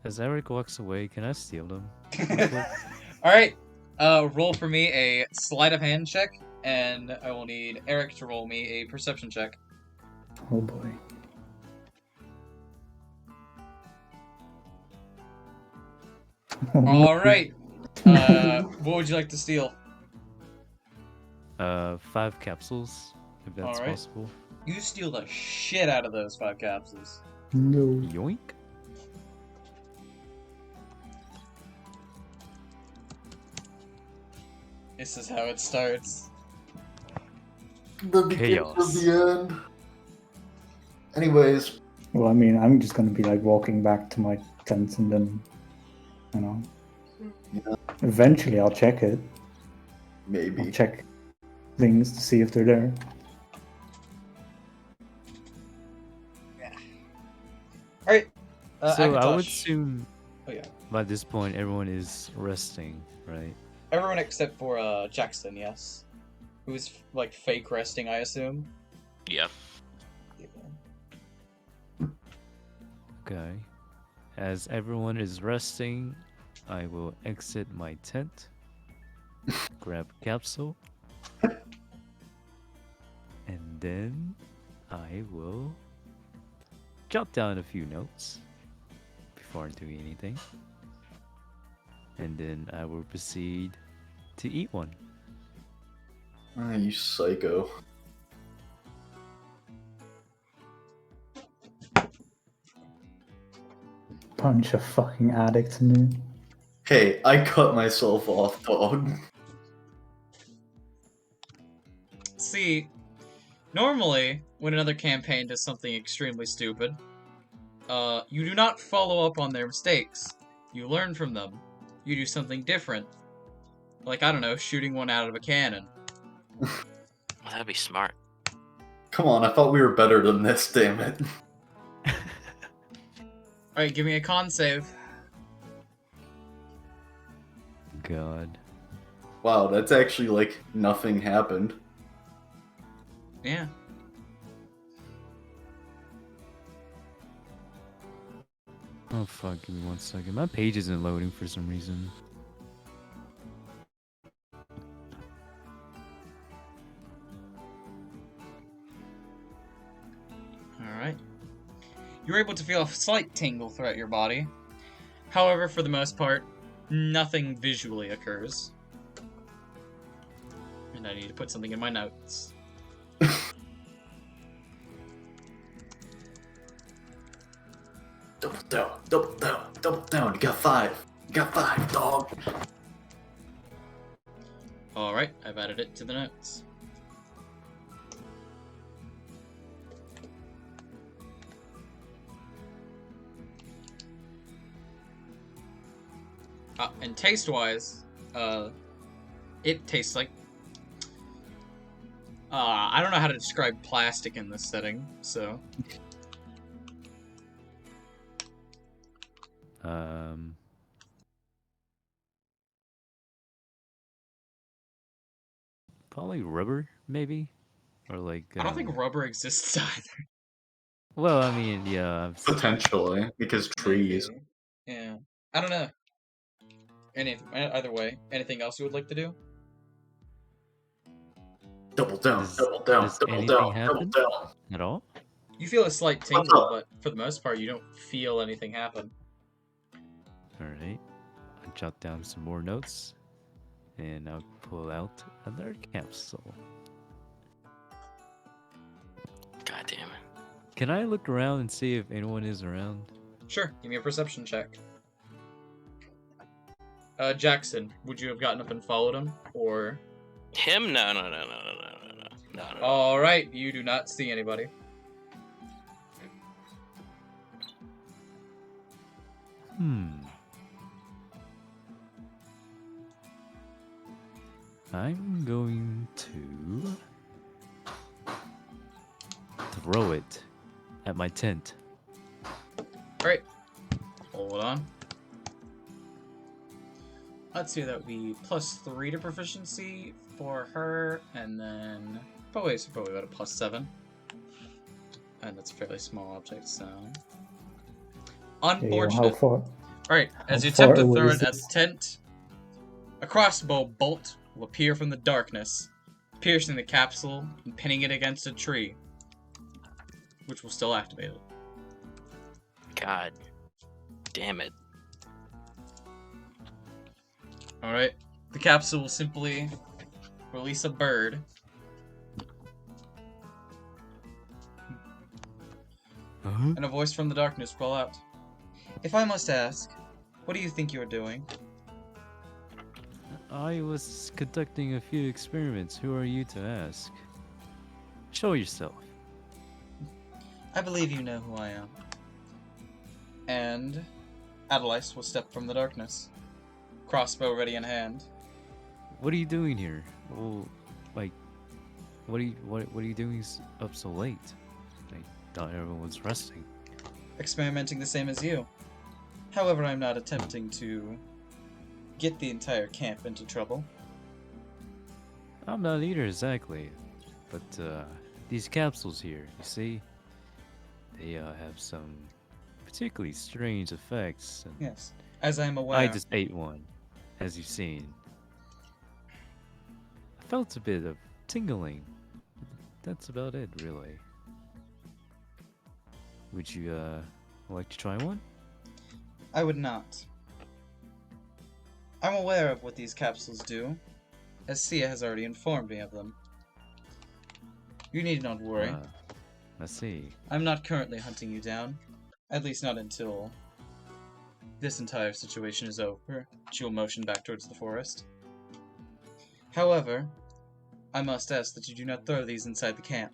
As Erik walks away, can I steal them? Alright. Roll for me a sleight of hand check, and I will need Erik to roll me a perception check. Oh boy. Alright. What would you like to steal? 5 capsules, if that's Alright. possible. You steal the shit out of those 5 capsules. No. Yoink. This is how it starts. The beginning of Chaos. the end. Anyways, Well, I mean, I'm just gonna be walking back to my tent and then, Yeah. Eventually I'll check it. maybe. I'll check things to see if they're there. Alright. So I would Akatosh. assume Oh yeah. by this point everyone is resting, right? Everyone except for Jackson, yes. Who's fake resting, I assume. Yep. Okay. As everyone is resting, I will exit my tent, grab a capsule, and then I will jot down a few notes before doing anything. And then I will proceed to eat one. Ah, you psycho. Bunch of fucking addicts in there. Hey, I cut myself off, dog. See, normally, when another campaign does something extremely stupid, you do not follow up on their mistakes. You learn from them. You do something different. Like, I don't know, shooting one out of a cannon. Well, that'd be smart. Come on, I thought we were better than this, damn it. Alright, give me a con save. God. Wow, that's actually like nothing happened. Yeah. Oh fuck, give me 1 second. My page isn't loading for some reason. You're able to feel a slight tingle throughout your body. However, for the most part, nothing visually occurs. And I need to put something in my notes. Double down, double down, double down. You got 5. You got 5, dog. Alright, I've added it to the notes. And taste-wise, it tastes like... I don't know how to describe plastic in this setting, so... Probably rubber, maybe? Or like... I don't think rubber exists either. Well, I mean, yeah. Potentially, because trees. Maybe. Yeah. I don't know. Either way, anything else you would like to do? Double down, Does- double down, does double anything down, happen? double down. At all? You feel a slight tingle, but for the most part, you don't feel anything happen. Alright. I'll jot down some more notes. And I'll pull out another capsule. God damn it. Can I look around and see if anyone is around? Sure, give me a perception check. Jackson, would you have gotten up and followed him, or... Him? No. Alright, you do not see anybody. I'm going to throw it at my tent. Alright. Hold on. Let's see, that would be +3 to proficiency for her, and then... probably about a +7. And that's a fairly small object, so... Unfortunate. How far? Alright, as you how attempt to far throw away it is at the this? tent, a crossbow bolt will appear from the darkness, piercing the capsule and pinning it against a tree, which will still activate it. God damn it. Alright, the capsule will simply release a bird. And a voice from the darkness will call out. If I must ask, what do you think you're doing? I was conducting a few experiments. Who are you to ask? Show yourself. I believe you know who I am. And Adelice will step from the darkness, crossbow ready in hand. What are you doing here? Well, like, what are you doing up so late? I thought everyone was resting. Experimenting the same as you. However, I'm not attempting to get the entire camp into trouble. I'm not either exactly, but these capsules here, you see, they have some particularly strange effects. And Yes, as I'm aware. I just ate one, as you've seen. I felt a bit of tingling. That's about it, really. Would you like to try one? I would not. I'm aware of what these capsules do, as Sia has already informed me of them. You need not worry. Ah, I see. I'm not currently hunting you down. At least not until this entire situation is over. She will motion back towards the forest. However, I must ask that you do not throw these inside the camp.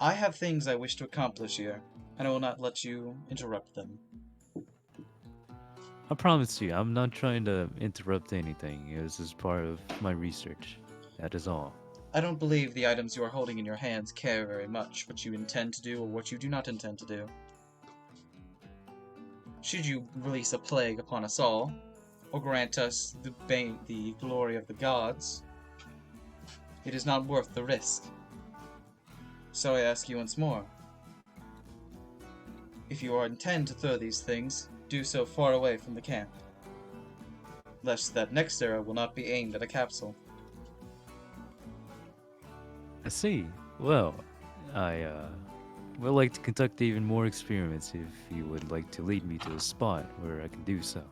I have things I wish to accomplish here, and I will not let you interrupt them. I promise you, I'm not trying to interrupt anything. This is part of my research. That is all. I don't believe the items you are holding in your hands care very much what you intend to do or what you do not intend to do. Should you release a plague upon us all, or grant us the glory of the gods, it is not worth the risk. So I ask you once more. If you intend to throw these things, do so far away from the camp, lest that next arrow will not be aimed at a capsule. I see. Well, would like to conduct even more experiments if you would like to lead me to a spot where I can do so.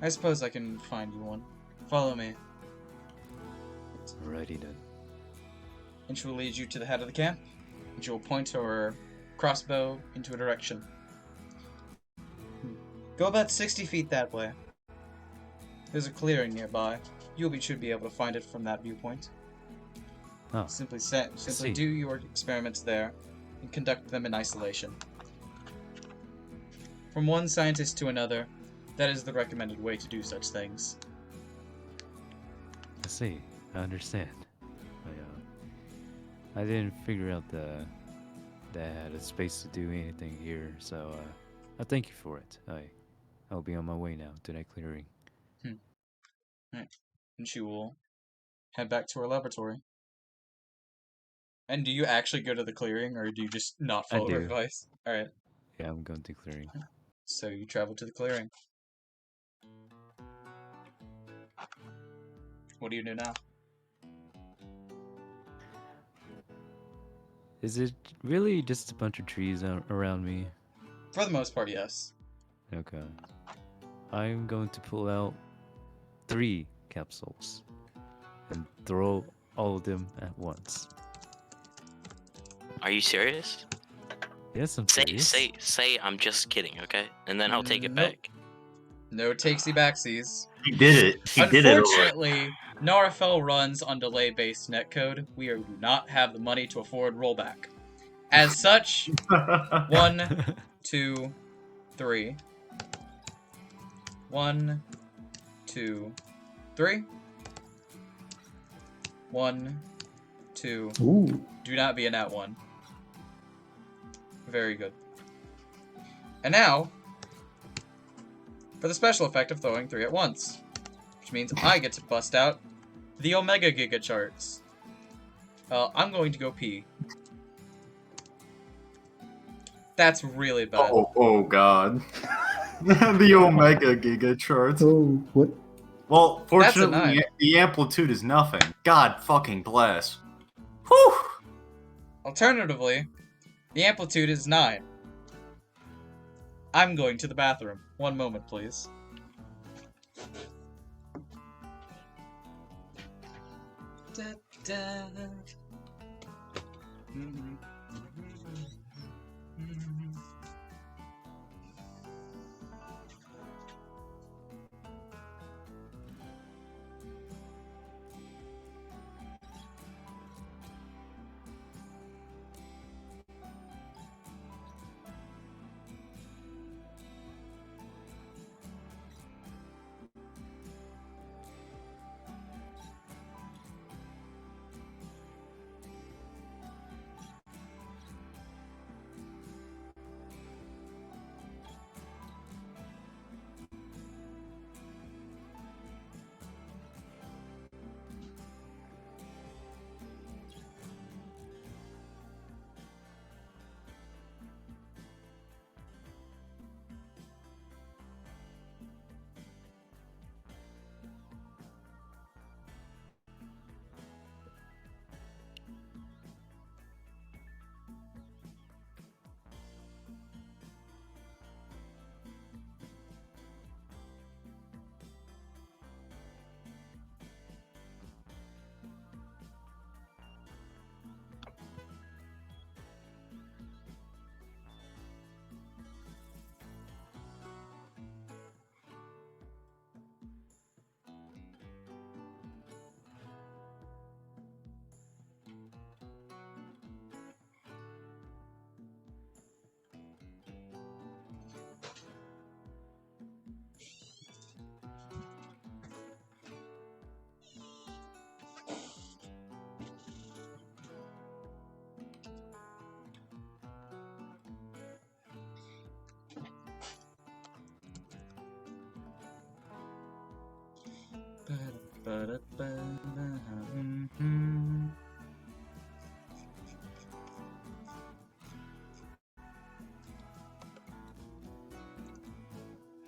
I suppose I can find you one. Follow me. Alrighty then. And she will lead you to the head of the camp. And she will point her crossbow into a direction. Go about 60 feet that way. There's a clearing nearby. Should be able to find it from that viewpoint. Oh, Simply see. do your experiments there and conduct them in isolation. From one scientist to another, that is the recommended way to do such things. I see. I understand. I didn't figure out that I had a space to do anything here, so I thank you for it. I'll be on my way now to that clearing. Right. And she will head back to her laboratory. And do you actually go to the clearing, or do you just not I follow her do. advice? Alright, Yeah, I'm going to clearing. so you travel to the clearing. What do you do now? Is it really just a bunch of trees around me? For the most part, yes. Okay. I'm going to pull out 3 capsules and throw all of them at once. Are you serious? Yes, I'm Say serious. say I'm just kidding, okay? And then I'll take it Nope. back. No takesy backsies. He did it. He did it. Unfortunately, Narfel runs on delay-based netcode. We do not have the money to afford rollback. As such, 1, 2, 3. 1, 2, 3. 1, 2. Ooh. Do not be a nat 1. Very good. And now, for the special effect of throwing 3 at once. Which means I get to bust out the Omega Giga charts. I'm going to go pee. That's really bad. Oh god. The Omega Giga charts. Oh, what? Well, That's a fortunately, 9. the amplitude is nothing. God fucking bless. Whew! Alternatively, the amplitude is 9. I'm going to the bathroom. One moment, please. Da, da.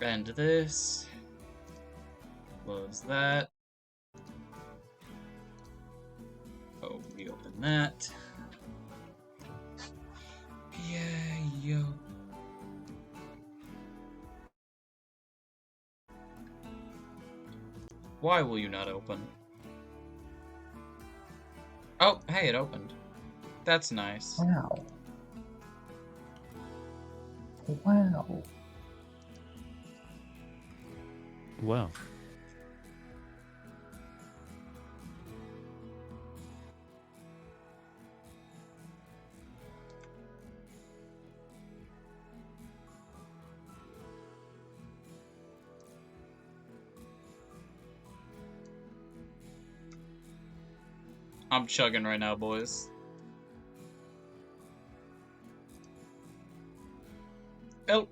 And this. Close that. Oh, we open that. Yeah, yo. Why will you not open? Oh, hey, it opened. That's nice. Wow. Wow. Wow. I'm chugging right now, boys. Oh,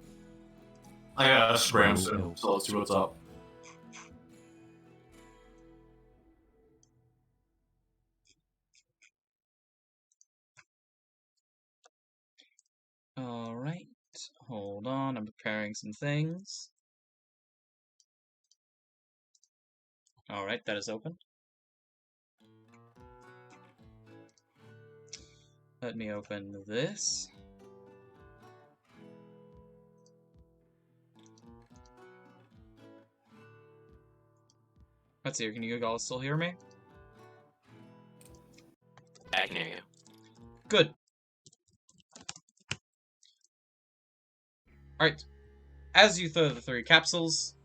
I asked Bramson, so let's see what's up. alright. Hold on, I'm preparing some things. Alright, that is open. Let me open this. Let's see, can you all still hear me? I can hear you. Good. Alright. As you throw the 3 capsules,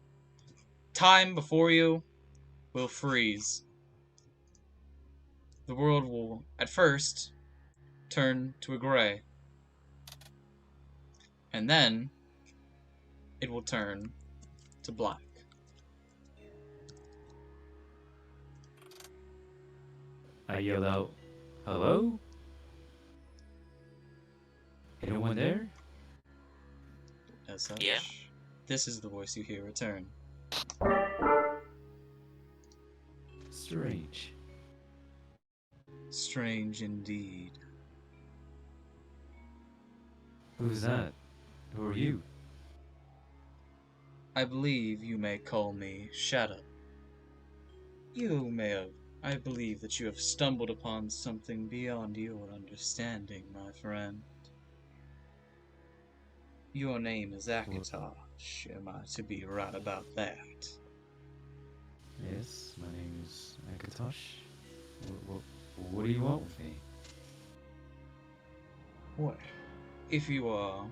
time before you will freeze. The world will, at first, turn to a gray. And then, it will turn to black. I yell out, "Hello? Anyone there?" As such, Yeah. this is the voice you hear return. Strange. Strange indeed. Who's that? Who are you? I believe you may call me Shadow. I believe that you have stumbled upon something beyond your understanding, my friend. Your name is Akatosh. Am I to be right about that? Yes, my name is Akatosh. What do you want with me? Well, if you are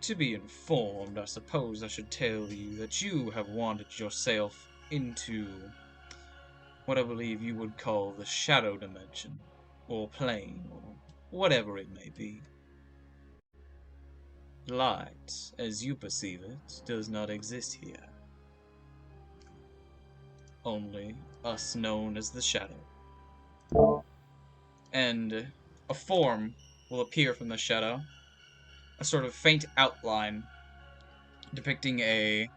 to be informed, I suppose I should tell you that you have wandered yourself into what I believe you would call the shadow dimension, or plane, or whatever it may be. Light, as you perceive it, does not exist here. Only us known as the shadow. And a form will appear from the shadow, a sort of faint outline depicting I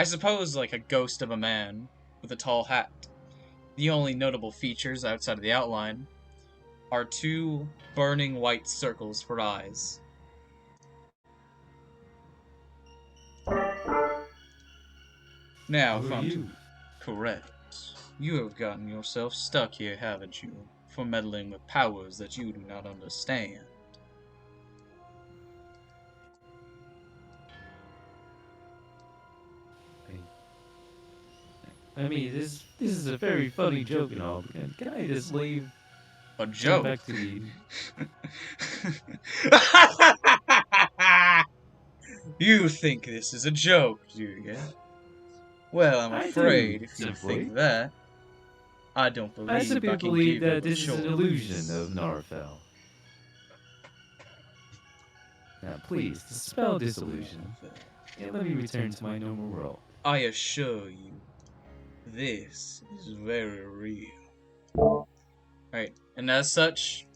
suppose like a ghost of a man with a tall hat. The only notable features outside of the outline are 2 burning white circles for eyes. Now, Who are you? correct, you have gotten yourself stuck here, haven't you, for meddling with powers that you do not understand. I mean, this is a very funny joke and all. But can I just leave? A Go joke? back to the. You think this is a joke, do you? Well, I'm I do, afraid if you simply. think that, I don't believe I simply can believe give you that a this is an choice. illusion of Narfell. Now, please, dispel this illusion, and let me return to my normal world. I assure you, this is very real. Right, and as such,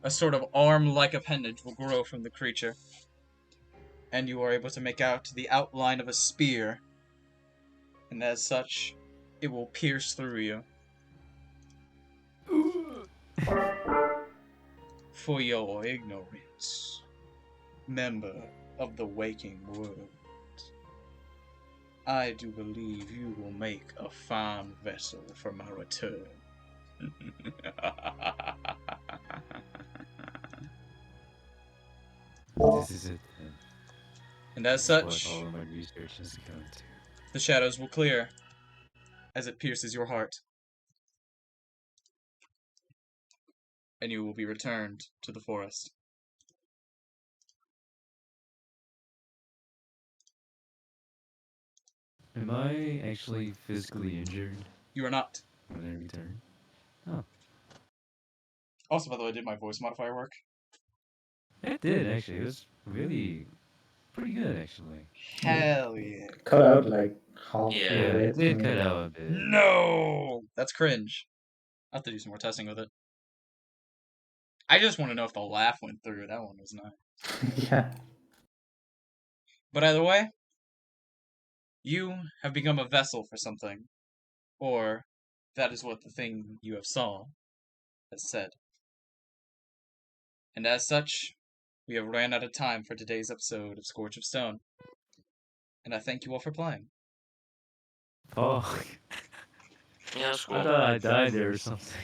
a sort of arm-like appendage will grow from the creature, and you are able to make out the outline of a spear, and as such, it will pierce through you. For your ignorance, member of the waking world, I do believe you will make a fine vessel for my return. This is it then. And as This is such, what all of my research has come to. the shadows will clear as it pierces your heart. And you will be returned to the forest. Am I actually physically injured You are not. when I return? Also, by the way, did my voice modifier work? It did actually. It was really pretty good actually. Hell yeah. Cut out like half Yeah, of It it. did cut out a bit. No! That's cringe. I'll have to do some more testing with it. I just want to know if the laugh went through. That one was nice. Yeah. But either way, you have become a vessel for something. Or, that is what the thing you have saw has said. And as such, we have ran out of time for today's episode of Scorch of Stone. And I thank you all for playing. Oh, Yeah, that's I cool. thought I died there or something.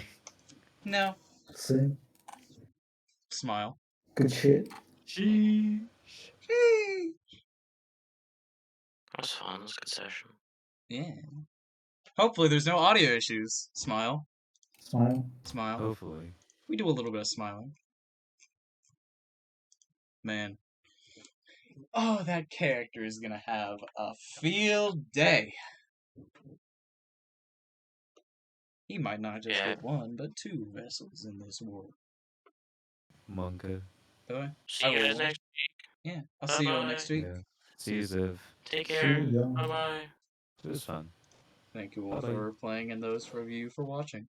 No. See? Smile. Good shit. Sheesh. That was fun. That was a good session. Yeah. Hopefully there's no audio issues. Smile. Smile. Smile. Hopefully. We do a little bit of smiling. Man. Oh, that character is gonna have a field day. He might not just Yeah. get one, but two vessels in this world. Manga. By the way, See you guys next Yeah, I'll see you all next week. Yeah. See you, Zev. Take See care. ya. Bye bye. It was fun. Thank you all Bye-bye. for playing and those of you for watching.